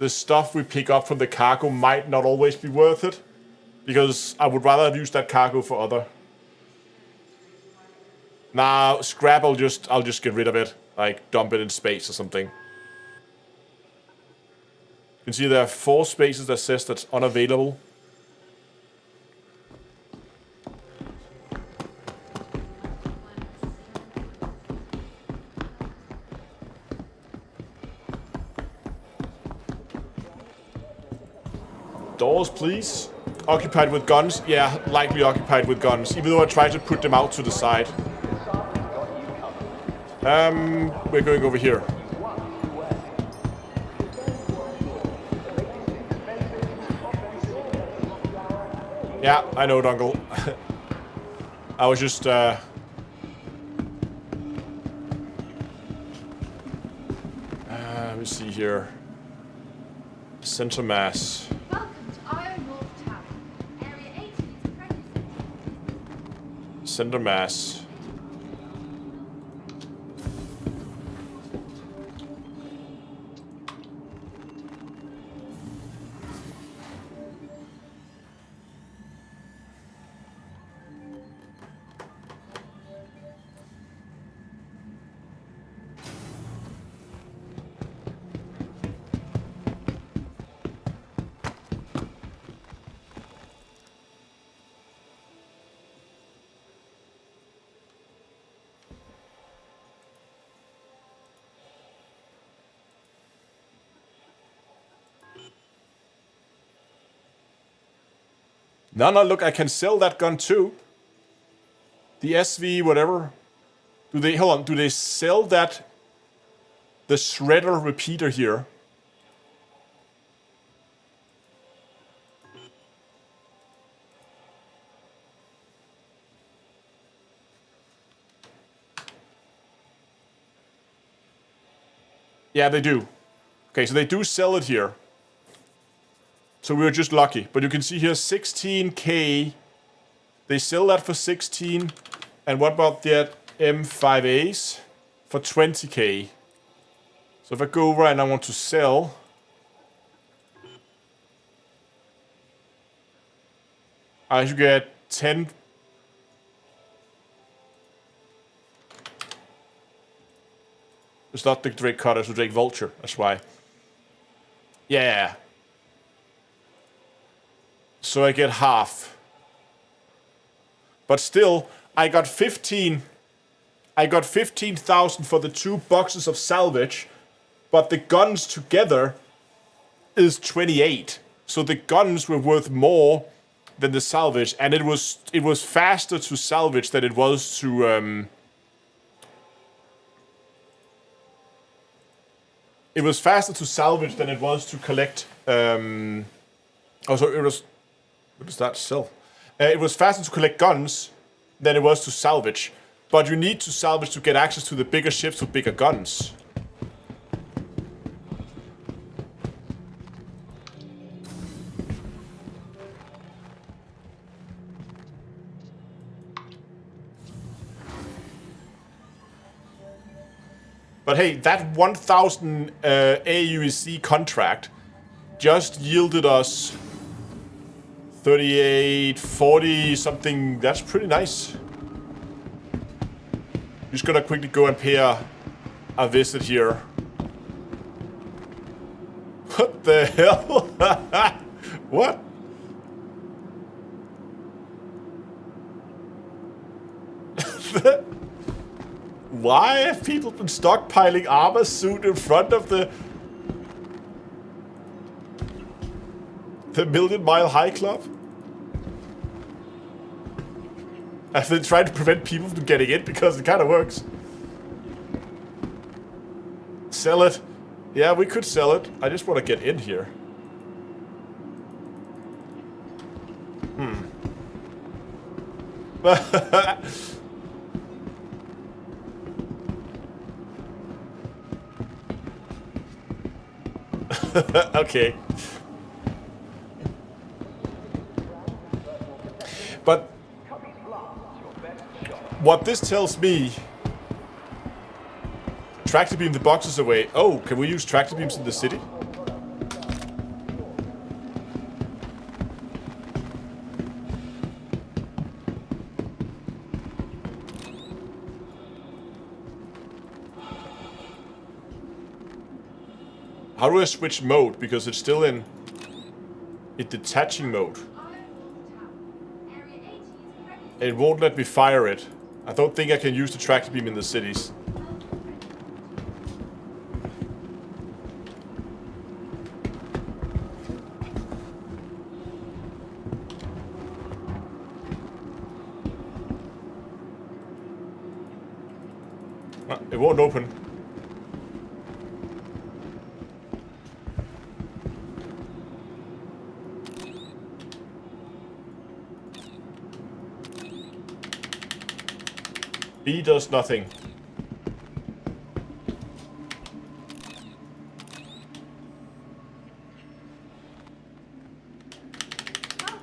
the stuff we pick up from the cargo might not always be worth it. Because I would rather use that cargo for other. Now, scrap, I'll just get rid of it. Like, dump it in space or something. You can see there are 4 spaces that says that's unavailable. Doors, please. Occupied with guns? Yeah, likely occupied with guns. Even though I tried to put them out to the side. We're going over here. Yeah, I know, Dungle. I was just, let me see here. Center mass. Welcome to North Tower. Area 8 needs a pregnancy. Center mass. No, look, I can sell that gun too. The SV, whatever. Do they, hold on, do they sell that, the shredder repeater here? Yeah, they do. Okay, so they do sell it here. So we were just lucky. But you can see here 16K. They sell that for 16. And what about that M5As? For 20K. So if I go over and I want to sell. I should get 10. It's not the Drake Cutter, it's the Drake Vulture. That's why. Yeah. So I get half. But still, I got 15. I got 15,000 for the 2 boxes of salvage. But the guns together is 28. So the guns were worth more than the salvage. And it was faster to salvage than it was to... It was faster to salvage than it was to collect... Also, it was... What does that sell? It was faster to collect guns than it was to salvage. But you need to salvage to get access to the bigger ships with bigger guns. But hey, that 1,000 aUEC contract just yielded us 38, 40 something. That's pretty nice. Just gonna quickly go and pay a visit here. What the hell? What? Why have people been stockpiling armor suit in front of the Million Mile High Club? Have they tried to prevent people from getting in? Because it kind of works. Sell it. Yeah, we could sell it. I just want to get in here. Okay. But what this tells me, tractor beam the boxes away. Oh, can we use tractor beams in the city? How do I switch mode? Because it's still in detaching mode. It won't let me fire it. I don't think I can use the tractor beam in the cities. It won't open. B does nothing.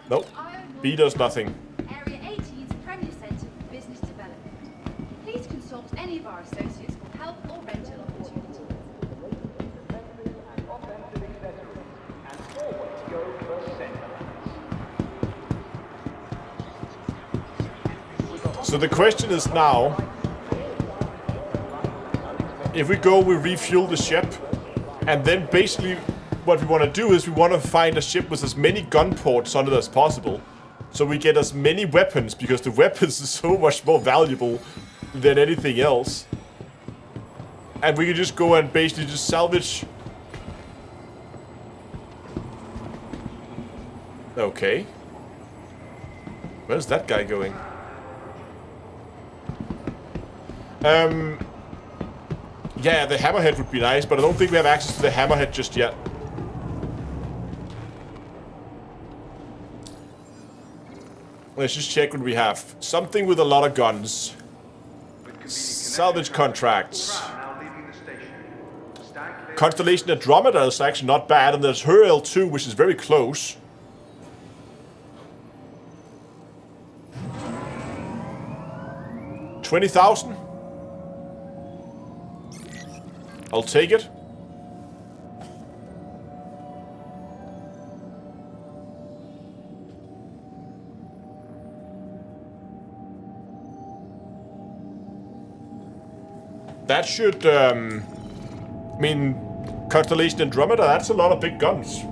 Nope. B does nothing. Area 18's Premier Centre for Business Development. Please consult any of our associates for help or rental opportunities. So the question is now, if we go, we refuel the ship, and then basically what we want to do is we want to find a ship with as many gun ports on it as possible, so we get as many weapons, because the weapons is so much more valuable than anything else. And we can just go and basically just salvage. Okay. Where's that guy going? Yeah, the hammerhead would be nice, but I don't think we have access to the hammerhead just yet. Let's just check what we have. Something with a lot of guns. Salvage contracts. Constellation Andromeda is actually not bad, and there's her L2, which is very close. $20,000. I'll take it. That should, I mean, Constellation Andromeda, that's a lot of big guns.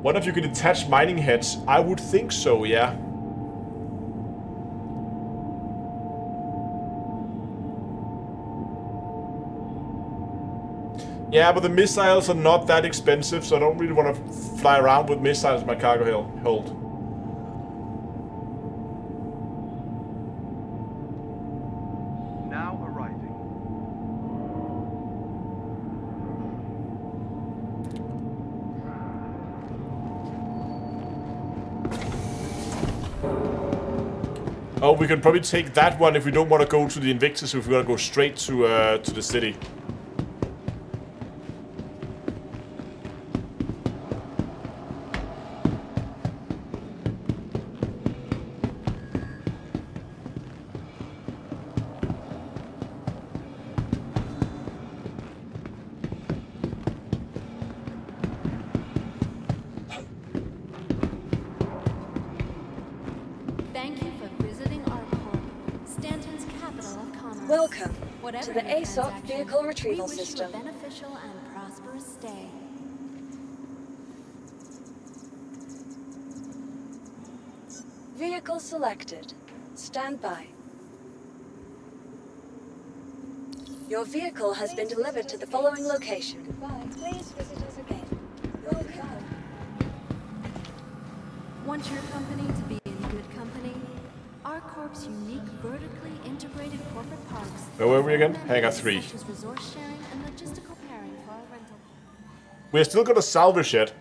What if you can detach mining heads? I would think so, yeah. Yeah, but the missiles are not that expensive, so I don't really want to fly around with missiles in my cargo hold. Now arriving. Oh, we can probably take that one if we don't want to go to the Invictus, if we want to go straight to the city. Thank you for visiting our port, Stanton's capital of commerce. Welcome Whatever to the your aSOC transaction, vehicle retrieval we wish system. You a beneficial and prosperous stay. Vehicle selected. Stand by. Your vehicle has been delivered to the following location. Goodbye. Please visit us again. Welcome. Want your company to be in good company? Our Corp's unique vertically integrated corporate parks. Where were we again? Hangar 3. Such as resource sharing and logistical pairing for our rental. We're still gonna salvage it.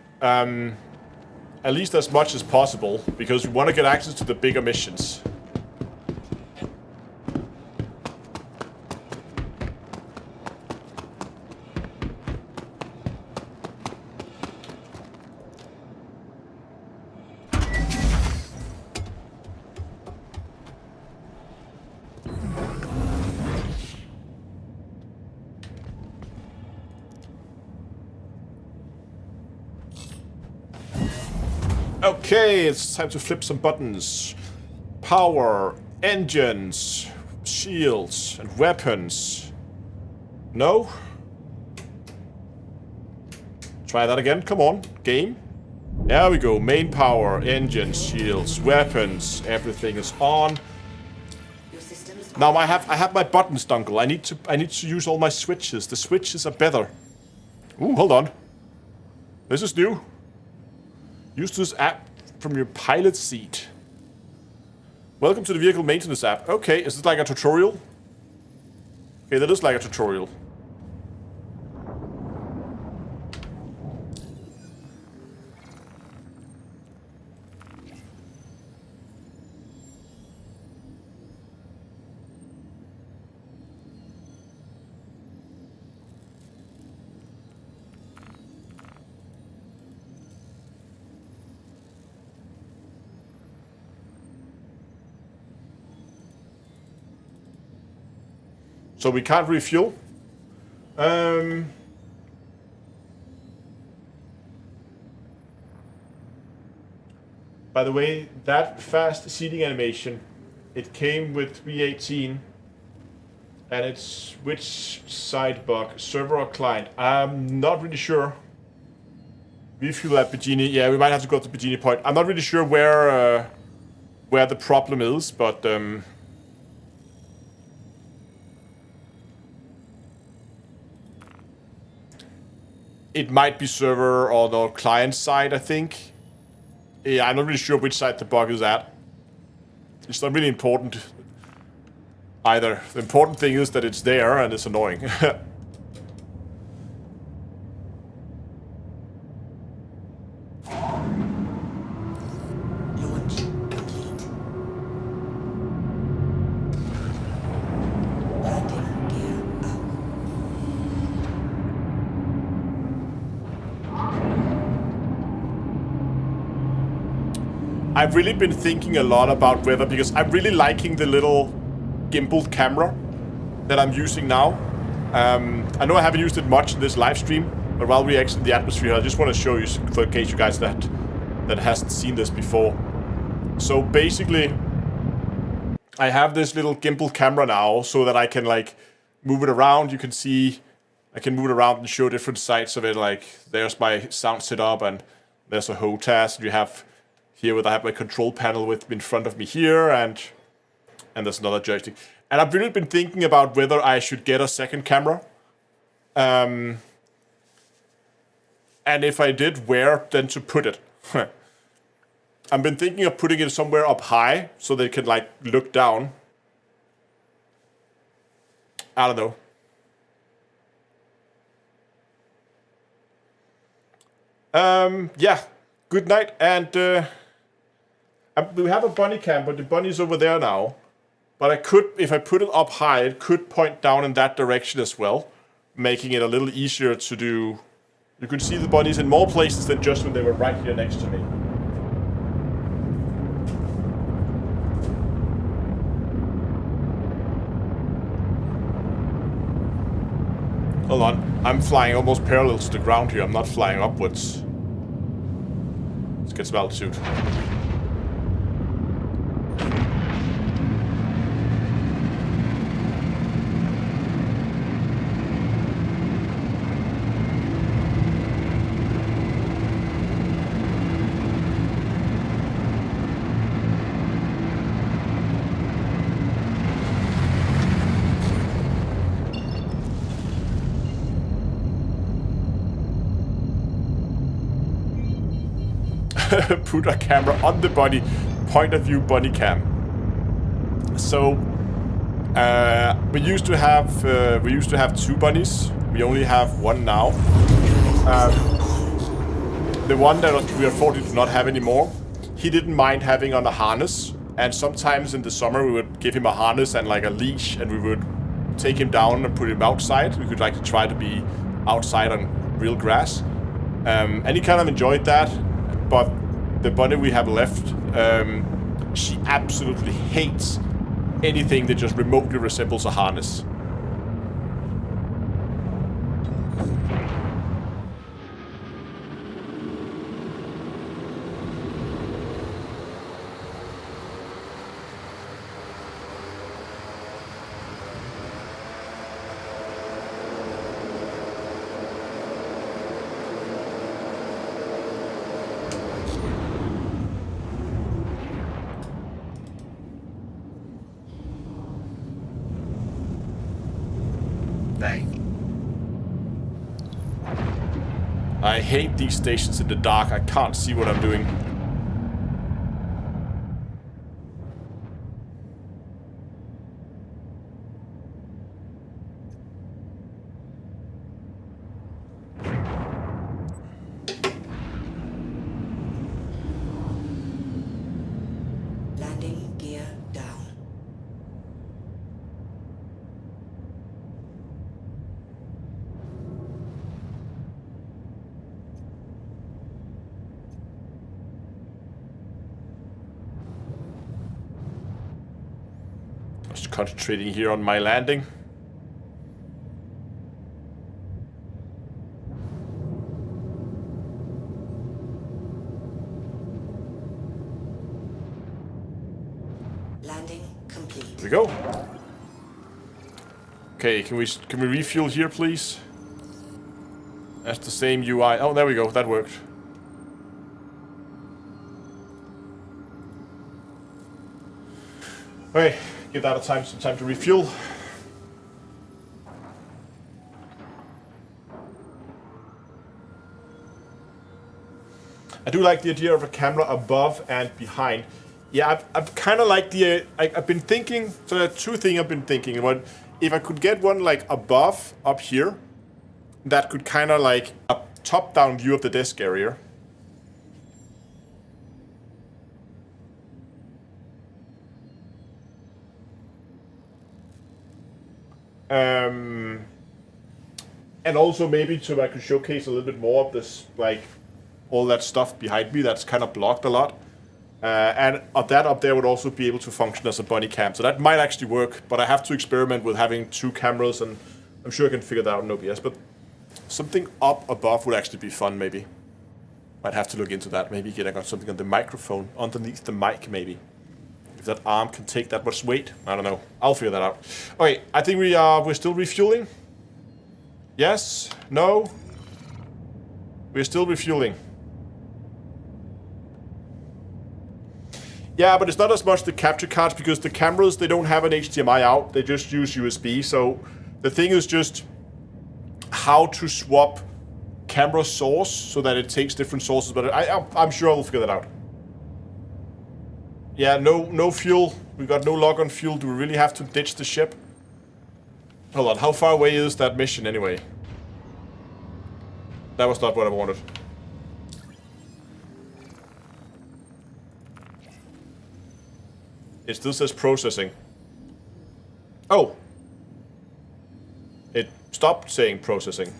At least as much as possible, because we want to get access to the bigger missions. Okay, it's time to flip some buttons. Power, engines, shields, and weapons. No? Try that again, come on, game. There we go, main power, engines, shields, weapons, everything is on. Now I have my buttons, Dunkel. I need to use all my switches. The switches are better. Ooh, hold on. This is new. Use this app from your pilot seat. Welcome to the vehicle maintenance app. Okay, is this like a tutorial? Okay, that is like a tutorial. So we can't refuel. By the way, that fast seating animation, it came with 318, and it's which side bug, server or client? I'm not really sure. Refuel at Bikini. Yeah, we might have to go to Bikini Point. I'm not really sure where the problem is, but it might be server or the client side, I think. Yeah, I'm not really sure which side the bug is at. It's not really important either. The important thing is that it's there and it's annoying. I've really been thinking a lot about whether, because I'm really liking the little gimbal camera that I'm using now. I know I haven't used it much in this live stream, but while we exit the atmosphere, I just want to show you, for in case you guys that hasn't seen this before. So basically, I have this little gimbal camera now, so that I can like move it around. You can see, I can move it around and show different sides of it. Like there's my sound setup, and there's a HOTAS. You have here where I have my control panel with in front of me here, and there's another joystick. And I've really been thinking about whether I should get a second camera. And if I did, where then to put it. I've been thinking of putting it somewhere up high so they can like look down. I don't know. Yeah, good night, and we have a bunny cam, but the bunny's over there now. But I could, if I put it up high, it could point down in that direction as well, making it a little easier to do. You could see the bunnies in more places than just when they were right here next to me. Hold on, I'm flying almost parallel to the ground here. I'm not flying upwards. Let's get some altitude. Put a camera on the bunny, point of view bunny cam. So we used to have two bunnies. We only have one now. the one that we unfortunately do not have anymore, he didn't mind having on a harness. And sometimes in the summer we would give him a harness and like a leash, and we would take him down and put him outside. We could like try to be outside on real grass. And he kind of enjoyed that. But the bunny we have left, she absolutely hates anything that just remotely resembles a harness. I hate these stations in the dark. I can't see what I'm doing. Landing gear down. Just concentrating here on my landing. Landing complete. Here we go. Okay, can we refuel here, please? That's the same UI. Oh, there we go. That worked. Okay, give that some time to refuel. I do like the idea of a camera above and behind. Yeah, I've kind of like the. I've been thinking. So there are two things I've been thinking about. If I could get one like above, up here, that could kind of like a top-down view of the desk area. And also maybe so I could showcase a little bit more of this, like all that stuff behind me that's kind of blocked a lot. And that up there would also be able to function as a bunny cam. So that might actually work, but I have to experiment with having two cameras, and I'm sure I can figure that out in OBS. But something up above would actually be fun, maybe. Might have to look into that. Maybe get something on the microphone, underneath the mic, maybe. If that arm can take that much weight, I don't know. I'll figure that out. Okay, I think we're still refueling. Yes? No? We're still refueling. Yeah, but it's not as much the capture cards, because the cameras, they don't have an HDMI out. They just use USB. So the thing is just how to swap camera source so that it takes different sources. But I'm sure I'll figure that out. Yeah, no fuel. We got no log on fuel. Do we really have to ditch the ship? Hold on, how far away is that mission anyway? That was not what I wanted. It still says processing. Oh! It stopped saying processing.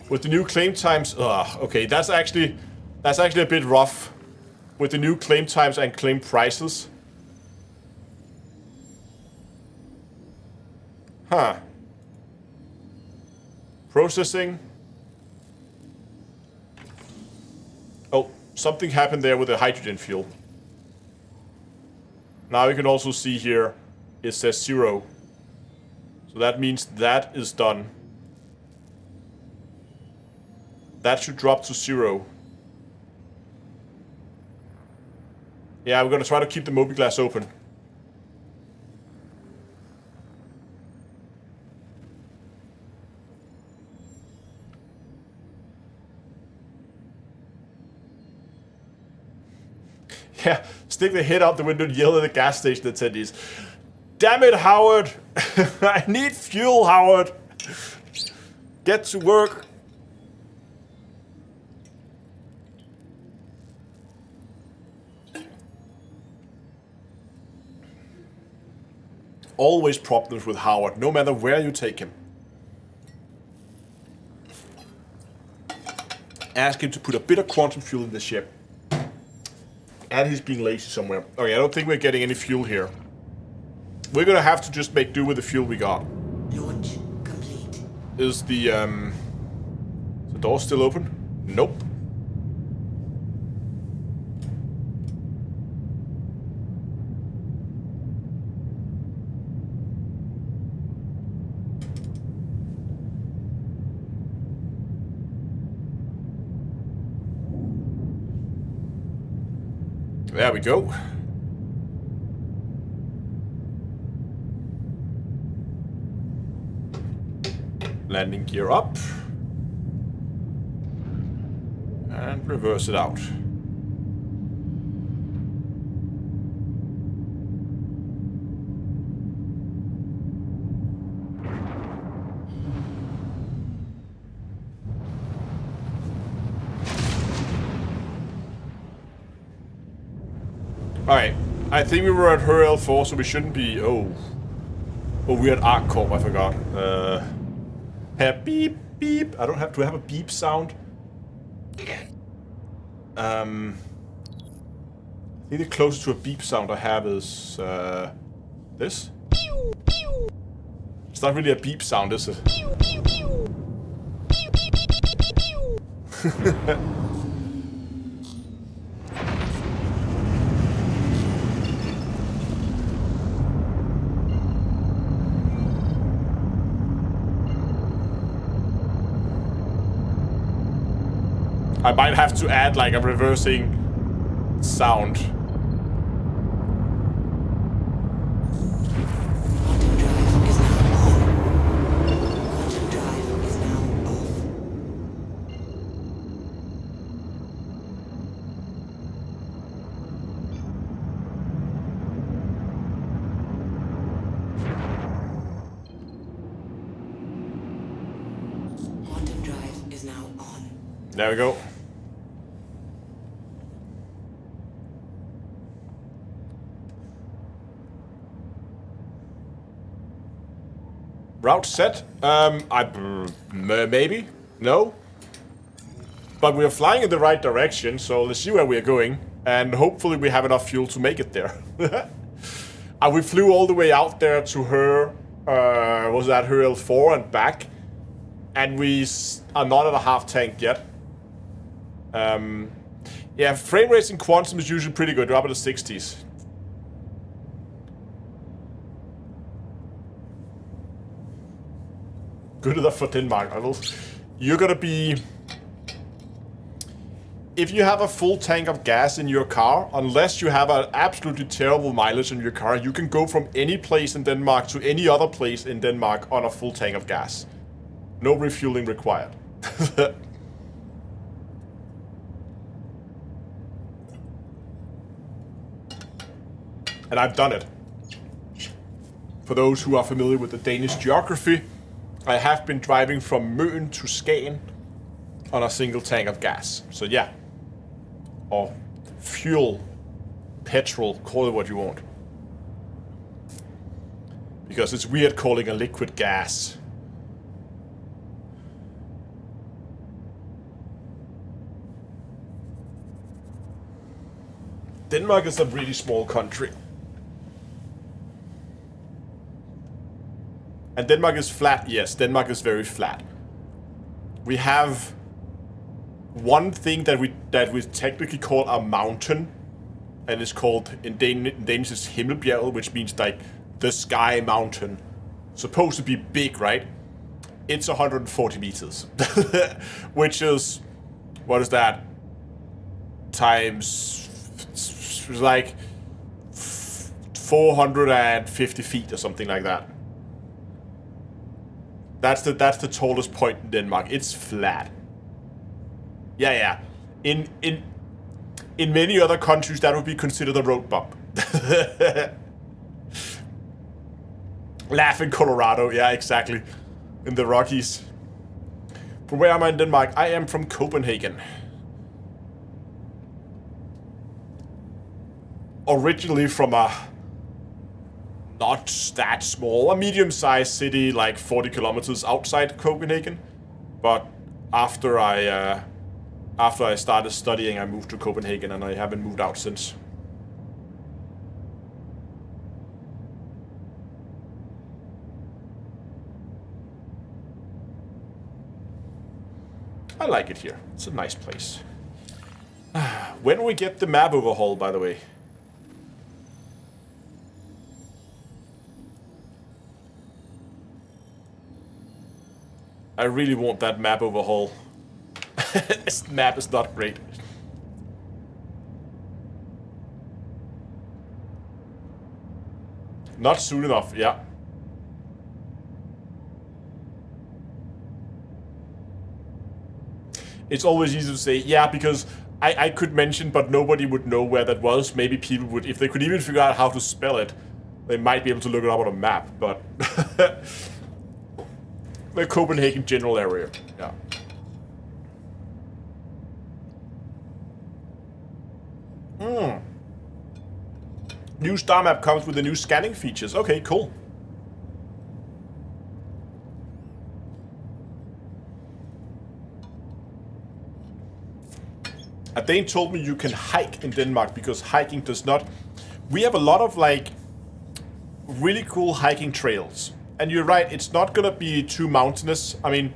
With the new claim times... okay, that's actually a bit rough. With the new claim times and claim prices. Huh. Processing. Oh, something happened there with the hydrogen fuel. Now you can also see here, it says 0. So that means that is done. That should drop to 0. Yeah, we're gonna try to keep the mobiGlass open. Yeah, stick the head out the window and yell at the gas station attendees. Damn it, Howard! I need fuel, Howard! Get to work. Always problems with Howard, no matter where you take him. Ask him to put a bit of quantum fuel in the ship. And he's being lazy somewhere. Okay, I don't think we're getting any fuel here. We're gonna have to just make do with the fuel we got. Launch complete. Is the door still open? Nope. There we go. Landing gear up. And reverse it out. Alright, I think we were at her L4, so we shouldn't be... Oh, we're at Arc Corp, I forgot. Have beep, beep. I don't have... Do I have a beep sound? Again. I think the closest to a beep sound I have is... this? It's not really a beep sound, is it? I might have to add like a reversing sound. Quantum drive is now off. Quantum drive is now on. There we go. Route set. Maybe? No? But we're flying in the right direction, so let's see where we're going. And hopefully we have enough fuel to make it there. We flew all the way out there to her, was that her L4 and back. And we are not at a half tank yet. Yeah, frame rates in Quantum is usually pretty good. We're up in the 60s. Good enough for Denmark, I will. You're gonna be... If you have a full tank of gas in your car, unless you have an absolutely terrible mileage in your car, you can go from any place in Denmark to any other place in Denmark on a full tank of gas. No refueling required. And I've done it. For those who are familiar with the Danish geography, I have been driving from Møn to Skagen on a single tank of gas. So yeah. Or fuel, petrol, call it what you want. Because it's weird calling a liquid gas. Denmark is a really small country. And Denmark is flat, yes, Denmark is very flat. We have one thing that we technically call a mountain, and it's called in Danish it's Himmelbjerget, which means like the sky mountain. Supposed to be big, right? It's 140 meters, which is, what is that? Times like 450 feet or something like that. That's the tallest point in Denmark. It's flat. Yeah. In many other countries, that would be considered a road bump. Laugh in Colorado, yeah, exactly. In the Rockies. From where am I in Denmark? I am from Copenhagen. Originally from a not that small, a medium-sized city, like 40 kilometers outside Copenhagen. But after I started studying, I moved to Copenhagen, and I haven't moved out since. I like it here. It's a nice place. When we get the map overhaul, by the way? I really want that map overhaul. This map is not great. Not soon enough, yeah. It's always easy to say, yeah, because I could mention, but nobody would know where that was. Maybe people would, if they could even figure out how to spell it, they might be able to look it up on a map, but... the Copenhagen general area, yeah. New star map comes with the new scanning features. Okay, cool. Dane told me you can hike in Denmark because hiking does not... We have a lot of like really cool hiking trails. And you're right, it's not gonna be too mountainous. I mean,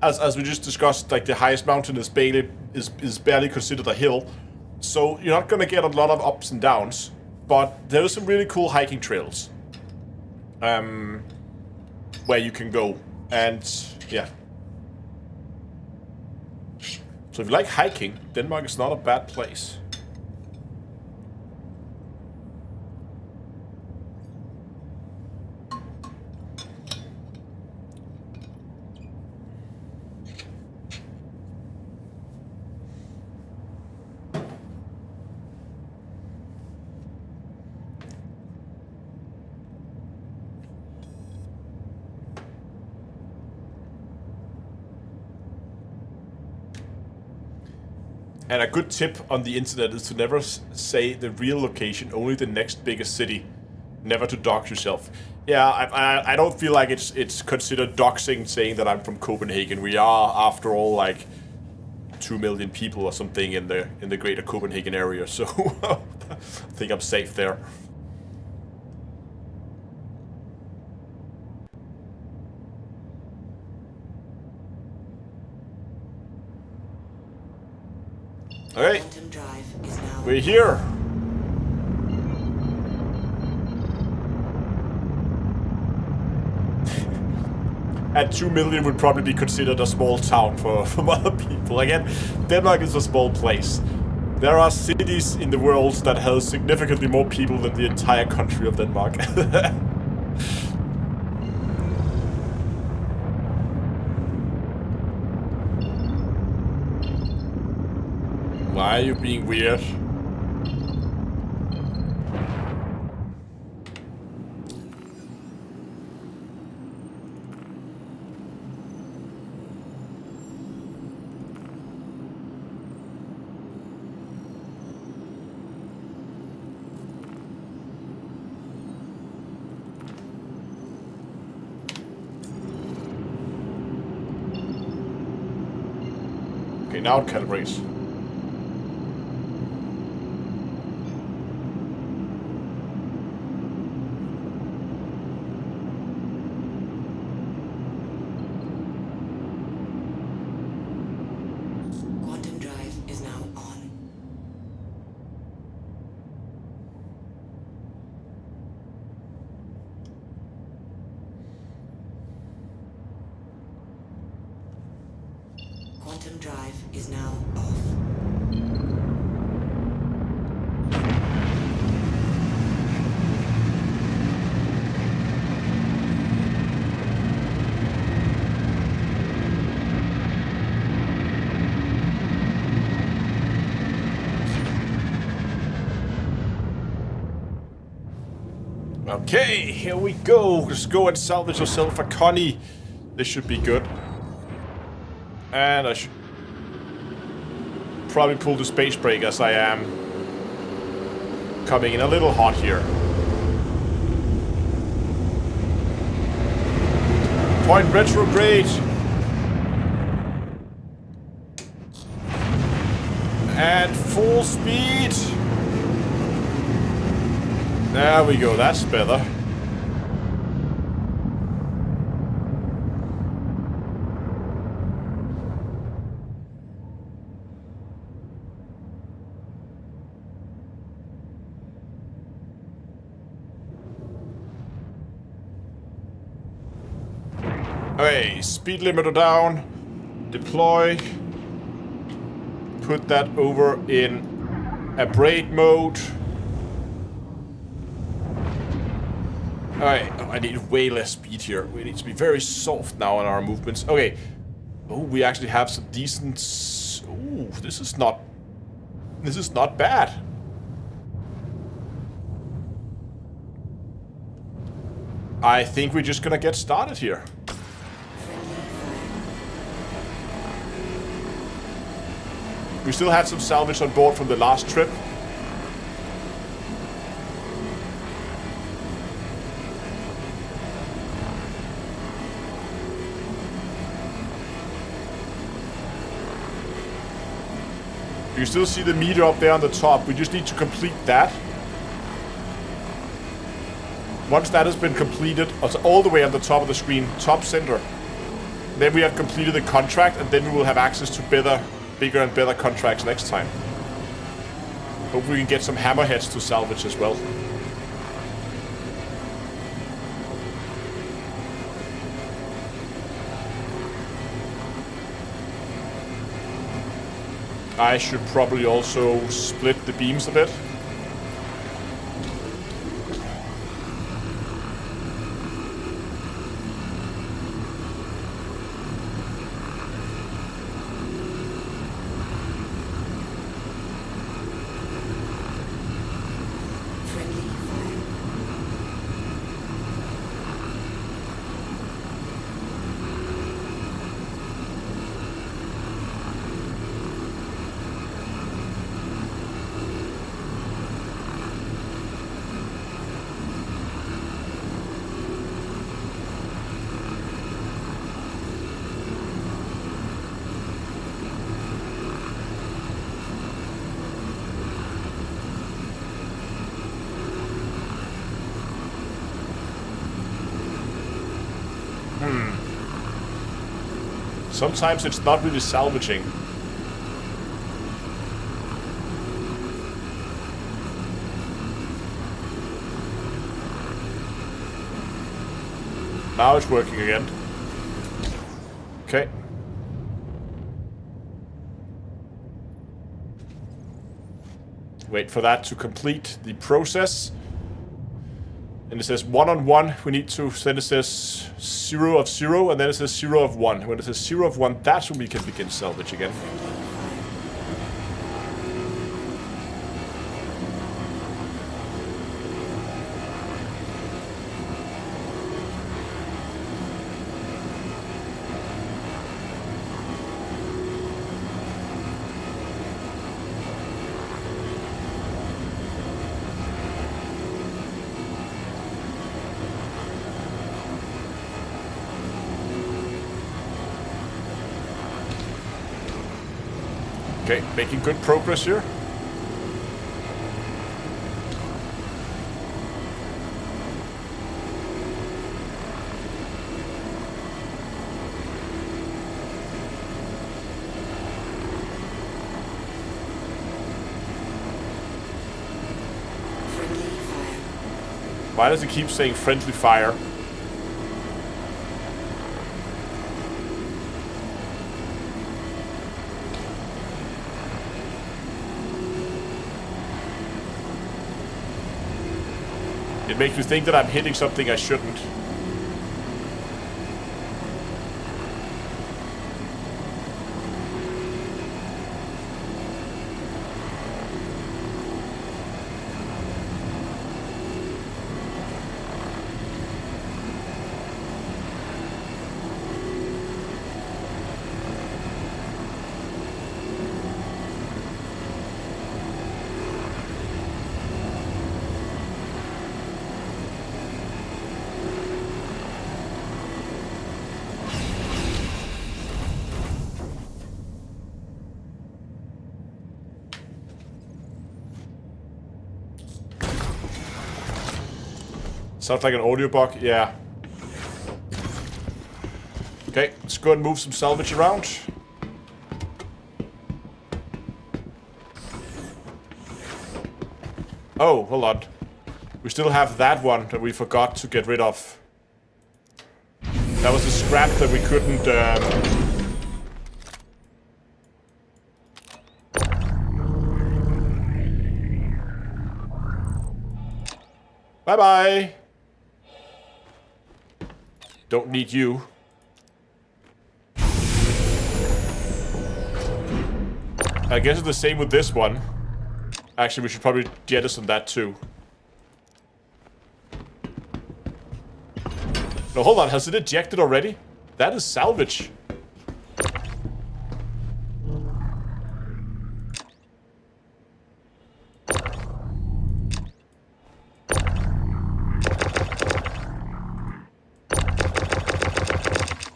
as we just discussed, like the highest mountain is barely considered a hill. So you're not gonna get a lot of ups and downs. But there are some really cool hiking trails. Where you can go. And yeah. So if you like hiking, Denmark is not a bad place. And a good tip on the internet is to never say the real location, only the next biggest city. Never to dox yourself. Yeah, I don't feel like it's considered doxing saying that I'm from Copenhagen. We are, after all, like 2 million people or something in the greater Copenhagen area, so I think I'm safe there. Okay, we're here. At 2 million would probably be considered a small town from other people. Again, Denmark is a small place. There are cities in the world that have significantly more people than the entire country of Denmark. Why are you being weird? Okay, now it calibrates. Quantum drive is now off. Okay, here we go. Let's go and salvage ourselves a Connie. This should be good. And I should probably pull the space brake as I am coming in a little hot here. Point retrograde. And full speed. There we go, that's better. Okay, speed limiter down. Deploy. Put that over in abrade mode. Alright, I need way less speed here. We need to be very soft now on our movements. Okay. Oh, we actually have some decent... Ooh, this is not bad. I think we're just gonna get started here. We still had some salvage on board from the last trip. You still see the meter up there on the top. We just need to complete that. Once that has been completed, also all the way on the top of the screen, top center, then we have completed the contract, and then we will have access to bigger and better contracts next time. Hope we can get some hammerheads to salvage as well. I should probably also split the beams a bit. Sometimes it's not really salvaging. Now it's working again. Okay. Wait for that to complete the process. And it says 1 on 1, we need to, then it says 0 of 0, and then it says 0 of 1. When it says 0 of 1, that's when we can begin salvage again. Okay, making good progress here. Why does it keep saying friendly fire? It makes me think that I'm hitting something I shouldn't. Sounds like an audio bug, yeah. Okay, let's go and move some salvage around. Oh, hold on. We still have that one that we forgot to get rid of. That was the scrap that we couldn't... Bye-bye! Don't need you. I guess it's the same with this one. Actually, we should probably jettison that too. No, hold on. Has it ejected already? That is salvage.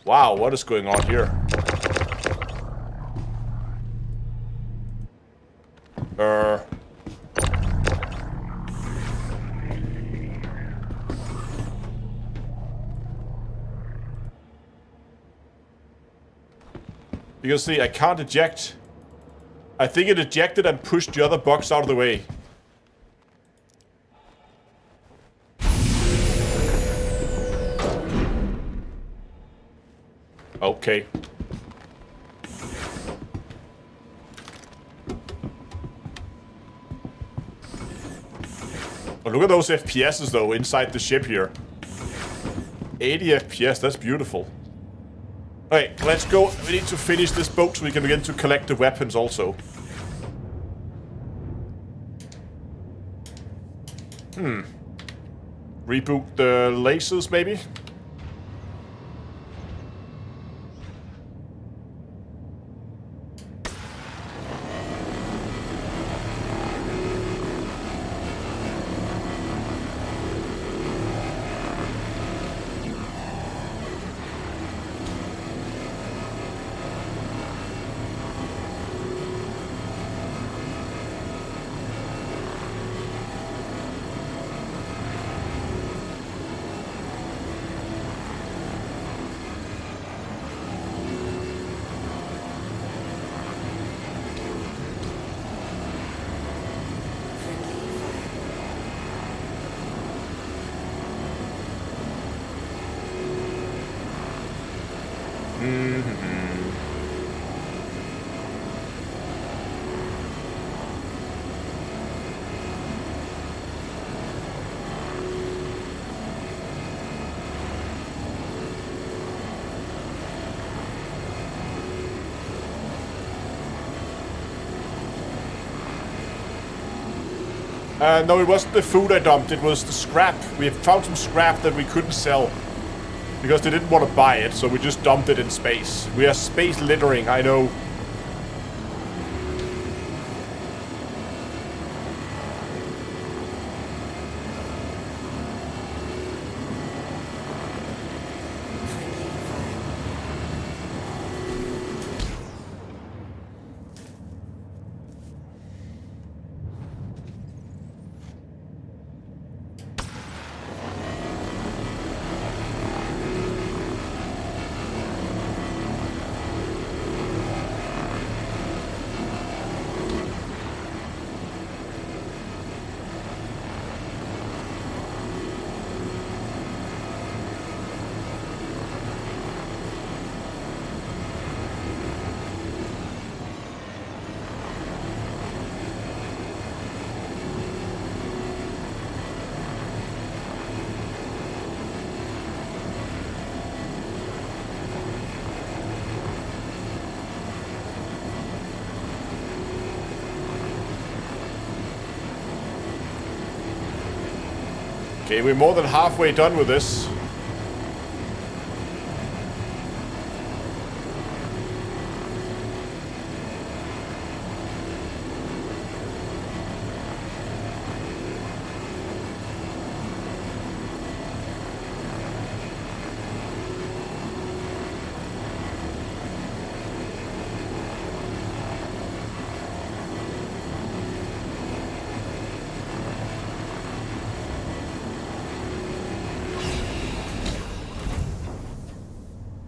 Wow, what is going on here? You can see I can't eject. I think it ejected and pushed the other box out of the way. Okay. Oh, look at those FPSs though inside the ship here. 80 FPS, that's beautiful. Alright, let's go. We need to finish this boat so we can begin to collect the weapons also. Reboot the lasers maybe? No, it wasn't the food I dumped, it was the scrap. We have found some scrap that we couldn't sell. Because they didn't want to buy it, so we just dumped it in space. We are space littering, I know. Okay, we're more than halfway done with this.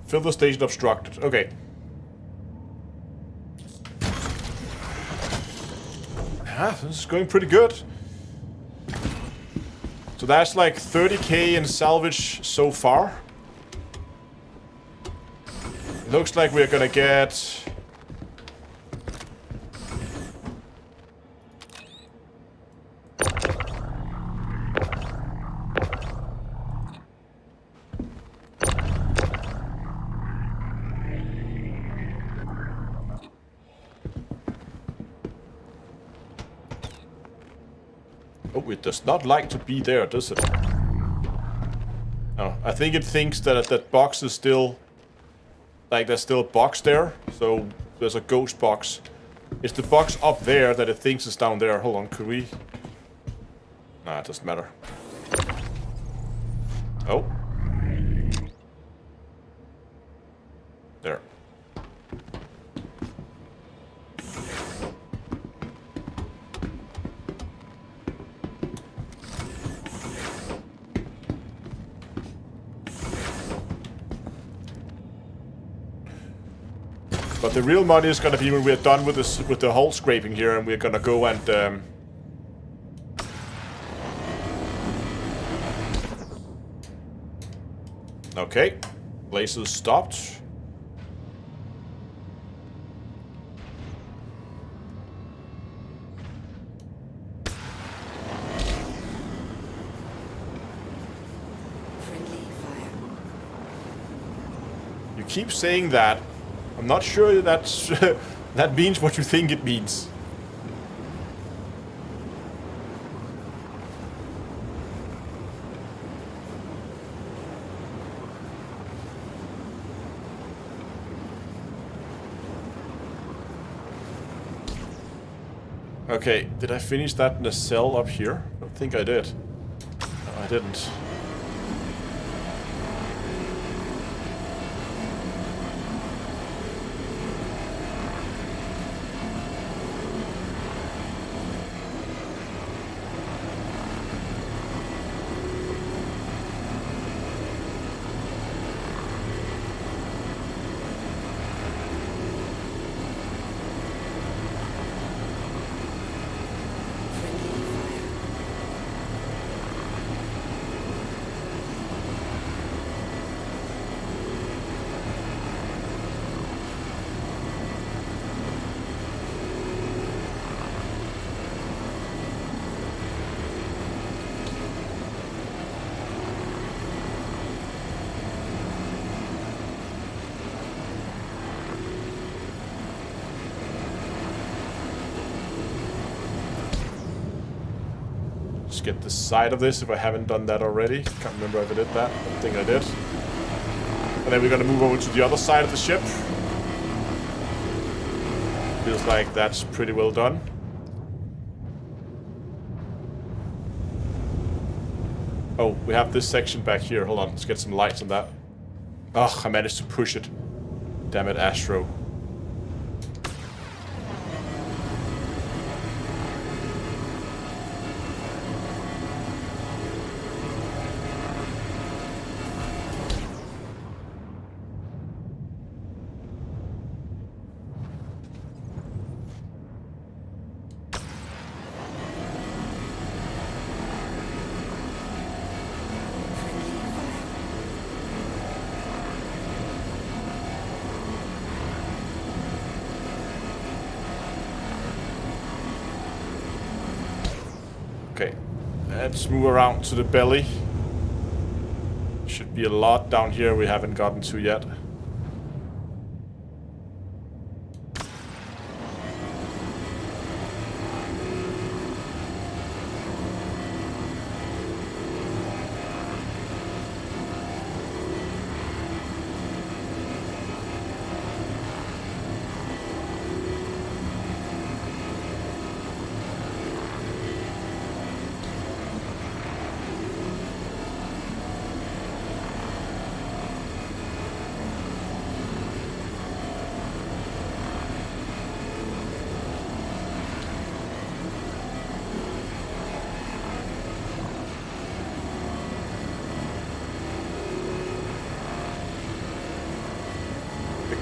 Filter station obstructed. Okay. Ah, this is going pretty good. So that's like 30k in salvage so far. It looks like we're gonna get... Oh, it does not like to be there, does it? Oh, I think it thinks that that box is still... Like, there's still a box there, so there's a ghost box. It's the box up there that it thinks is down there. Hold on, could we... Nah, it doesn't matter. Oh. There. But the real money is gonna be when we're done with this, with the hull scraping here, and we're gonna go and okay, lasers stopped. Friendly fire. You keep saying that. I'm not sure that's that means what you think it means. Okay, did I finish that in a cell up here? I don't think I did. No, I didn't. Just get the side of this if I haven't done that already. Can't remember if I did that. I don't think I did. And then we're gonna move over to the other side of the ship. Feels like that's pretty well done. Oh, we have this section back here. Hold on, let's get some lights on that. Ugh, I managed to push it. Damn it, Astro. Okay, let's move around to the belly. Should be a lot down here we haven't gotten to yet.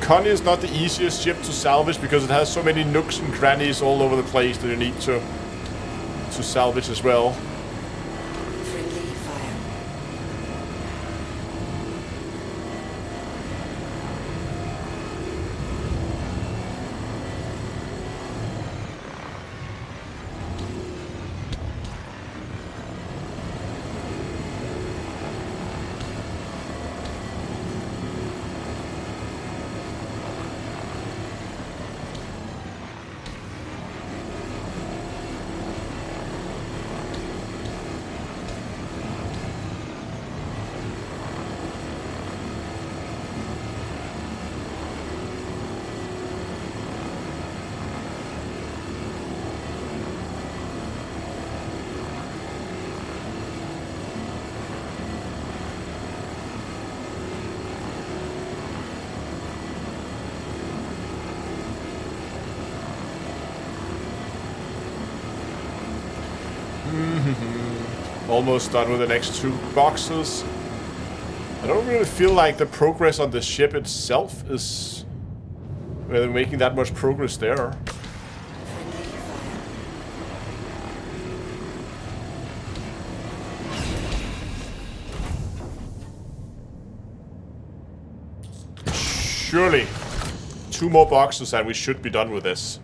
Connie is not the easiest ship to salvage because it has so many nooks and crannies all over the place that you need to salvage as well. Friendly fire. Almost done with the next 2 boxes. I don't really feel like the progress on the ship itself is really making that much progress there. Surely 2 more boxes and we should be done with this.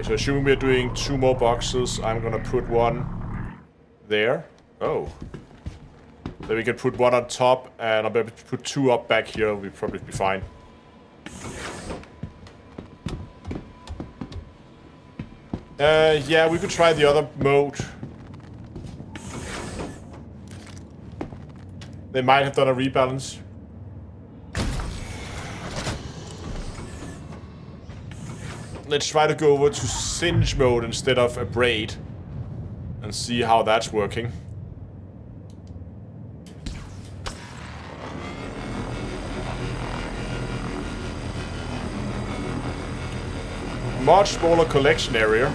So assuming we're doing 2 more boxes, I'm gonna put one there. Oh. Then we can put one on top, and I'll be able to put 2 up back here. We'll probably be fine. Yeah, we could try the other mode. They might have done a rebalance. Let's try to go over to singe mode instead of abrade and see how that's working. Much smaller collection area.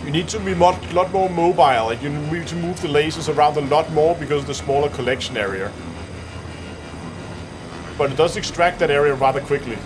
You need to be a lot more mobile. Like you need to move the lasers around a lot more because of the smaller collection area. But it does extract that area rather quickly.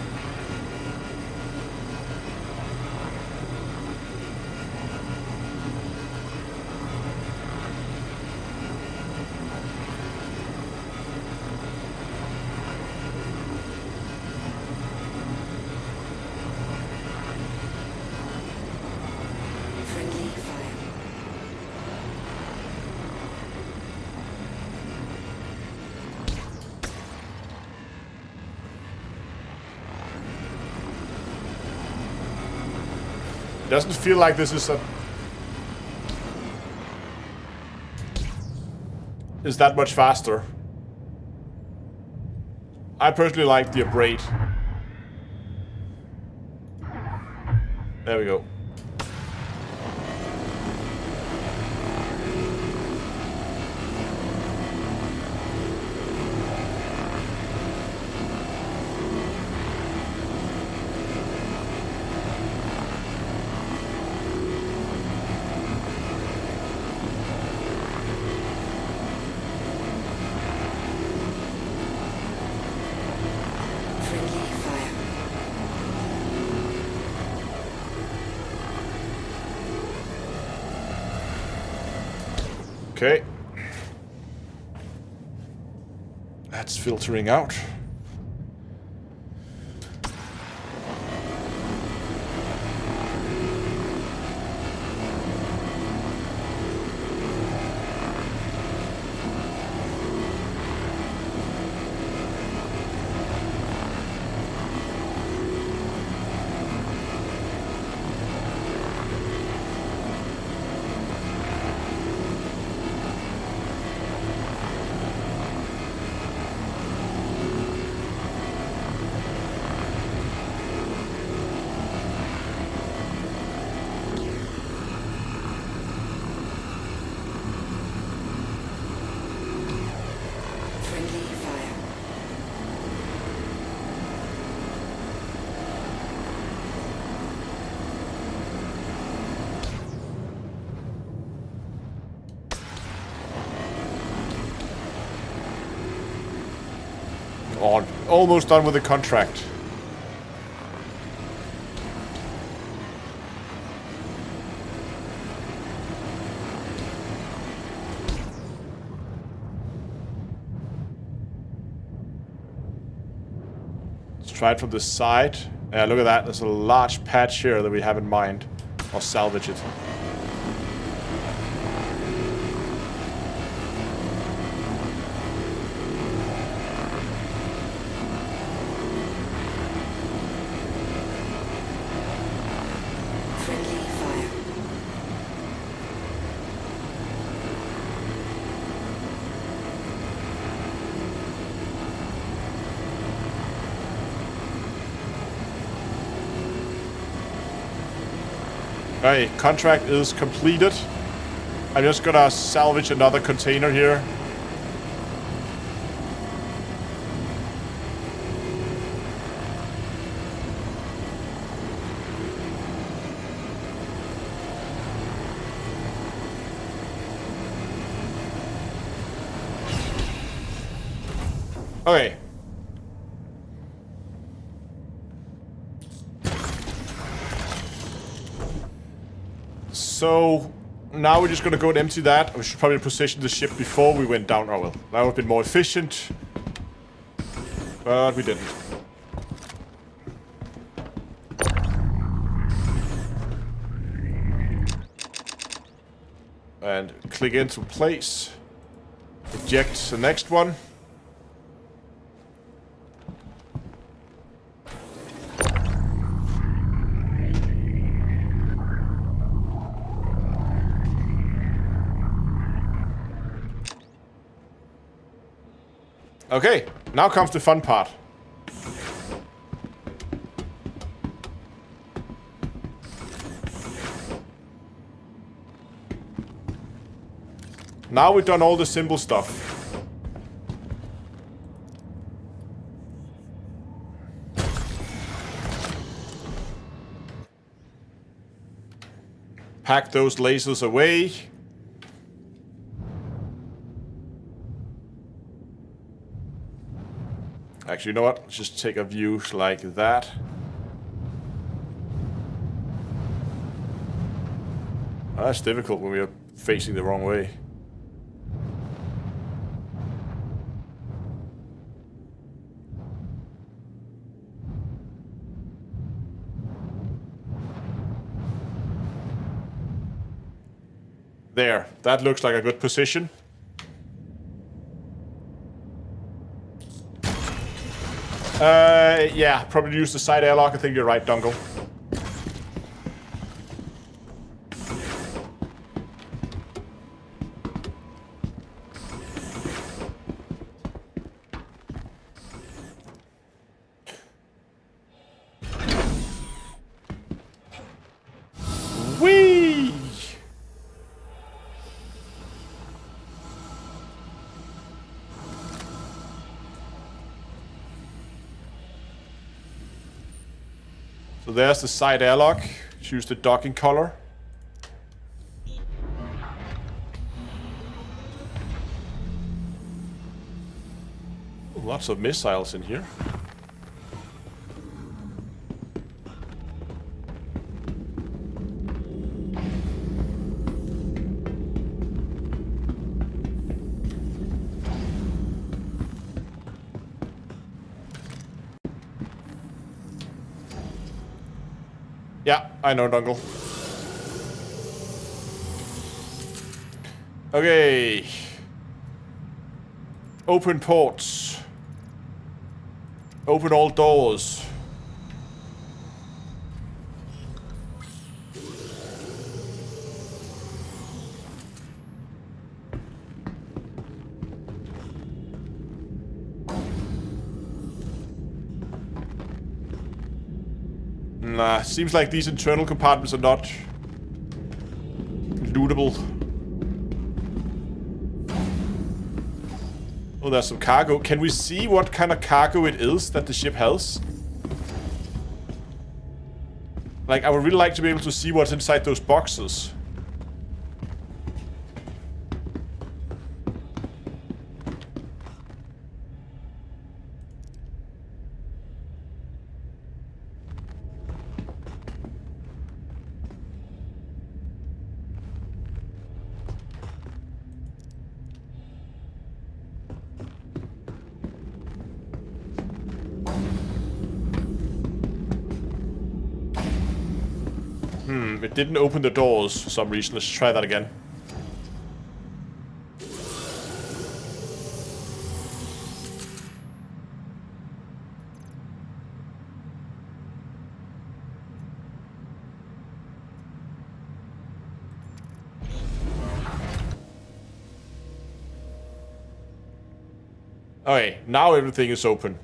It doesn't feel like this is that much faster. I personally like the abrade. There we go. Okay. That's filtering out. On. Almost done with the contract. Let's try it from the side. Yeah, look at that. There's a large patch here that we have in mind. Or salvage it. Okay, contract is completed. I'm just gonna salvage another container here. Okay. So now we're just gonna go and empty that. We should probably position the ship before we went down. Oh well, that would have been more efficient. But we didn't. And click into place. Eject the next one. Okay, now comes the fun part. Now we've done all the simple stuff. Pack those lasers away. Actually, you know what? Let's just take a view like that. Oh, that's difficult when we are facing the wrong way. There, that looks like a good position. Yeah, probably use the side airlock. I think you're right, Dungle. Whee! So there's the side airlock. Choose the docking color. Lots of missiles in here. Yeah, I know, Dungle. Okay. Open ports. Open all doors. Nah, seems like these internal compartments are not lootable. Oh, there's some cargo. Can we see what kind of cargo it is that the ship has? Like, I would really like to be able to see what's inside those boxes. It didn't open the doors for some reason. Let's try that again. Okay, now everything is open.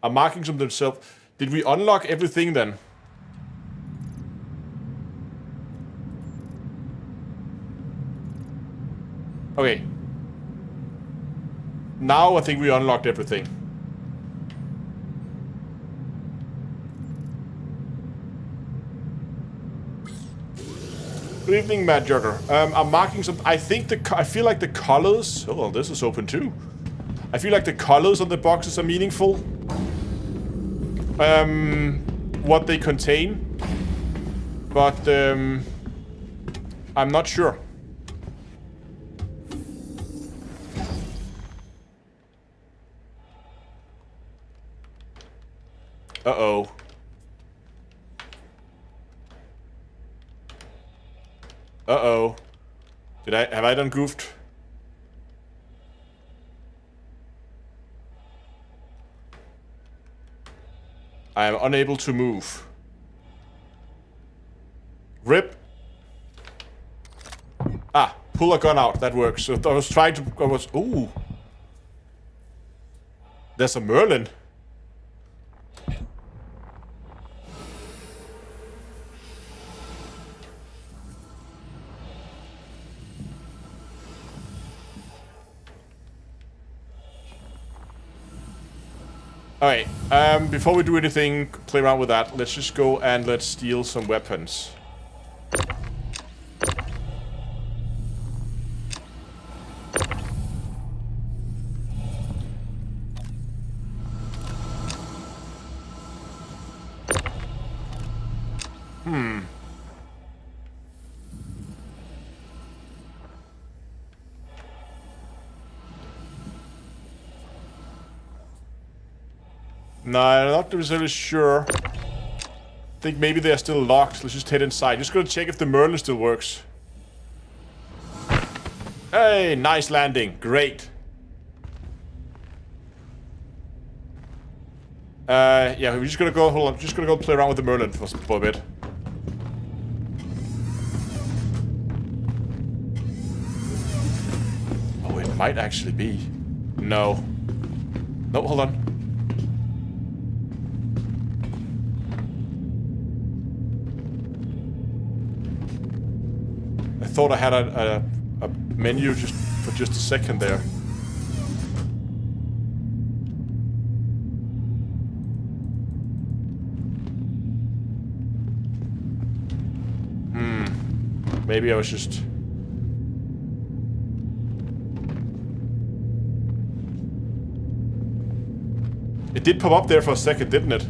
Are markings of themselves. Did we unlock everything then? Okay. Now I think we unlocked everything. Good evening, Mad Jogger. I'm marking some. I feel like the colors. Oh, this is open too. I feel like the colors on the boxes are meaningful. What they contain, but I'm not sure. Uh-oh. Uh-oh. Have I done goofed? I am unable to move. Rip. Ah, pull a gun out. That works. So I was trying to... Ooh. There's a Merlin. Alright, before we do anything, play around with that, let's just go and let's steal some weapons. No, I'm not necessarily sure. I think maybe they're still locked. Let's just head inside. Just gonna check if the Merlin still works. Hey, nice landing. Great. Yeah, we're just gonna go, hold on. Just gonna go play around with the Merlin for a bit. Oh, it might actually be. No. No, hold on. I thought I had a menu just for just a second there. Maybe I was just... It did pop up there for a second, didn't it?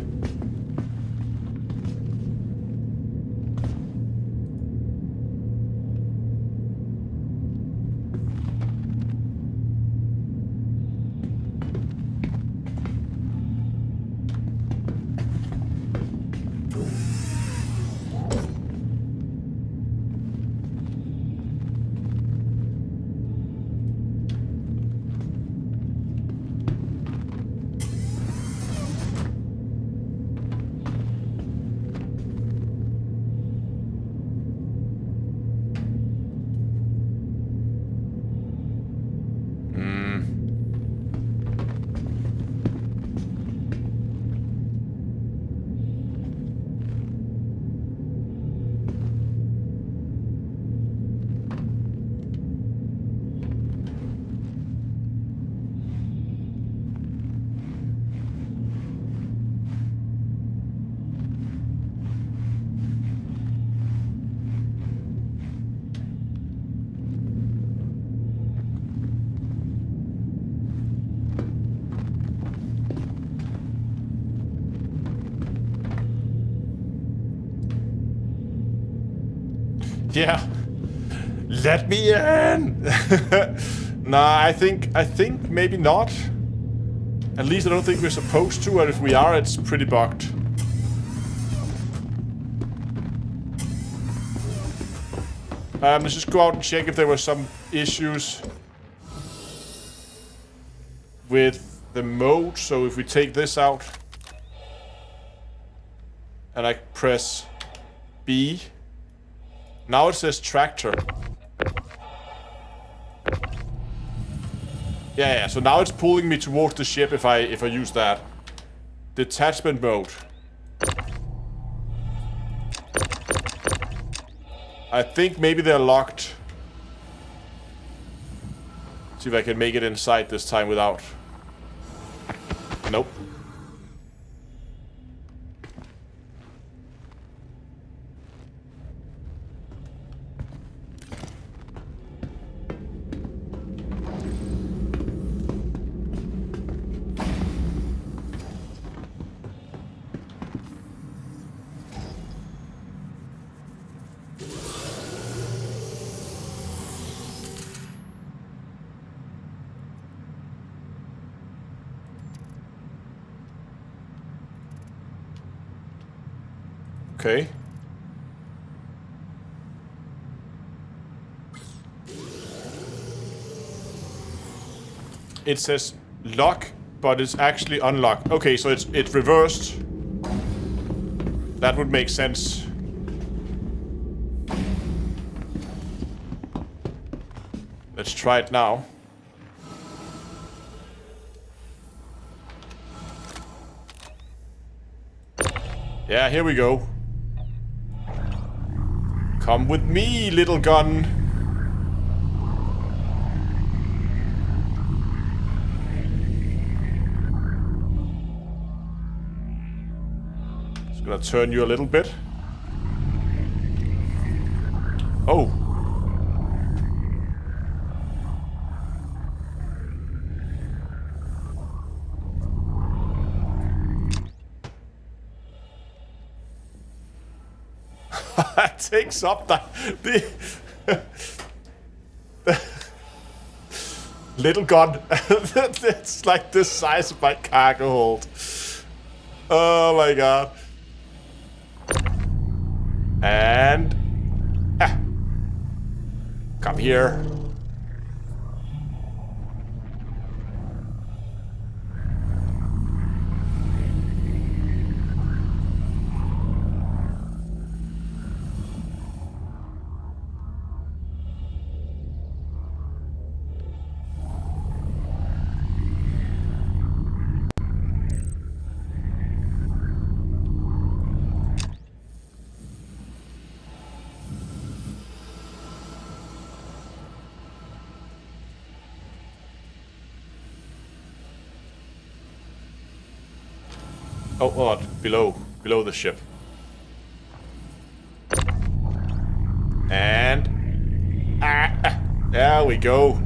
Yeah. Let me in! Nah, I think maybe not. At least I don't think we're supposed to, and if we are, it's pretty bugged. Let's just go out and check if there were some issues with the mode. So if we take this out and I press B, now it says tractor. Yeah, so now it's pulling me towards the ship if I use that. Detachment mode. I think maybe they're locked. See if I can make it inside this time without. Nope. Okay. It says lock, but it's actually unlocked. Okay, so it's reversed. That would make sense. Let's try it now. Yeah, here we go. Come with me, little gun. Just gonna turn you a little bit. Oh. That takes up the little gun. It's like the size of my cargo hold. Oh my god. And come here. Oh, what? Below the ship. And there we go.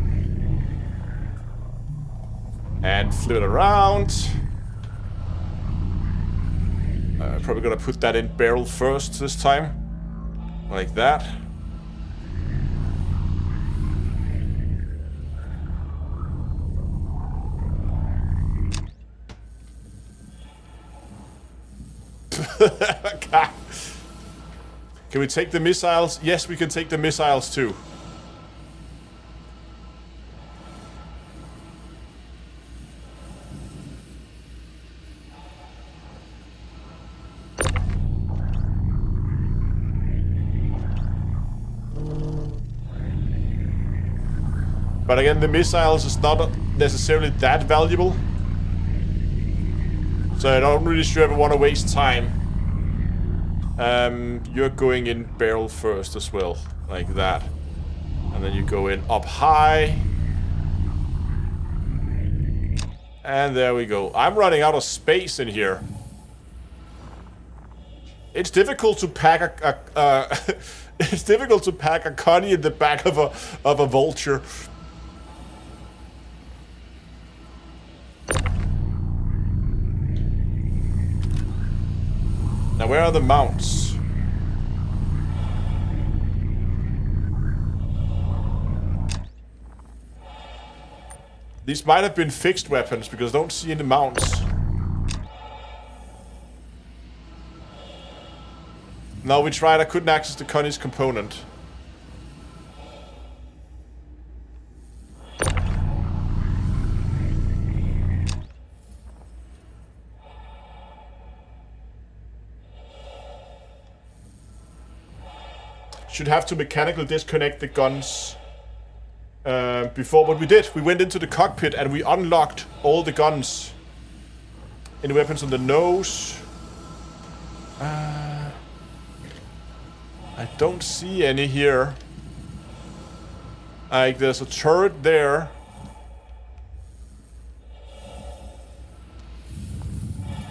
And flip it around. Probably gonna put that in barrel first this time, like that. Can we take the missiles? Yes, we can take the missiles too. But again, the missiles is not necessarily that valuable. So I don't really sure if I want to waste time. You're going in barrel first as well, like that. And then you go in up high. And there we go. I'm running out of space in here. It's difficult to pack it's difficult to pack a Connie in the back of a vulture. Now, where are the mounts? These might have been fixed weapons because I don't see any mounts. No, we tried. I couldn't access the Connie's component. Should have to mechanically disconnect the guns before, but we did. We went into the cockpit and we unlocked all the guns. Any weapons on the nose? I don't see any here. Like, there's a turret there.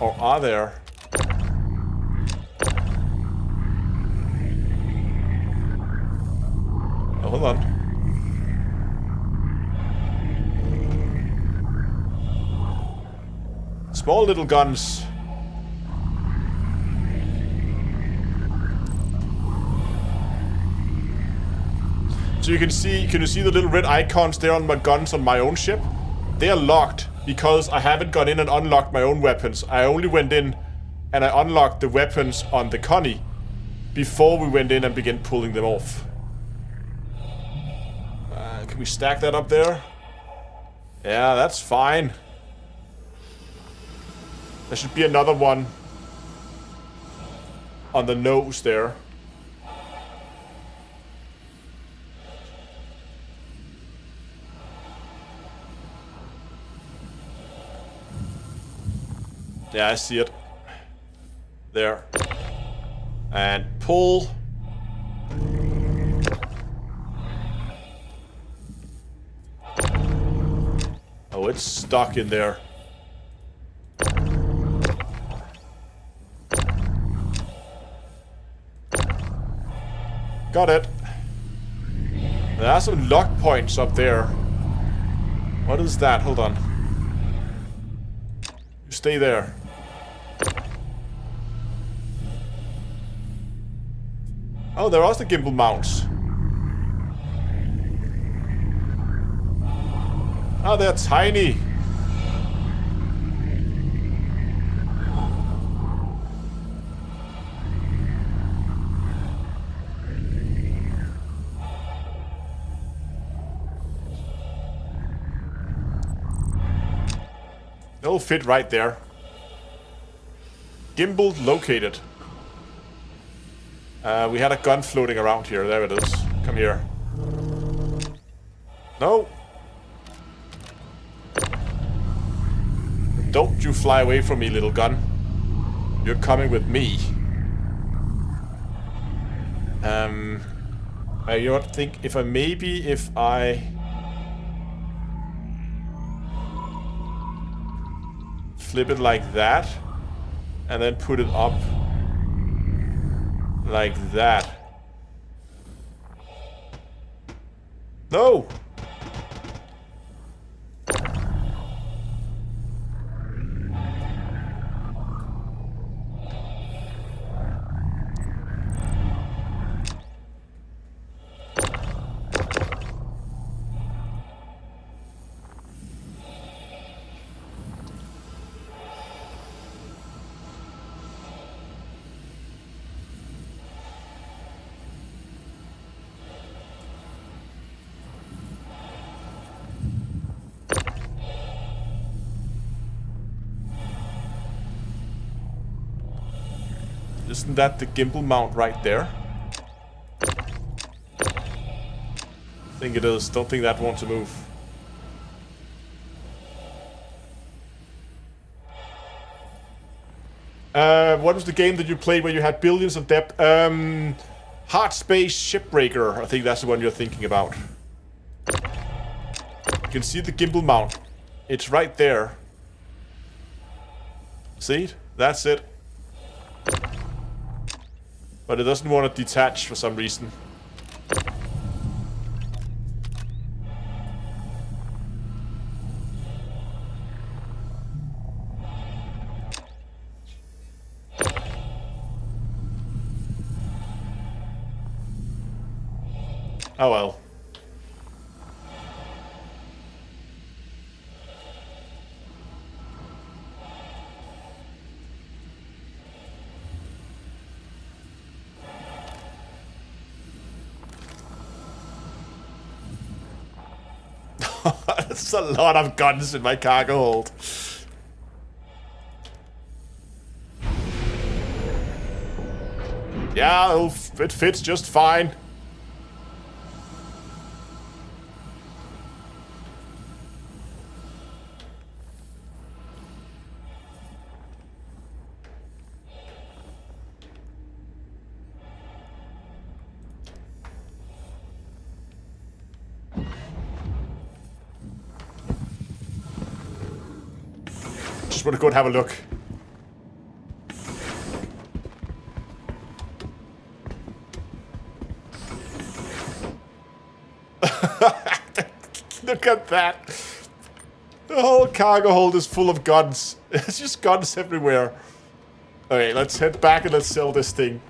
Or are there? Oh, hold on. Small little guns. So you can see the little red icons there on my guns on my own ship? They are locked because I haven't gone in and unlocked my own weapons. I only went in and I unlocked the weapons on the Connie before we went in and began pulling them off. Can we stack that up there? Yeah, that's fine. There should be another one on the nose there. Yeah, I see it. There. And pull. Oh, it's stuck in there. Got it. There are some lock points up there. What is that? Hold on. You stay there. Oh, there are the gimbal mounts. Oh, they're tiny. They'll fit right there. Gimbal located. We had a gun floating around here. There it is. Come here. No. Don't you fly away from me, little gun. You're coming with me. You know what? Think if I flip it like that, and then put it up like that. No! Isn't that the gimbal mount right there? I think it is. Don't think that wants to move. What was the game that you played where you had billions of depth? Hard Space Shipbreaker. I think that's the one you're thinking about. You can see the gimbal mount. It's right there. See? That's it. But it doesn't want to detach for some reason. Oh well. That's a lot of guns in my cargo hold. Yeah, it fits just fine. Just want to go and have a look. Look at that. The whole cargo hold is full of guns. It's just guns everywhere. Okay, let's head back and let's sell this thing.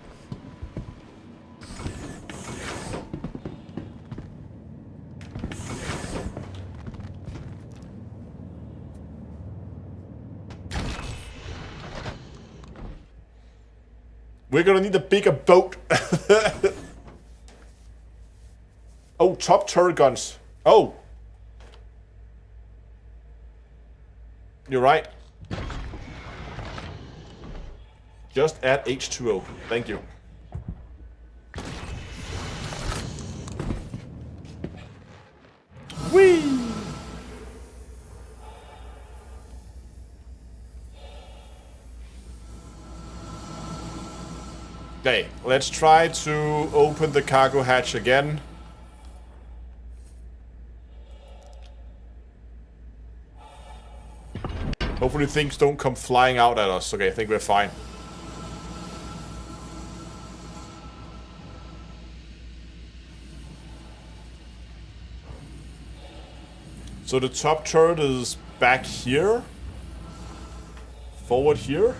We're gonna need a bigger boat. Oh, top turret guns. Oh. You're right. Just add H2O. Thank you. Whee! Okay, let's try to open the cargo hatch again. Hopefully things don't come flying out at us. Okay, I think we're fine. So the top turret is back here. Forward here.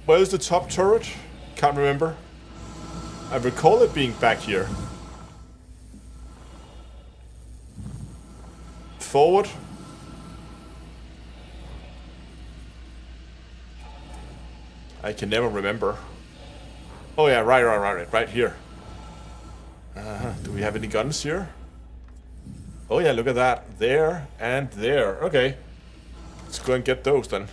Where's the top turret? Can't remember. I recall it being back here. Forward. I can never remember. Oh yeah, right here. Do we have any guns here? Oh yeah, look at that. There and there. Okay. Let's go and get those then.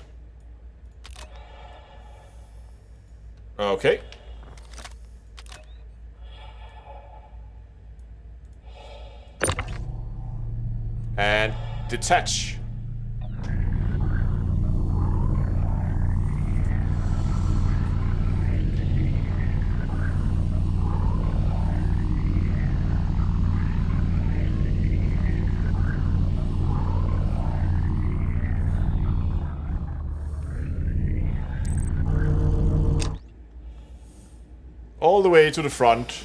Okay. And detach. All the way to the front.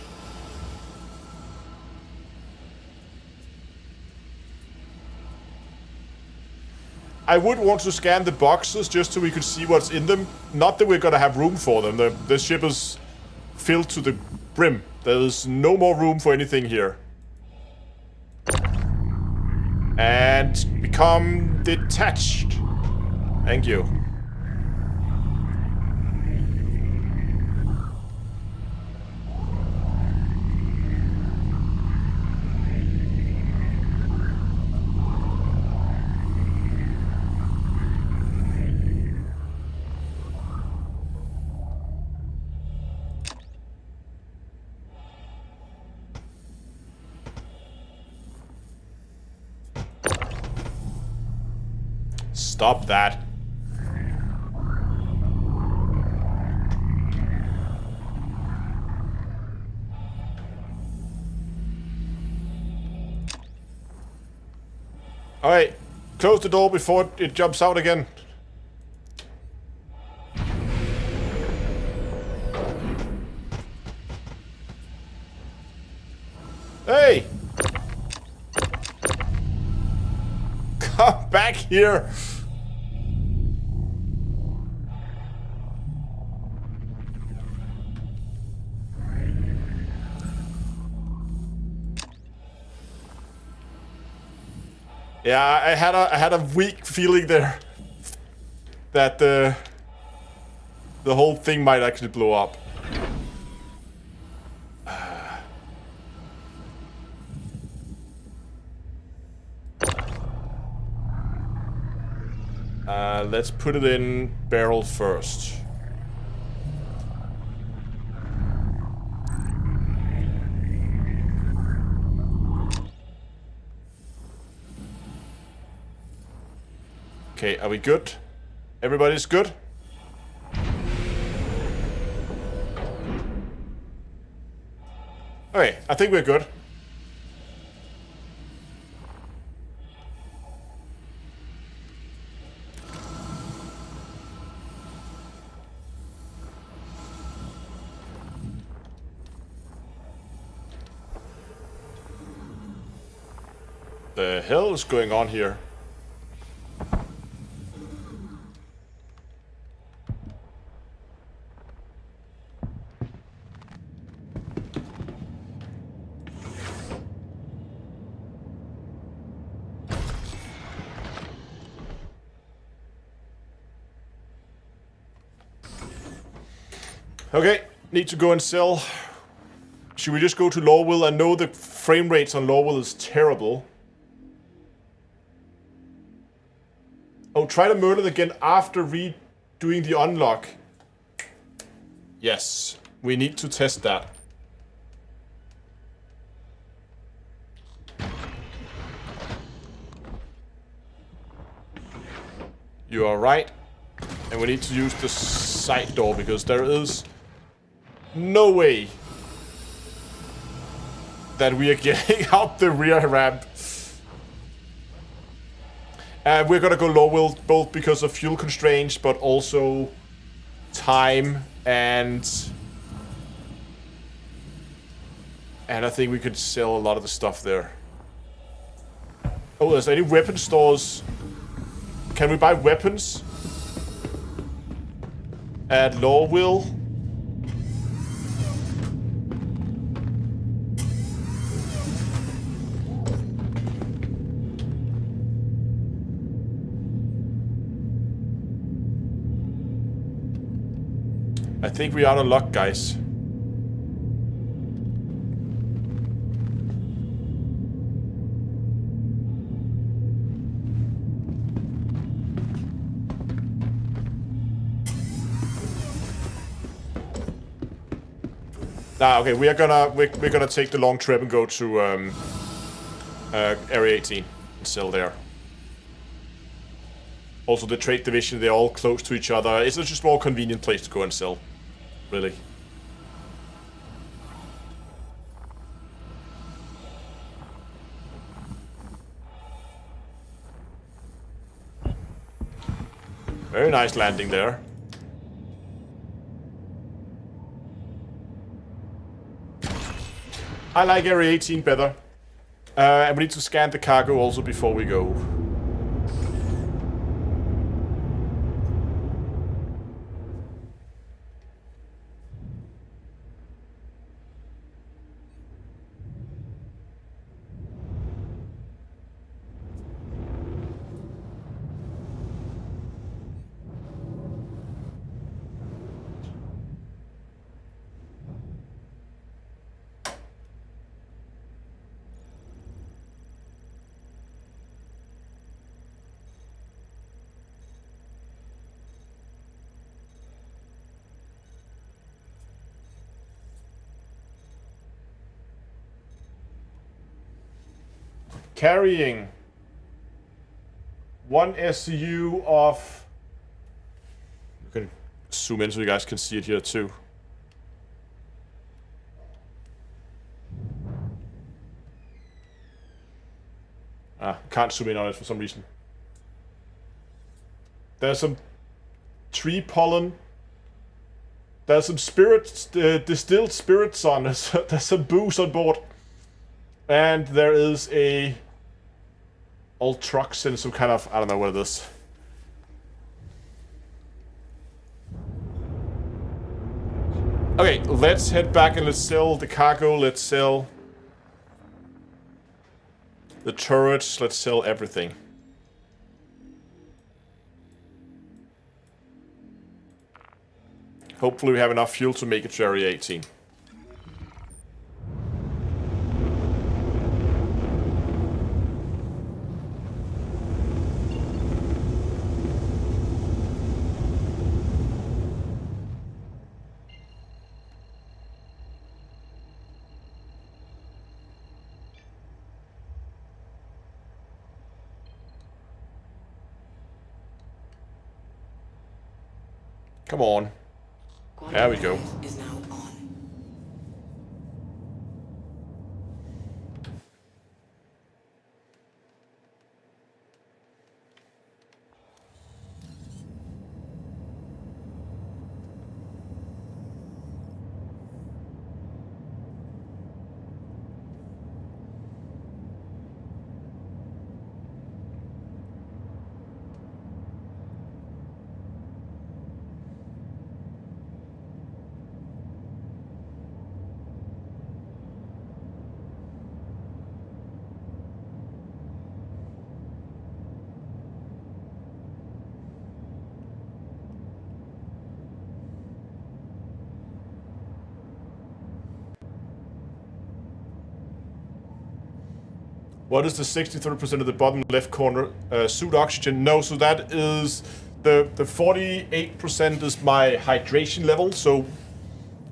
I would want to scan the boxes just so we could see what's in them. Not that we're gonna have room for them. The ship is filled to the brim. There's no more room for anything here. And become detached. Thank you. Stop that. Alright, close the door before it jumps out again. Hey! Come back here! Yeah, I had a weak feeling there that the whole thing might actually blow up. Let's put it in barrel first. Okay, are we good? Everybody's good? Okay, I think we're good. The hell is going on here? Okay, need to go and sell. Should we just go to Lawville? I know the frame rates on Lawville is terrible. Oh, try to murder again after redoing the unlock. Yes, we need to test that. You are right. And we need to use the side door because there is no way that we are getting out the rear ramp. We're gonna go Lawville both because of fuel constraints, but also time and I think we could sell a lot of the stuff there. Oh, is there any weapon stores? Can we buy weapons at Lawville? I think we are out of luck, guys. Okay, we're gonna take the long trip and go to Area 18 and sell there. Also, the trade division, they're all close to each other. It's just a more convenient place to go and sell, really. Very nice landing there. I like Area 18 better. And we need to scan the cargo also before we go. Carrying 1 SCU of... I'm gonna zoom in so you guys can see it here too. Can't zoom in on it for some reason. There's some tree pollen. There's some spirits, distilled spirits on us. There's some booze on board. And there is a... old trucks and some kind of... I don't know what it is. Okay, let's head back and let's sell the cargo. Let's sell the turrets. Let's sell everything. Hopefully we have enough fuel to make it to Area 18. Come on. There we go. Is now on. What is the 63% of the bottom left corner? Suit oxygen? No, so that is the 48% is my hydration level, so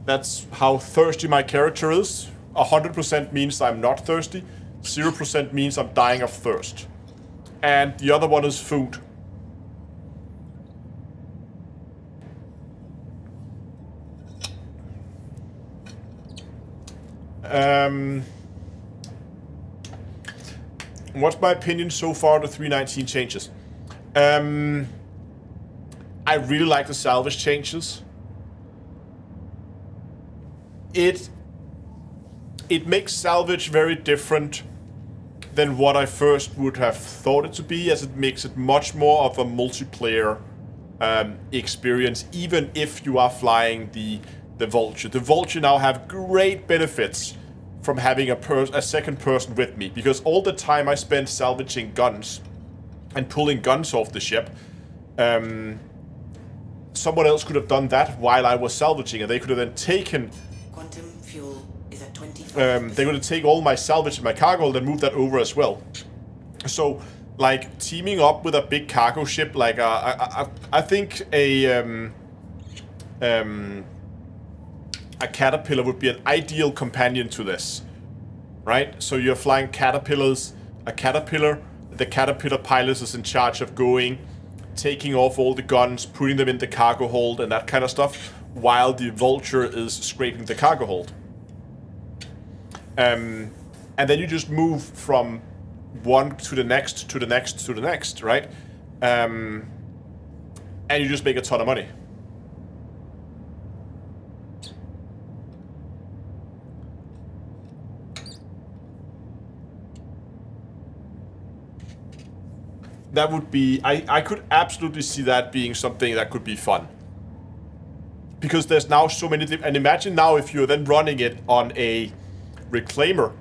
that's how thirsty my character is. 100% means I'm not thirsty. 0% means I'm dying of thirst. And the other one is food. What's my opinion so far of the 319 changes? I really like the salvage changes. It makes salvage very different than what I first would have thought it to be, as it makes it much more of a multiplayer experience, even if you are flying the Vulture. The Vulture now have great benefits from having a second person with me, because all the time I spent salvaging guns and pulling guns off the ship, someone else could have done that while I was salvaging, and they could have then taken Quantum fuel is at 25%. they would have taken all my salvage and my cargo and then moved that over as well. So, like, teaming up with a big cargo ship, like I think a caterpillar would be an ideal companion to this, right? So you're flying caterpillars, the caterpillar pilot is in charge of taking off all the guns, putting them in the cargo hold and that kind of stuff, while the Vulture is scraping the cargo hold. And then you just move from one to the next, to the next, to the next, right? And you just make a ton of money. That would be... I could absolutely see that being something that could be fun. Because there's now so many... And imagine now if you're then running it on a reclaimer.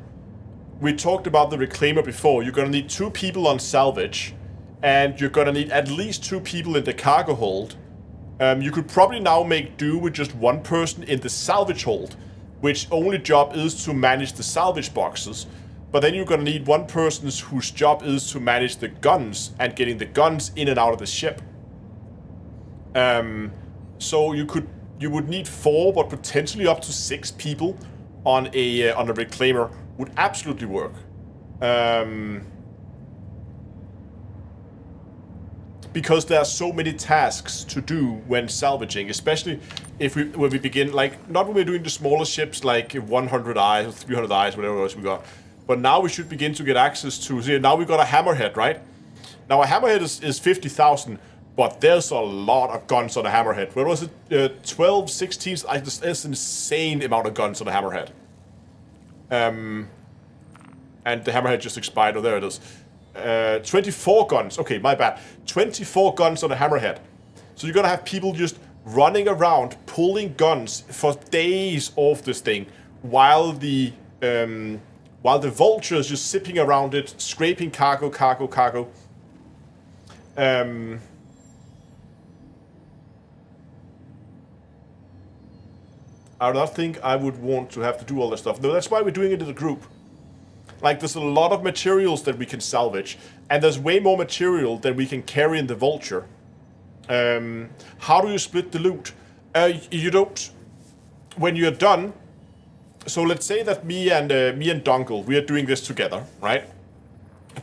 We talked about the reclaimer before. You're going to need 2 people on salvage. And you're going to need at least 2 people in the cargo hold. You could probably now make do with just 1 person in the salvage hold, which only job is to manage the salvage boxes. But then you're going to need 1 person whose job is to manage the guns and getting the guns in and out of the ship. So you would need 4, but potentially up to 6 people on a reclaimer would absolutely work. Because there are so many tasks to do when salvaging, especially when we begin, like, not when we're doing the smaller ships like 100 eyes or 300 eyes, whatever else we got. But now we should begin to get access to... See, now we got a hammerhead, right? Now a hammerhead is 50,000, but there's a lot of guns on a hammerhead. What was it? 12, 16? There's an insane amount of guns on a hammerhead. And the hammerhead just expired. Oh, there it is. 24 guns. Okay, my bad. 24 guns on a hammerhead. So you're gonna have people just running around, pulling guns for days off this thing, while the Vulture is just zipping around it, scraping cargo. I do not think I would want to have to do all this stuff. No, that's why we're doing it as a group. Like, there's a lot of materials that we can salvage, and there's way more material than we can carry in the Vulture. How do you split the loot? You don't... When you're done... So let's say that me and Dungle, we are doing this together, right?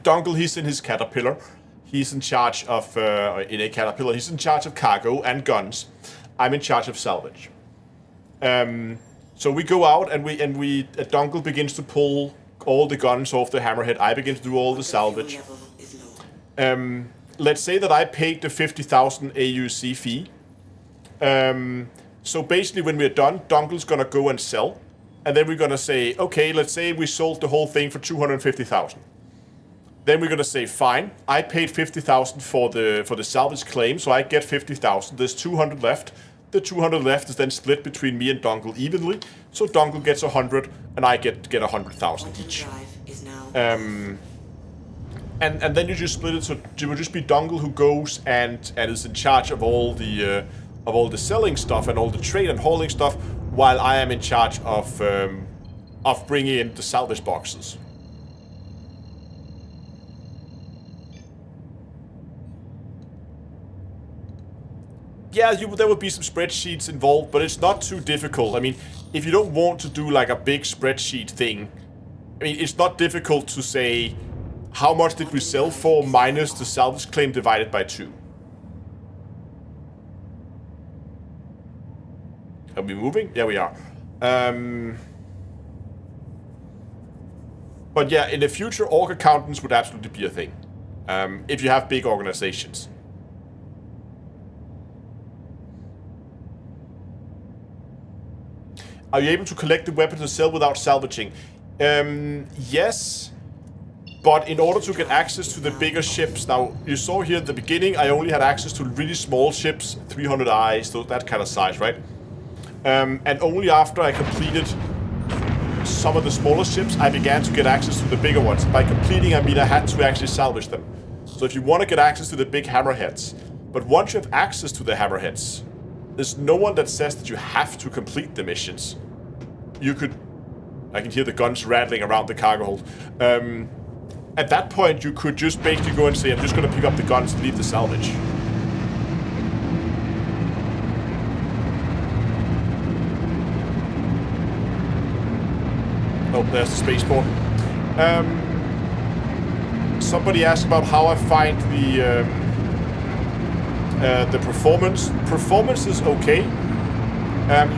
Dungle, he's in his caterpillar. He's in charge of... in a caterpillar, he's in charge of cargo and guns. I'm in charge of salvage. So we go out and Dunkel begins to pull all the guns off the hammerhead. I begin to do all the salvage. Let's say that I paid the 50,000 aUEC fee. So basically when we're done, Dunkel's gonna go and sell. And then we're gonna say, okay, let's say we sold the whole thing for 250,000. Then we're gonna say, fine, I paid 50,000 for the salvage claim, so I get 50,000. There's 200 left. The 200 left is then split between me and Dunkel evenly. So Dunkel gets 100, and I get 100,000 each. And then you just split it, so it will just be Dunkel who goes and is in charge of all the selling stuff and all the trade and hauling stuff, while I am in charge of bringing in the salvage boxes. Yeah, there would be some spreadsheets involved, but it's not too difficult. I mean, if you don't want to do like a big spreadsheet thing, I mean, it's not difficult to say how much did we sell for minus the salvage claim divided by 2. Are we moving? Yeah, we are. But yeah, in the future, org accountants would absolutely be a thing. If you have big organizations. Are you able to collect the weapons and sell without salvaging? Yes. But in order to get access to the bigger ships, now you saw here at the beginning, I only had access to really small ships, 300 eyes, so that kind of size, right? And only after I completed some of the smaller ships, I began to get access to the bigger ones. By completing, I mean I had to actually salvage them. So if you want to get access to the big hammerheads, but once you have access to the hammerheads, there's no one that says that you have to complete the missions. You could... I can hear the guns rattling around the cargo hold. At that point, you could just basically go and say, I'm just going to pick up the guns and leave the salvage. Oh, there's the spaceport. Somebody asked about how I find the performance. Performance is okay.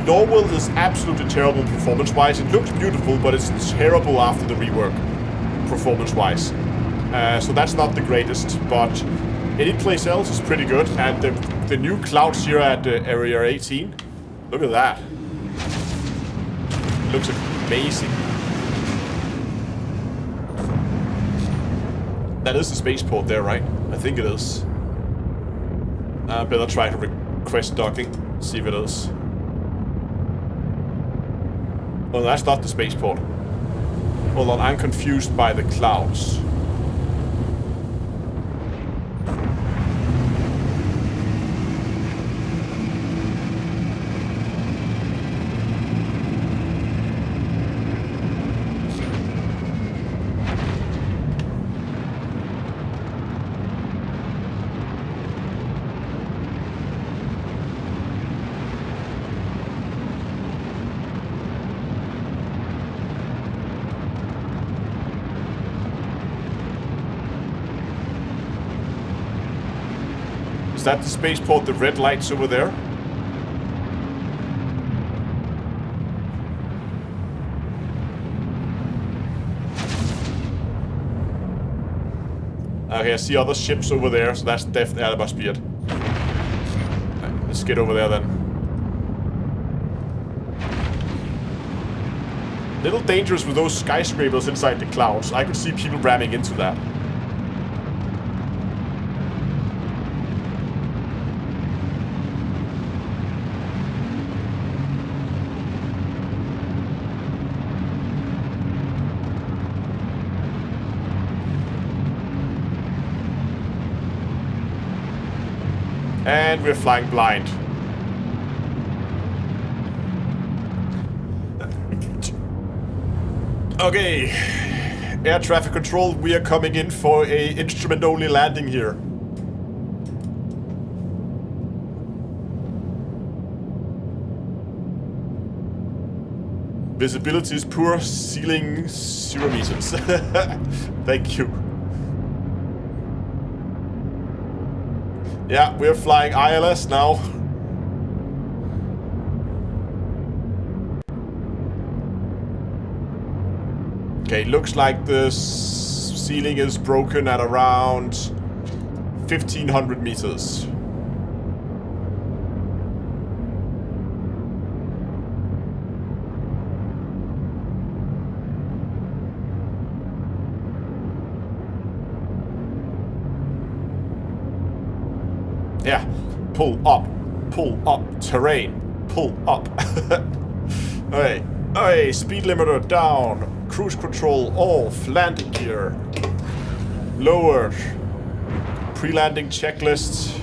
Norwell is absolutely terrible performance-wise. It looks beautiful, but it's terrible after the rework, performance-wise. So that's not the greatest, but any place else is pretty good. And the new clouds here at Area 18, look at that. It looks amazing. That is the spaceport there, right? I think it is. I better try to request docking, see if it is. Oh, that's not the spaceport. Hold on, I'm confused by the clouds. Is that the spaceport, the red lights over there? Okay, I see other ships over there, so that's definitely... that must be it. Let's get over there then. Little dangerous with those skyscrapers inside the clouds. I could see people ramming into that. And we're flying blind. Okay. Air traffic control, we are coming in for a instrument-only landing here. Visibility is poor, ceiling 0 meters. Thank you. Yeah, we're flying ILS now. Okay, looks like the ceiling is broken at around 1,500 meters. Yeah, pull up, terrain, pull up. Alright, alright, speed limiter down, cruise control off, landing gear lowered, pre-landing checklist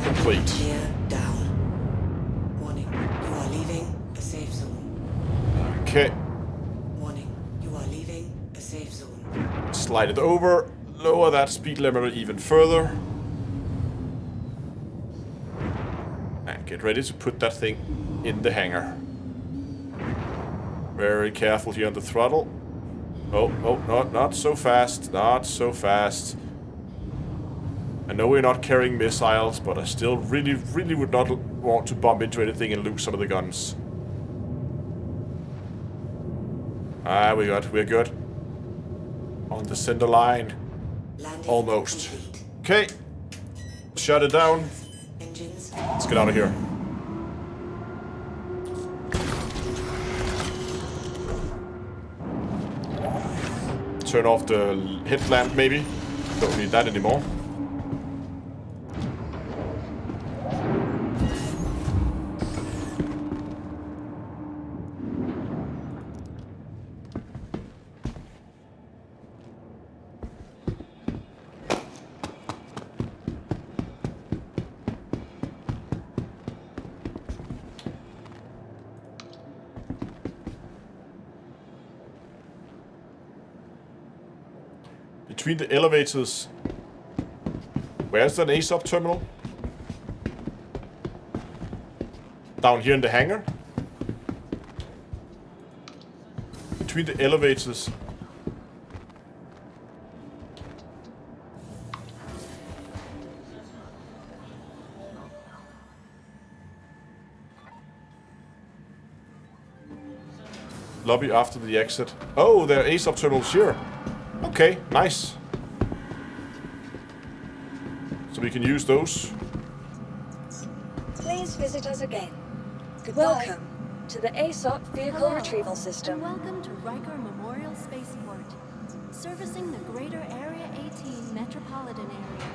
complete. Gear down. Warning, you are leaving a safe zone. Okay, Warning, you are leaving a safe zone. slide it over, lower that speed limiter even further. And get ready to put that thing in the hangar. Very careful here on the throttle. Oh, not so fast, not so fast. I know we're not carrying missiles, but I still really would not want to bump into anything and lose some of the guns. Ah, we're good. On the center line. Landing Almost. complete. Okay. Shut it down. Engines. Let's get out of here. Turn off the headlamp, maybe. Don't need that anymore. Between the elevators. Where's the ASOP terminal? Down here in the hangar? Between the elevators. Lobby after the exit. Oh, there are ASOP terminals here. Okay, nice. So we can use those. Please visit us again. Welcome to the ASOP Vehicle Hello, Retrieval System. And welcome to Riker Memorial Spaceport, servicing the greater Area 18 metropolitan area.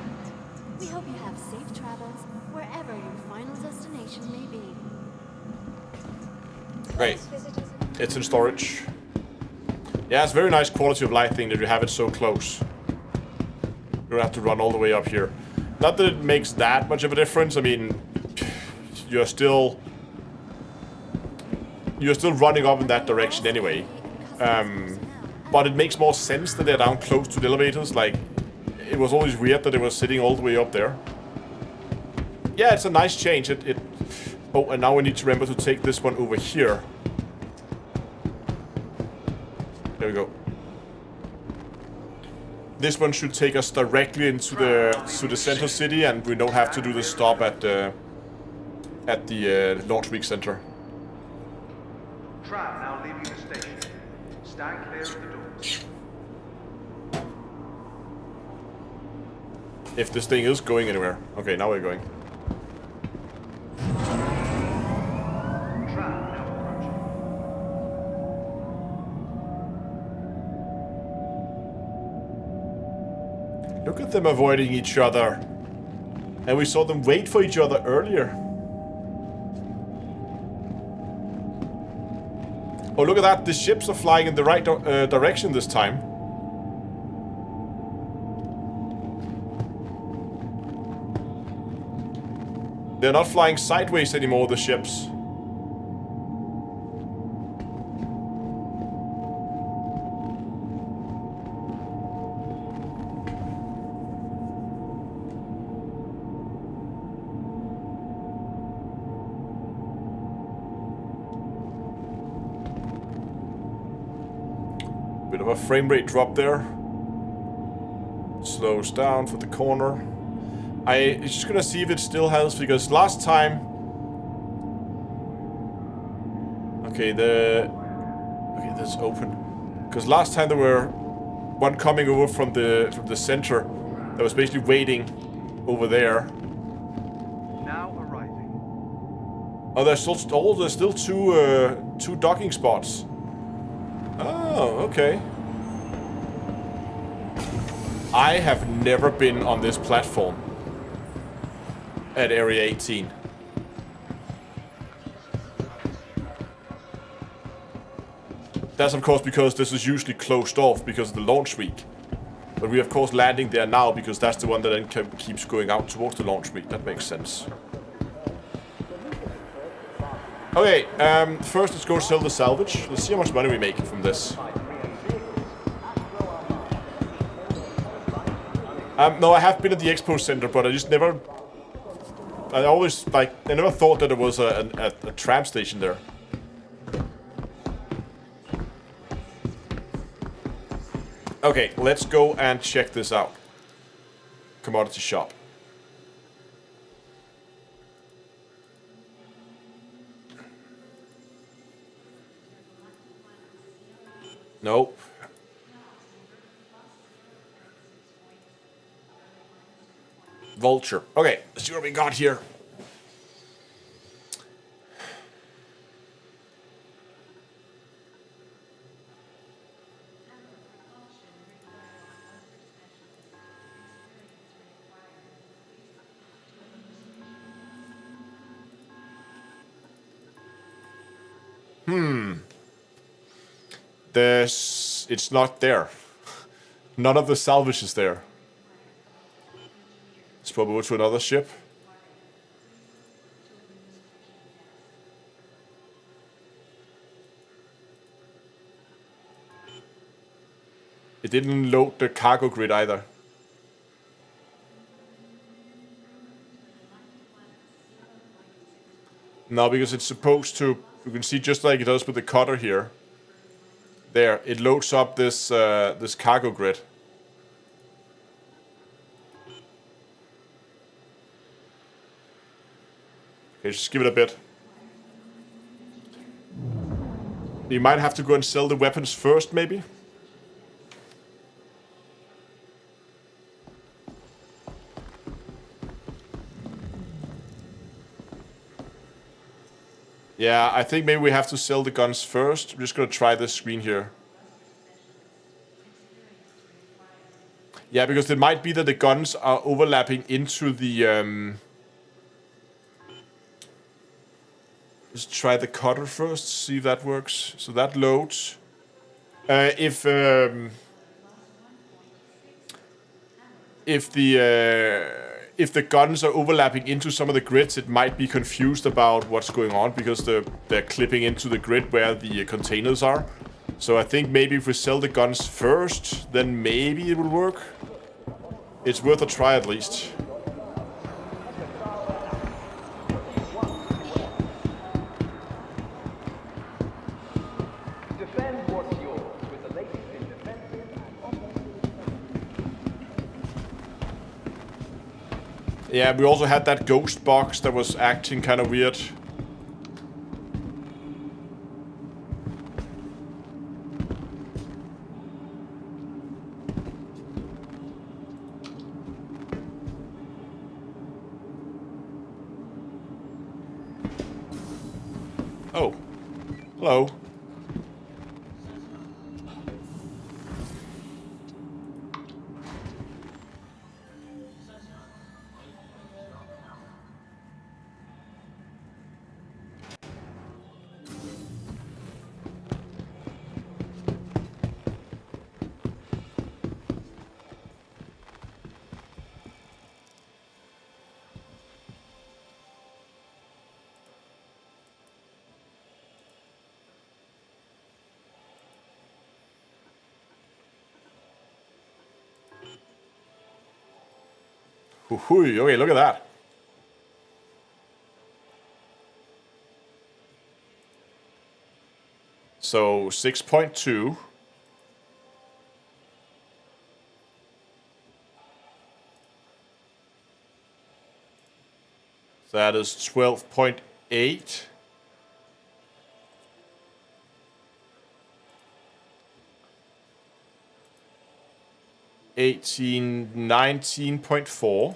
We hope you have safe travels wherever your final destination may be. Great. Please visit us again. It's in storage. Yeah, it's very nice quality of life thing that you have it so close. You don't have to run all the way up here. Not that it makes that much of a difference. I mean, you're still running up in that direction anyway. But it makes more sense that they're down close to the elevators. Like, it was always weird that they were sitting all the way up there. Yeah, it's a nice change. Oh, and now we need to remember to take this one over here. There we go. This one should take us directly into the center city, and we don't have to do the stop at the launch week center. Tram now leaving the station. Stand clear of the doors. If this thing is going anywhere. Okay, now we're going. Tram now approaching. Look at them avoiding each other. And we saw them wait for each other earlier. Oh, look at that. The ships are flying in the right direction this time. They're not flying sideways anymore, the ships. Bit of a frame rate drop there. Slows down for the corner. I'm just gonna see if it still has, because last time... Okay, that's open. Because last time there were one coming over from the center that was basically waiting over there. Now arriving. Oh, there's still two docking spots. Oh, okay. I have never been on this platform at Area 18. That's of course because this is usually closed off because of the launch week. But we are of course landing there now because that's the one that then keeps going out towards the launch week. That makes sense. Okay, first let's go sell the salvage. Let's see how much money we make from this. No, I have been at the expo center, but I just never... I never thought that there was a tram station there. Okay, let's go and check this out. Commodity shop. Nope. Vulture. Okay, let's see what we got here. It's not there. None of the salvage is there. Let's probably go to another ship. It didn't load the cargo grid either. No, because it's supposed to, you can see just like it does with the cutter here. There, it loads up this this cargo grid. Okay, just give it a bit. You might have to go and sell the weapons first, maybe? Yeah, I think maybe we have to sell the guns first. I'm just gonna try this screen here. Yeah, because it might be that the guns are overlapping into the... Let's try the cutter first, see if that works. So that loads. If the guns are overlapping into some of the grids, it might be confused about what's going on because they're clipping into the grid where the containers are. So I think maybe if we sell the guns first, then maybe it will work. It's worth a try at least. Yeah, we also had that ghost box that was acting kind of weird. Oh. Hello. Okay, look at that. So 6.2. That is 12.8. 19.4.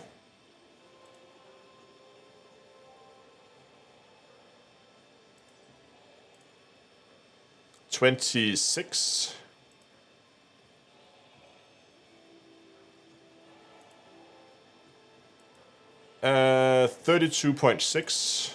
26. 32.6.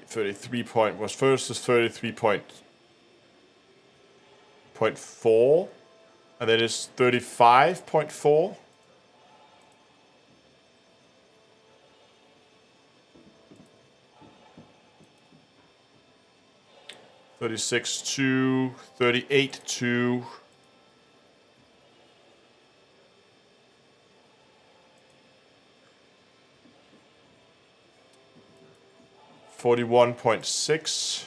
33 point was first is 33.4, and then it's 35.4. $36.2, $38.2. $41.6.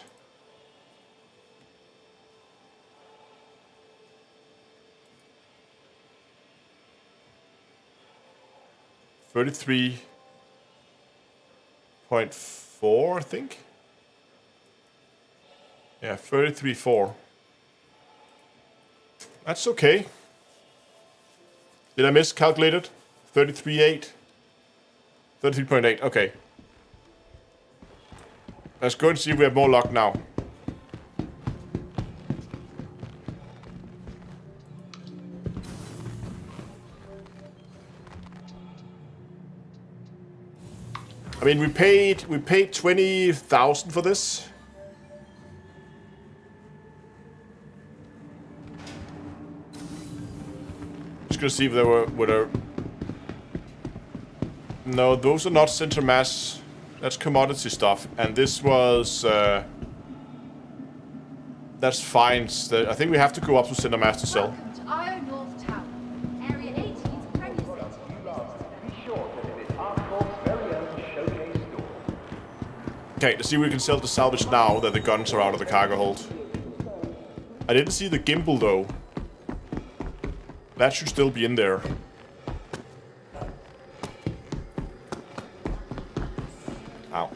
$33.4, I think. Yeah, 33.4. That's okay. Did I miscalculate it? 33.8. 33.8. Okay. Let's go and see if we have more luck now. I mean, we paid 20,000 for this. Just gonna see if there were. No, those are not center mass. That's commodity stuff, and this was. That's fines. I think we have to go up to center mass to sell. Welcome to aUEC North Tower, Area 18's premier center. Be sure that it is Arccorp's very own showcase store. Okay, let's see if we can sell the salvage now that the guns are out of the cargo hold. I didn't see the gimbal though. That should still be in there. Ow.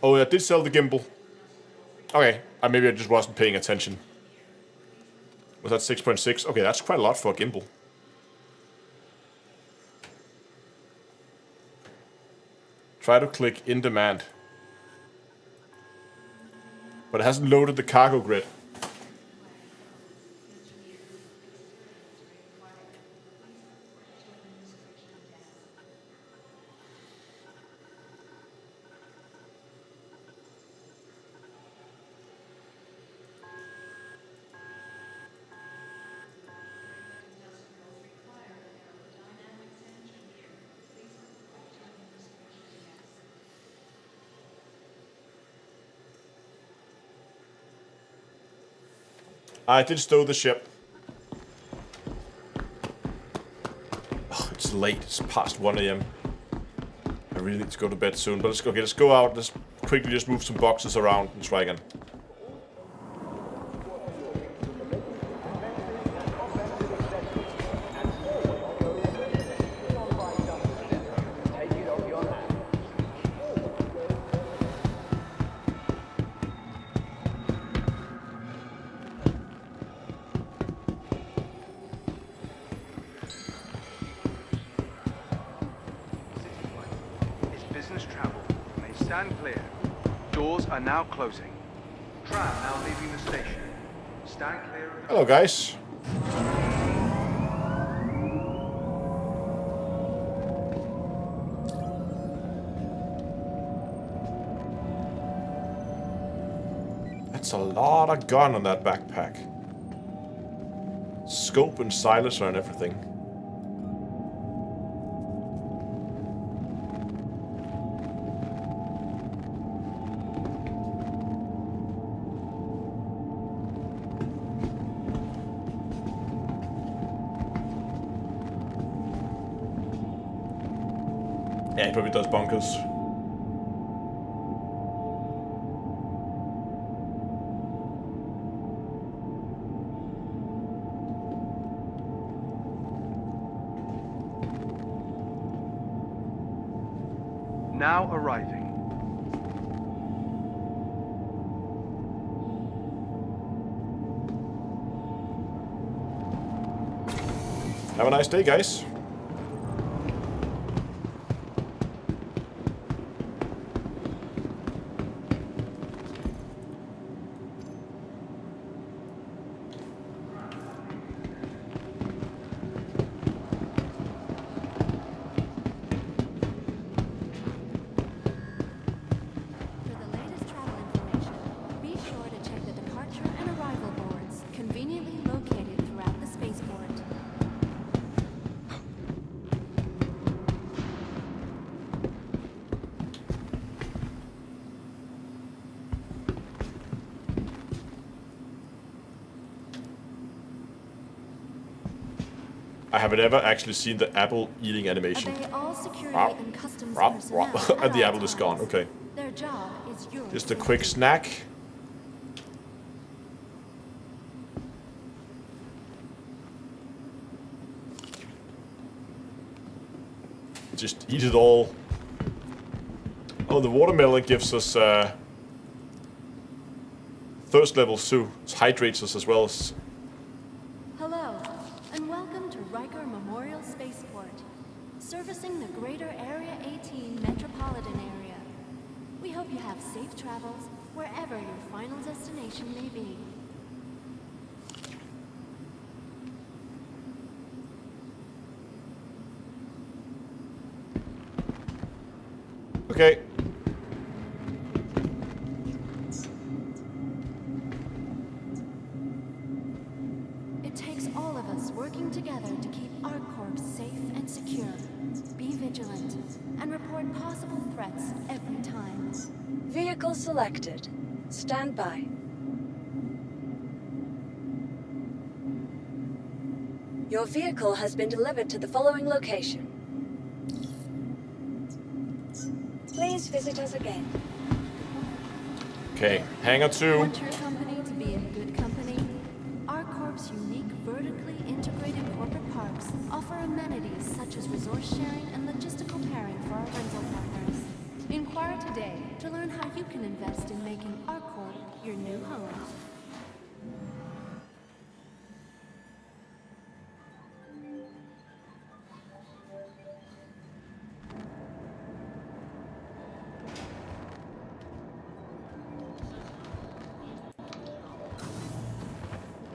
Oh, I did sell the gimbal. Okay, maybe I just wasn't paying attention. Was that 6.6? Okay, that's quite a lot for a gimbal. Try to click in demand. But it hasn't loaded the cargo grid. I did stow the ship. Oh, it's late. It's past 1 a.m. I really need to go to bed soon. But let's go. Okay, let's go out. Let's quickly just move some boxes around and try again. Stand clear. Doors are now closing. Tram now leaving the station. Stand clear of the... Hello, guys. That's a lot of gun on that backpack. Scope and silencer and everything. Yeah, it probably does bonkers. Now arriving. Have a nice day, guys. I haven't ever actually seen the apple eating animation. Obey all security Wow. and customs Wow. personnel Wow. at And the all apple is gone. times. Okay. Their job is yours. Just a quick snack. Just eat it all. Oh, the watermelon gives us thirst levels too. It hydrates us as well as. Hello, and welcome to Riker Memorial Spaceport, servicing the greater Area 18 metropolitan area. We hope you have safe travels wherever your final destination may be. Okay. It takes all of us working together to keep ArcCorp safe and secure. Be vigilant and report possible threats every time. Vehicle selected. Stand by. Your vehicle has been delivered to the following location. Please visit us again. Okay. Hangar 2. Want your company to be in good company? ArcCorp's unique vertically integrated corporate parks offer amenities such as resource sharing and logistical pairing for our rental partners. Inquire today to learn how you can invest in making ArcCorp your new home.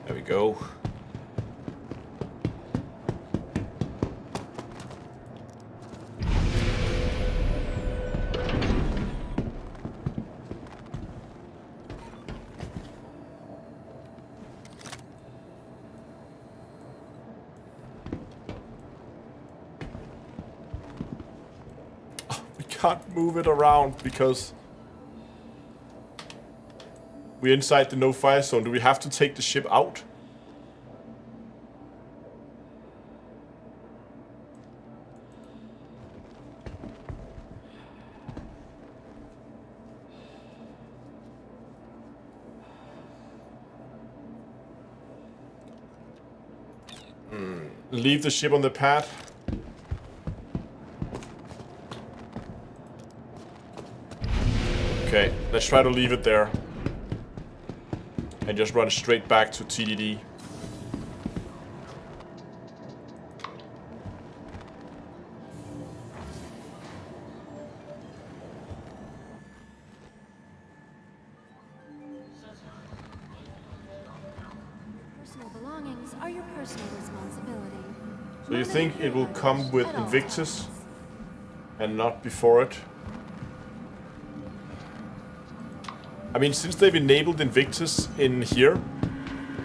There we go. Oh, we can't move it around because we're inside the no-fire zone. Do we have to take the ship out? Leave the ship on the pad. Okay, let's try to leave it there. And just run straight back to TDD. Personal belongings are your personal responsibility. So you think it will come with Invictus and not before it? I mean, since they've enabled Invictus in here,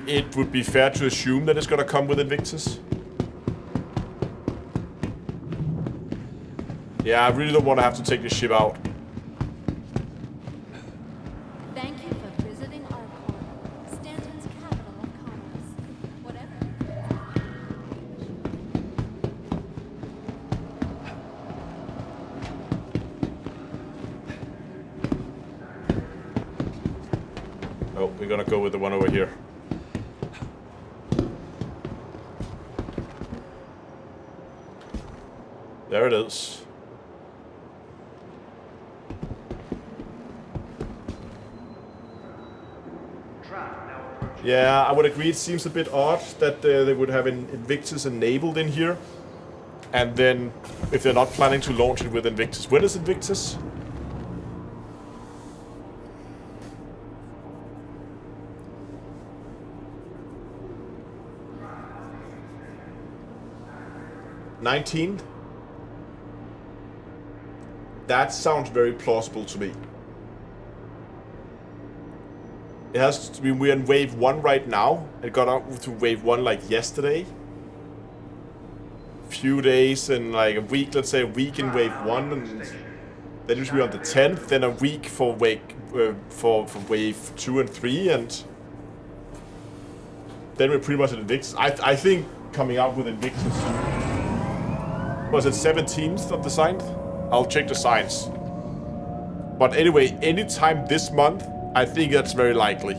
it would be fair to assume that it's gonna come with Invictus. Yeah, I really don't want to have to take this ship out. Thank you for visiting ArcCorp, Stanton's capital of commerce. Whatever. we're gonna go with the one over here. There it is. Yeah, I would agree. It seems a bit odd that they would have an Invictus enabled in here. And then, if they're not planning to launch it with Invictus. When is Invictus? $19th? That sounds very plausible to me. It has to be, we're in wave 1 right now. It got up to wave 1 like yesterday. Few days and like a week, let's say a week in wave 1, and then it should be on the 10th, then a week for wave, for wave 2 and 3, and then we're pretty much at Invictus. I think coming out with Invictus, was it 17th of the 9th? I'll check the signs. But anyway, anytime this month, I think that's very likely.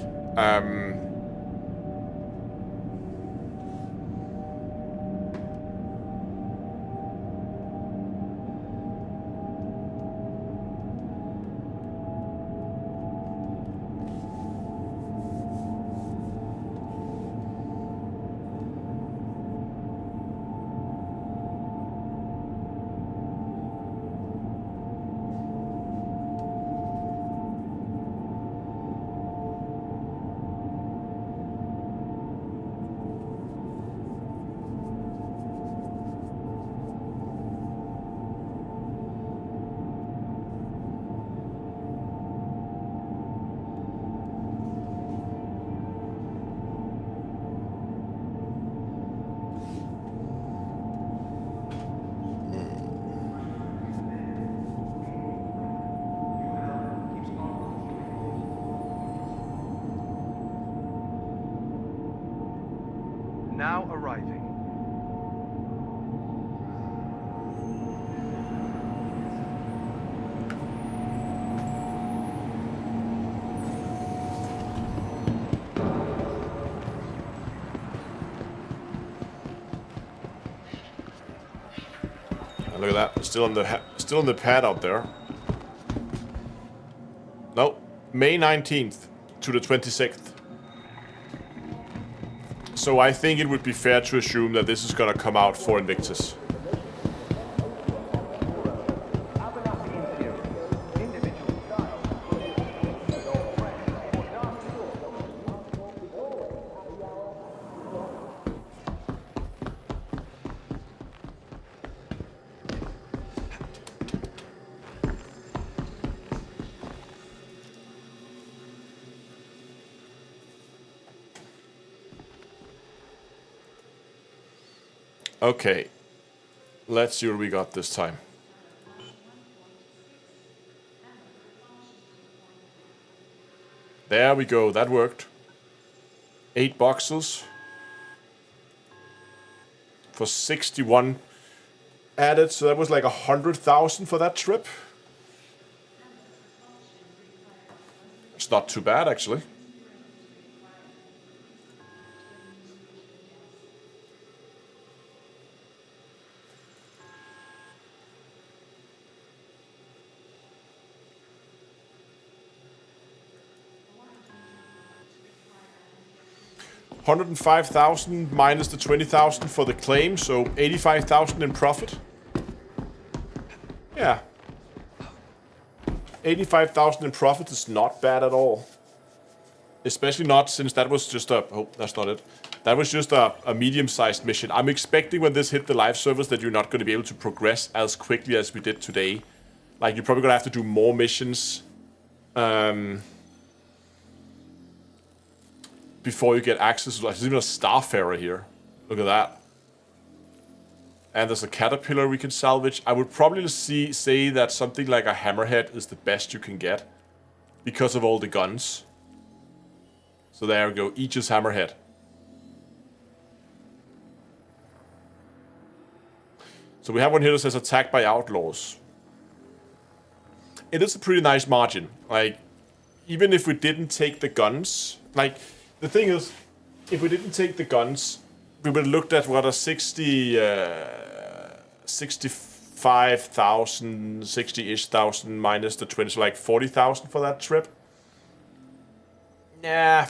Now arriving. Look at that, it's still in the pad out there. No, May 19th to the 26th. So I think it would be fair to assume that this is gonna come out for Invictus. Okay, let's see what we got this time. There we go, that worked. 8 boxes for 61 added, so that was like 100,000 for that trip. It's not too bad, actually. $105,000 minus the 20,000 for the claim, so 85,000 in profit. Yeah. 85,000 in profit is not bad at all. Especially not since that was just a... Oh, that's not it. That was just a medium-sized mission. I'm expecting when this hit the live servers that you're not going to be able to progress as quickly as we did today. Like, you're probably going to have to do more missions. Before you get access to... There's even a Starfarer here. Look at that. And there's a Caterpillar we can salvage. I would probably say that something like a Hammerhead is the best you can get. Because of all the guns. So there we go. Aegis Hammerhead. So we have one here that says attacked by outlaws. It is a pretty nice margin. Like, even if we didn't take the guns... Like, the thing is, if we didn't take the guns, we would have looked at what a 65,000, 60-ish thousand minus the 20, so like 40,000 for that trip. Nah,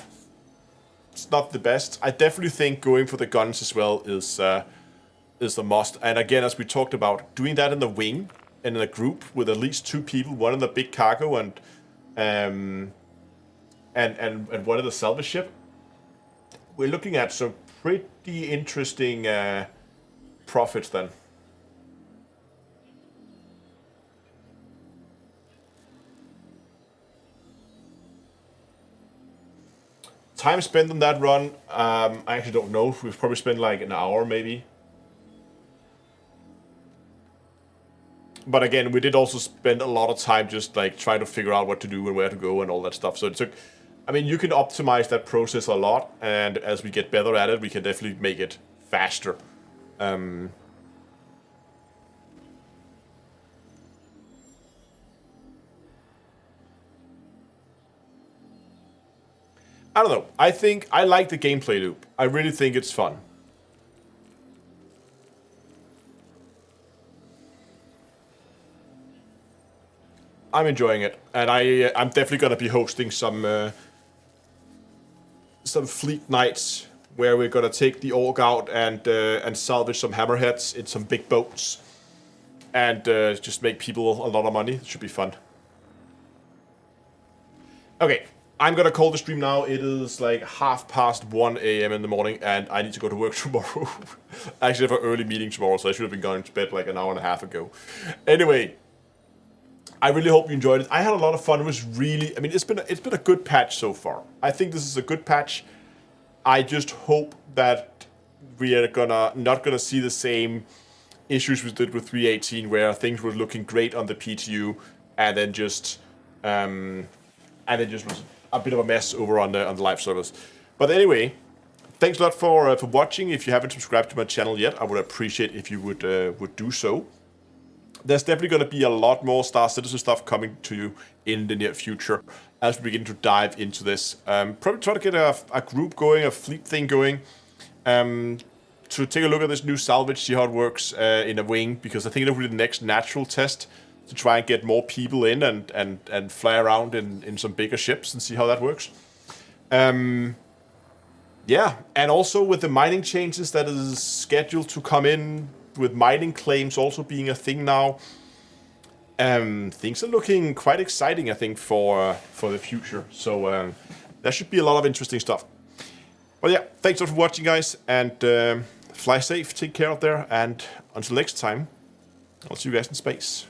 it's not the best. I definitely think going for the guns as well is a must. And again, as we talked about, doing that in the wing and in a group with at least 2 people, one in the big cargo and one in the salvage ship, we're looking at some pretty interesting profits then. Time spent on that run, I actually don't know. We've probably spent like an hour maybe. But again, we did also spend a lot of time just like trying to figure out what to do and where to go and all that stuff. So it took, I mean, you can optimize that process a lot, and as we get better at it, we can definitely make it faster. I don't know. I think I like the gameplay loop. I really think it's fun. I'm enjoying it, and I'm definitely gonna be hosting some fleet nights where we're gonna take the org out and salvage some hammerheads in some big boats, and just make people a lot of money. It should be fun. Okay, I'm gonna call the stream now. It is like 1:30 a.m. in the morning, and I need to go to work tomorrow. I actually have an early meeting tomorrow, so I should have been going to bed like an hour and a half ago. Anyway, I really hope you enjoyed it. I had a lot of fun. It was really, I mean, it's been a good patch so far. I think this is a good patch. I just hope that we are not gonna see the same issues we did with 3.18, where things were looking great on the PTU, and then just was a bit of a mess over on the live servers. But anyway, thanks a lot for watching. If you haven't subscribed to my channel yet, I would appreciate if you would do so. There's definitely going to be a lot more Star Citizen stuff coming to you in the near future as we begin to dive into this. Probably try to get a group going, a fleet thing going, to take a look at this new salvage, see how it works in a wing, because I think it'll be the next natural test to try and get more people in and fly around in some bigger ships and see how that works. Yeah, and also with the mining changes that is scheduled to come in, with mining claims also being a thing now, things are looking quite exciting, I think, for the future. So there should be a lot of interesting stuff. But yeah, thanks a lot for watching, guys, and fly safe, take care out there, and until next time, I'll see you guys in space.